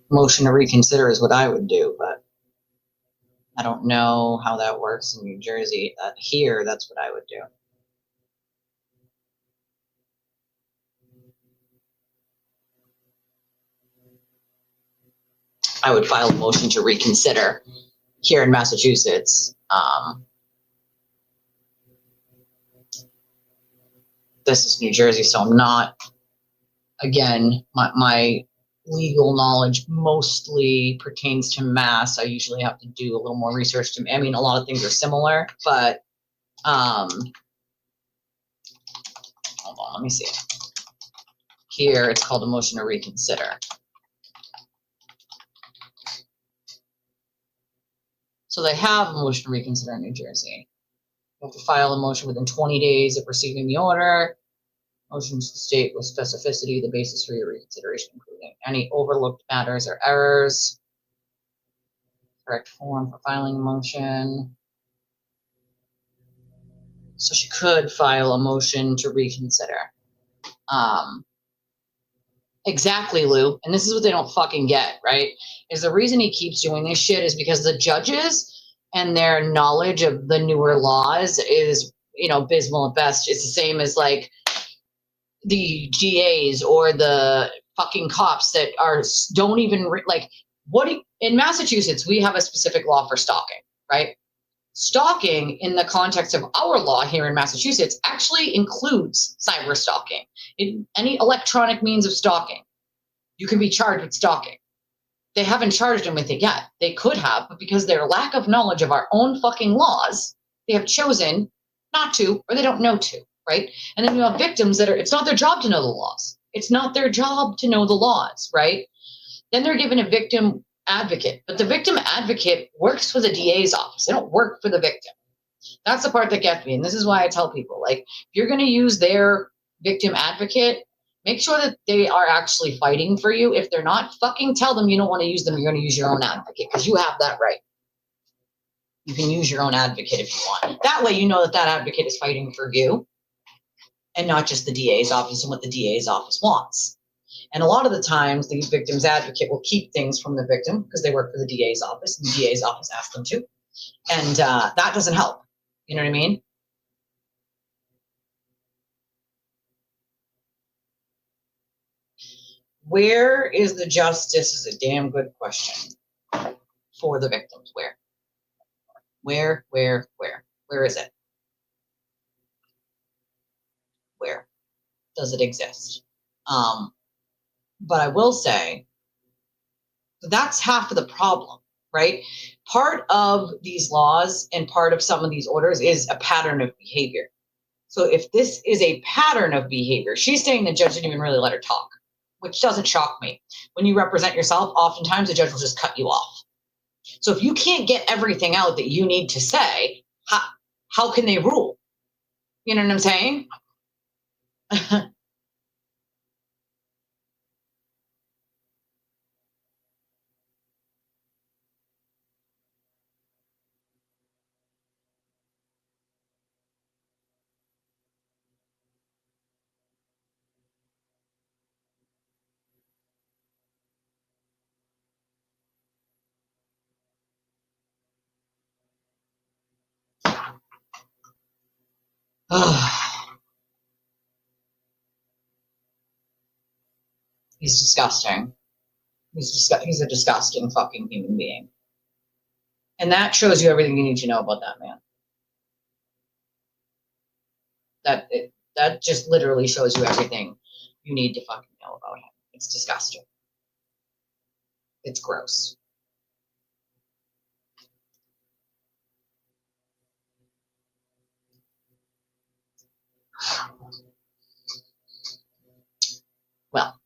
Motion to reconsider is what I would do, but I don't know how that works in New Jersey. Here, that's what I would do. I would file a motion to reconsider here in Massachusetts. This is New Jersey, so I'm not, again, my legal knowledge mostly pertains to Mass. I usually have to do a little more research. I mean, a lot of things are similar, but hold on, let me see. Here, it's called a motion to reconsider. So they have a motion to reconsider in New Jersey. You have to file a motion within 20 days of receiving the order. Motions to state with specificity the basis for your reconsideration, including any overlooked matters or errors. Correct form for filing a motion. So she could file a motion to reconsider. Exactly, Lou. And this is what they don't fucking get, right? Is the reason he keeps doing this shit is because the judges and their knowledge of the newer laws is, abysmal at best. It's the same as like the GAs or the fucking cops that don't even in Massachusetts, we have a specific law for stalking, right? Stalking in the context of our law here in Massachusetts actually includes cyber stalking. Any electronic means of stalking, you can be charged with stalking. They haven't charged him with it yet. They could have, but because their lack of knowledge of our own fucking laws, they have chosen not to, or they don't know to, right? And then you have victims that it's not their job to know the laws. It's not their job to know the laws, right? Then they're given a victim advocate, but the victim advocate works for the DA's office. They don't work for the victim. That's the part that gets me. And this is why I tell people, like, if you're going to use their victim advocate, make sure that they are actually fighting for you. If they're not, fucking tell them you don't want to use them. You're going to use your own advocate because you have that right. You can use your own advocate if you want. That way you know that that advocate is fighting for you and not just the DA's office and what the DA's office wants. And a lot of the times, the victim's advocate will keep things from the victim because they work for the DA's office, and the DA's office asks them to. And that doesn't help. You know what I mean? Where is the justice is a damn good question for the victims. Where is it? Where does it exist? But I will say that's half of the problem, right? Part of these laws and part of some of these orders is a pattern of behavior. So if this is a pattern of behavior, she's saying the judge didn't even really let her talk, which doesn't shock me. When you represent yourself, oftentimes the judge will just cut you off. So if you can't get everything out that you need to say, how can they rule? You know what I'm saying? He's disgusting. He's a disgusting fucking human being. And that shows you everything you need to know about that man. That just literally shows you everything you need to fucking know about him. It's disgusting. It's gross. Well,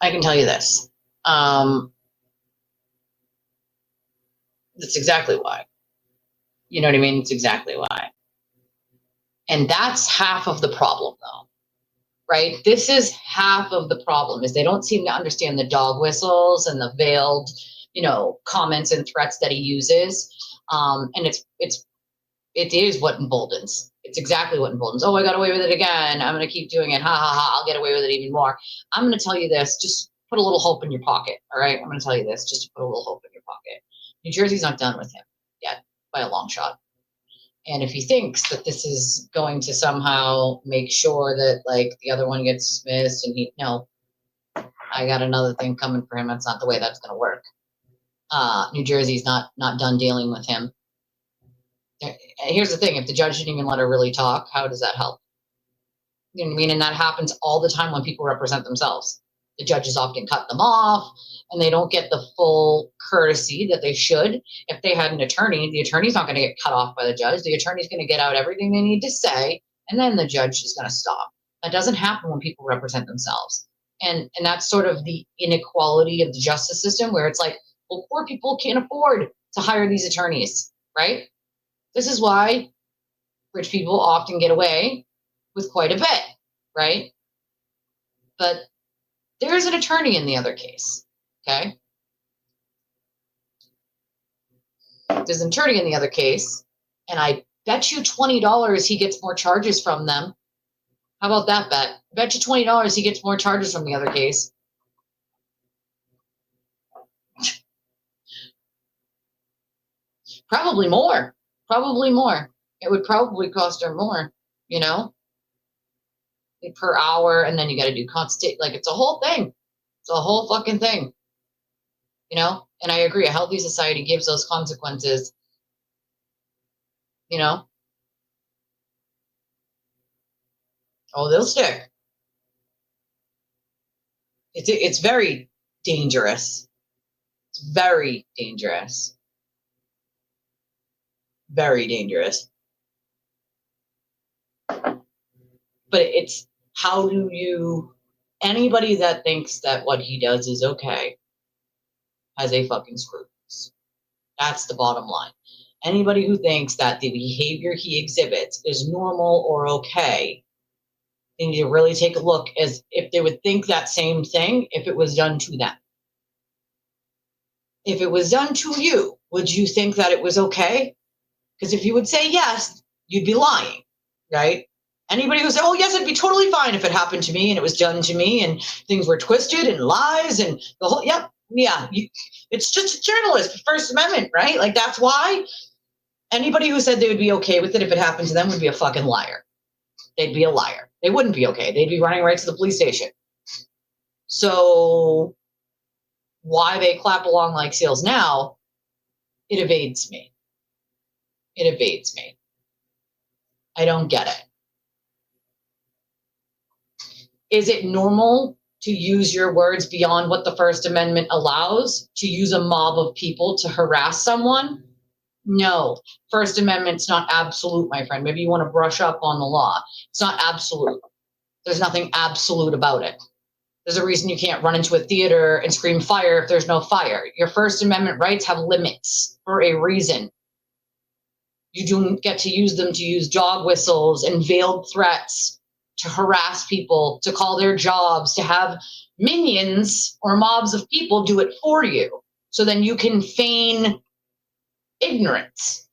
I can tell you this. That's exactly why. You know what I mean? It's exactly why. And that's half of the problem, though, right? This is half of the problem, is they don't seem to understand the dog whistles and the veiled, comments and threats that he uses. And it is what emboldens. It's exactly what emboldens. Oh, I got away with it again. I'm going to keep doing it. Ha, ha, ha. I'll get away with it even more. I'm going to tell you this. Just put a little hope in your pocket, all right? I'm going to tell you this. Just to put a little hope in your pocket. New Jersey's not done with him yet, by a long shot. And if he thinks that this is going to somehow make sure that, like, the other one gets dismissed and I got another thing coming for him. That's not the way that's going to work. New Jersey's not done dealing with him. Here's the thing. If the judge didn't even let her really talk, how does that help? You know what I mean? And that happens all the time when people represent themselves. The judges often cut them off, and they don't get the full courtesy that they should. If they had an attorney, the attorney's not going to get cut off by the judge. The attorney's going to get out everything they need to say, and then the judge is going to stop. That doesn't happen when people represent themselves. And that's sort of the inequality of the justice system, where it's like, well, poor people can't afford to hire these attorneys, right? This is why rich people often get away with quite a bit, right? But there is an attorney in the other case, okay? There's an attorney in the other case, and I bet you $20 he gets more charges from them. How about that bet? I bet you $20 he gets more charges from the other case. Probably more. Probably more. It would probably cost her more, per hour, and then you got to do constant, like, it's a whole thing. It's a whole fucking thing, and I agree, a healthy society gives those consequences, oh, they'll stick. It's very dangerous. It's very dangerous. Very dangerous. But it's, how do you, anybody that thinks that what he does is okay has a fucking screws. That's the bottom line. Anybody who thinks that the behavior he exhibits is normal or okay, they need to really take a look as if they would think that same thing if it was done to them. If it was done to you, would you think that it was okay? Because if you would say yes, you'd be lying, right? Anybody who says, oh, yes, it'd be totally fine if it happened to me and it was done to me and things were twisted and lies and the whole, it's just a journalist, First Amendment, right? Like, that's why anybody who said they would be okay with it if it happened to them would be a fucking liar. They'd be a liar. They wouldn't be okay. They'd be running right to the police station. So why they clap along like seals now, it evades me. It evades me. I don't get it. Is it normal to use your words beyond what the First Amendment allows, to use a mob of people to harass someone? No. First Amendment's not absolute, my friend. Maybe you want to brush up on the law. It's not absolute. There's nothing absolute about it. There's a reason you can't run into a theater and scream fire if there's no fire. Your First Amendment rights have limits for a reason. You don't get to use them to use dog whistles and veiled threats to harass people, to call their jobs, to have minions or mobs of people do it for you. So then you can feign ignorance.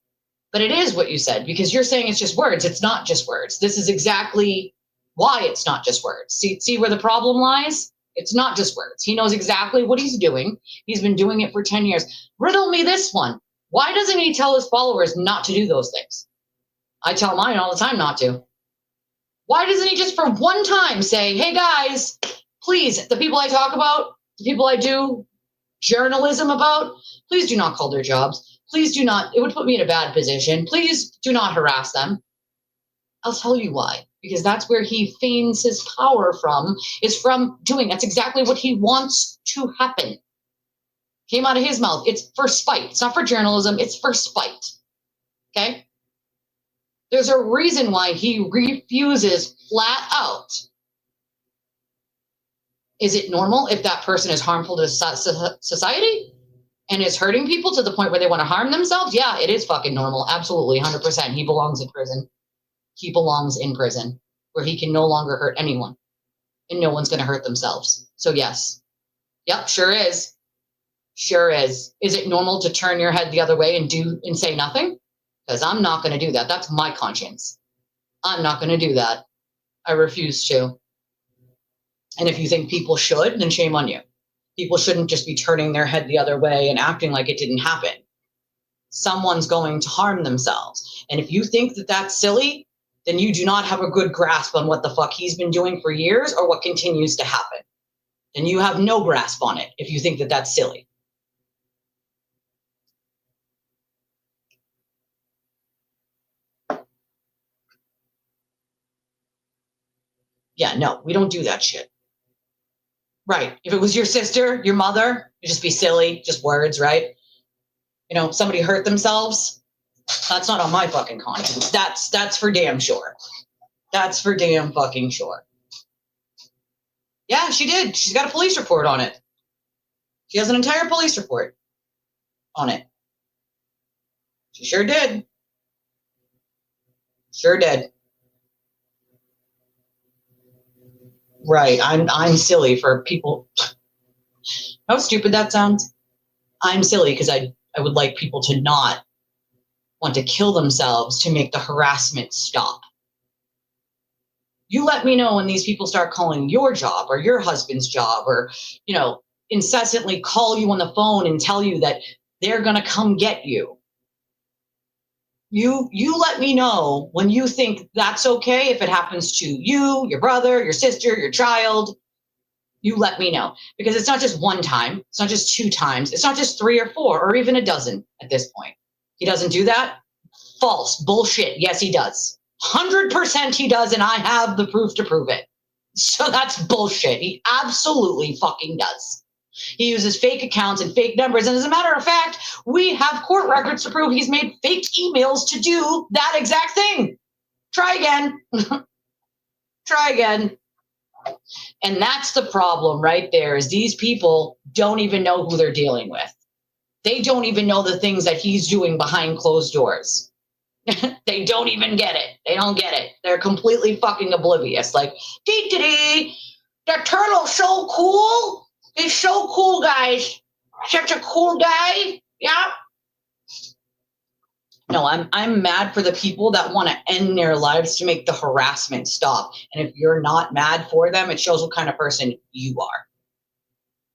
But it is what you said, because you're saying it's just words. It's not just words. This is exactly why it's not just words. See where the problem lies? It's not just words. He knows exactly what he's doing. He's been doing it for 10 years. Riddle me this one. Why doesn't he tell his followers not to do those things? I tell mine all the time not to. Why doesn't he just for one time say, hey guys, please, the people I talk about, the people I do journalism about, please do not call their jobs. Please do not, it would put me in a bad position. Please do not harass them. I'll tell you why. Because that's where he feigns his power from, is from doing. That's exactly what he wants to happen. Came out of his mouth. It's for spite. It's not for journalism. It's for spite. Okay? There's a reason why he refuses flat out. Is it normal if that person is harmful to society and is hurting people to the point where they want to harm themselves? Yeah, it is fucking normal. Absolutely, 100%. He belongs in prison. He belongs in prison where he can no longer hurt anyone and no one's going to hurt themselves. So yes. Yep, sure is. Sure is. Is it normal to turn your head the other way and say nothing? Because I'm not going to do that. That's my conscience. I'm not going to do that. I refuse to. And if you think people should, then shame on you. People shouldn't just be turning their head the other way and acting like it didn't happen. Someone's going to harm themselves. And if you think that that's silly, then you do not have a good grasp on what the fuck he's been doing for years or what continues to happen. And you have no grasp on it if you think that that's silly. Yeah, no, we don't do that shit. Right. If it was your sister, your mother, it'd just be silly, just words, right? You know, somebody hurt themselves. That's not on my fucking conscience. That's for damn sure. That's for damn fucking sure. Yeah, she did. She's got a police report on it. She has an entire police report on it. She sure did. Sure did. Right. I'm silly for people. How stupid that sounds. I'm silly because I would like people to not want to kill themselves to make the harassment stop. You let me know when these people start calling your job or your husband's job or, you know, incessantly call you on the phone and tell you that they're going to come get you. You let me know when you think that's okay if it happens to you, your brother, your sister, your child. You let me know. Because it's not just one time. It's not just 2 times. It's not just 3 or 4 or even a dozen at this point. He doesn't do that? False. Bullshit. Yes, he does. 100% he does, and I have the proof to prove it. So that's bullshit. He absolutely fucking does. He uses fake accounts and fake numbers. And as a matter of fact, we have court records to prove he's made fake emails to do that exact thing. Try again. Try again. And that's the problem right there, is these people don't even know who they're dealing with. They don't even know the things that he's doing behind closed doors. They don't even get it. They don't get it. They're completely fucking oblivious. Like, dee-dee-dee, the turtle's so cool. He's so cool, guys. Such a cool guy. Yeah. No, I'm mad for the people that want to end their lives to make the harassment stop. And if you're not mad for them, it shows what kind of person you are.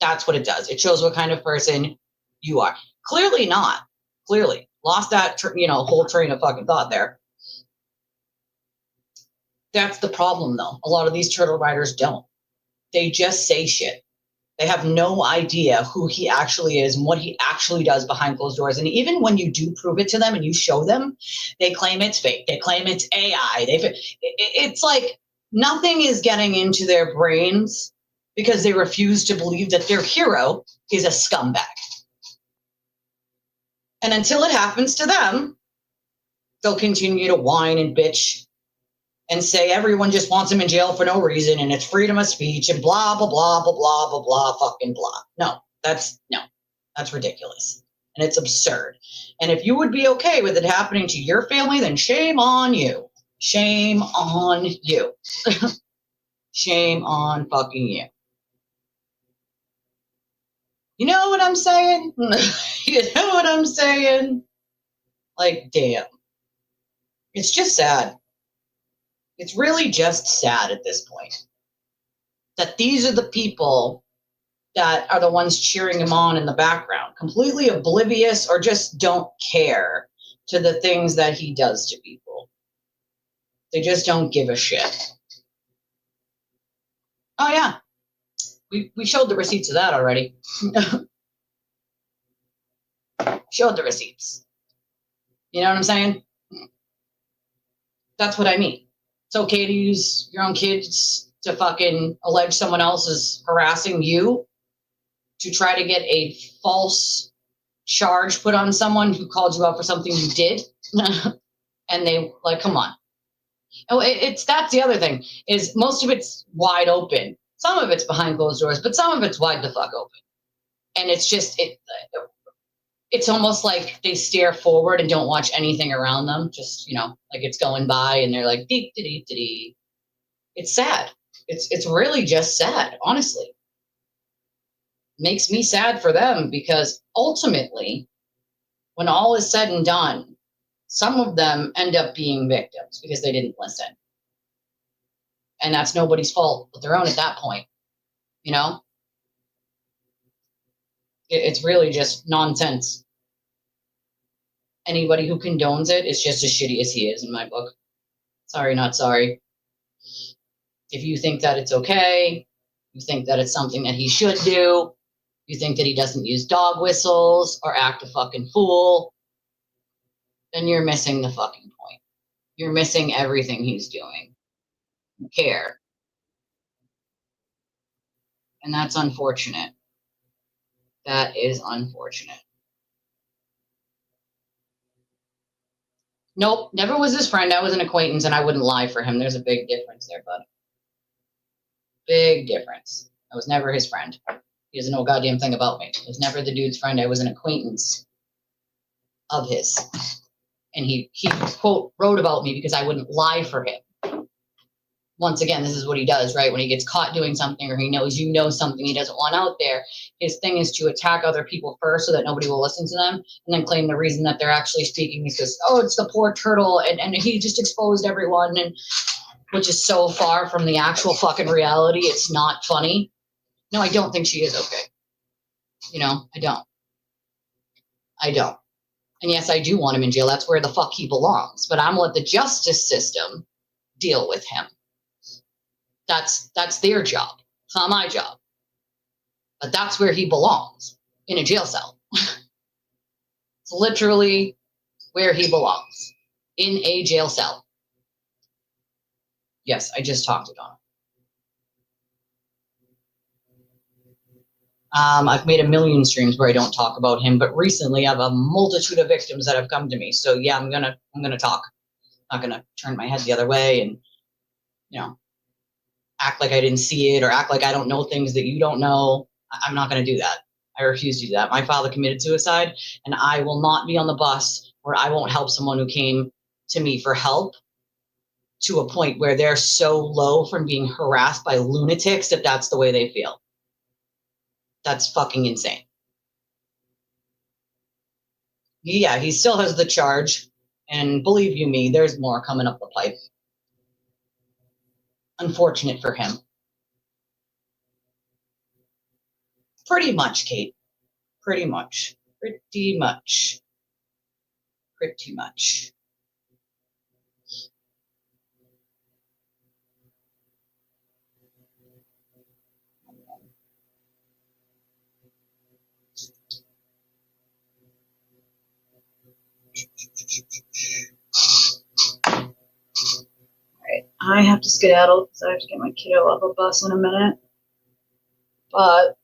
That's what it does. It shows what kind of person you are. Clearly not. Clearly. Lost that, whole train of fucking thought there. That's the problem, though. A lot of these turtle riders don't. They just say shit. They have no idea who he actually is and what he actually does behind closed doors. And even when you do prove it to them and you show them, they claim it's fake. They claim it's AI. It's like, Nothing is getting into their brains because they refuse to believe that their hero is a scumbag. And until it happens to them, they'll continue to whine and bitch and say everyone just wants him in jail for no reason and it's freedom of speech and blah, blah, blah, blah, blah, blah, blah, fucking blah. No, that's ridiculous. And it's absurd. And if you would be okay with it happening to your family, then shame on you. Shame on you. Shame on fucking you. You know what I'm saying? You know what I'm saying? Like, damn. It's just sad. It's really just sad at this point. That these are the people that are the ones cheering him on in the background, completely oblivious or just don't care to the things that he does to people. They just don't give a shit. Oh, yeah. We showed the receipts of that already. Showed the receipts. You know what I'm saying? That's what I mean. It's okay to use your own kids to fucking allege someone else is harassing you, to try to get a false charge put on someone who called you out for something you did. And they, like, come on. Oh, that's the other thing, is most of it's wide open. Some of it's behind closed doors, but some of it's wide the fuck open. And it's just, it's almost like they stare forward and don't watch anything around them. Just, like it's going by and they're like, dee, dee, dee, dee, dee. It's sad. It's really just sad, honestly. Makes me sad for them because ultimately, when all is said and done, some of them end up being victims because they didn't listen. And that's nobody's fault but their own at that point, It's really just nonsense. Anybody who condones it is just as shitty as he is in my book. Sorry, not sorry. If you think that it's okay, you think that it's something that he should do, you think that he doesn't use dog whistles or act a fucking fool, then you're missing the fucking point. You're missing everything he's doing. You care. And that's unfortunate. That is unfortunate. Nope, never was his friend. I was an acquaintance, and I wouldn't lie for him. There's a big difference there, bud. Big difference. I was never his friend. He doesn't know a goddamn thing about me. I was never the dude's friend. I was an acquaintance of his. And he quote, wrote about me because I wouldn't lie for him. Once again, this is what he does, right? When he gets caught doing something or he knows something he doesn't want out there, his thing is to attack other people first so that nobody will listen to them, and then claim the reason that they're actually speaking is because, oh, it's the poor turtle, and he just exposed everyone, and which is so far from the actual fucking reality. It's not funny. No, I don't think she is okay. I don't. And yes, I do want him in jail. That's where the fuck he belongs. But I'm gonna let the justice system deal with him. That's their job. It's not my job. But that's where he belongs, in a jail cell. It's literally where he belongs, in a jail cell. Yes, I just talked it on. I've made a million streams where I don't talk about him, but recently I have a multitude of victims that have come to me. So yeah, I'm gonna talk. I'm not gonna turn my head the other way and act like I didn't see it or act like I don't know things that you don't know. I'm not gonna do that. I refuse to do that. My father committed suicide, and I will not be on the bus where I won't help someone who came to me for help to a point where they're so low from being harassed by lunatics that that's the way they feel. That's fucking insane. Yeah, he still has the charge, and believe you me, there's more coming up the pipe. Unfortunate for him. Pretty much, Kate. Pretty much. Pretty much. Pretty much. I have to skedaddle because I have to get my kiddo off a bus in a minute. But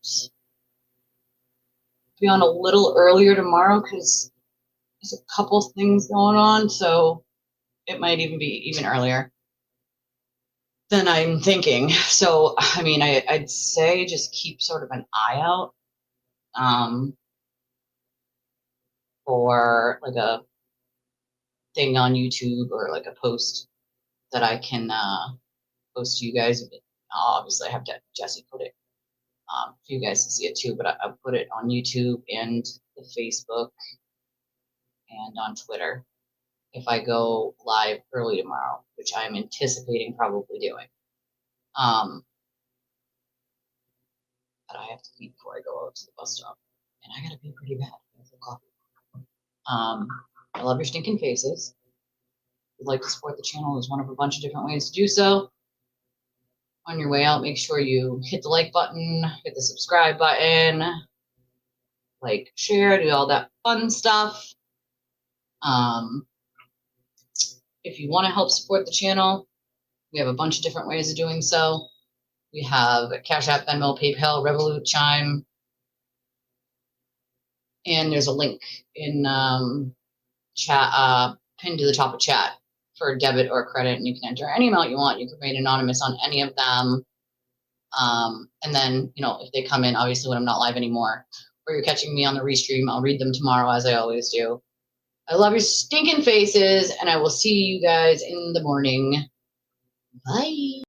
be on a little earlier tomorrow because there's a couple things going on, so it might even be even earlier than I'm thinking. So, I mean, I'd say just keep sort of an eye out for like a thing on YouTube or like a post that I can post to you guys. Obviously, I have to have Jesse put it for you guys to see it too, but I put it on YouTube and the Facebook and on Twitter if I go live early tomorrow, which I'm anticipating probably doing. But I have to eat before I go out to the bus stop, and I gotta be pretty bad for coffee. I love your stinking faces. If you'd like to support the channel, there's one of a bunch of different ways to do so. On your way out, make sure you hit the like button, hit the subscribe button, like, share, do all that fun stuff. If you want to help support the channel, we have a bunch of different ways of doing so. We have CashApp, Venmo, PayPal, Revolut, Chime, and there's a link in chat, pinned to the top of chat for debit or credit, and you can enter any amount you want. You can remain anonymous on any of them. And then, you know, if they come in, obviously when I'm not live anymore, or you're catching me on the restream, I'll read them tomorrow as I always do. I love your stinking faces, and I will see you guys in the morning. Bye.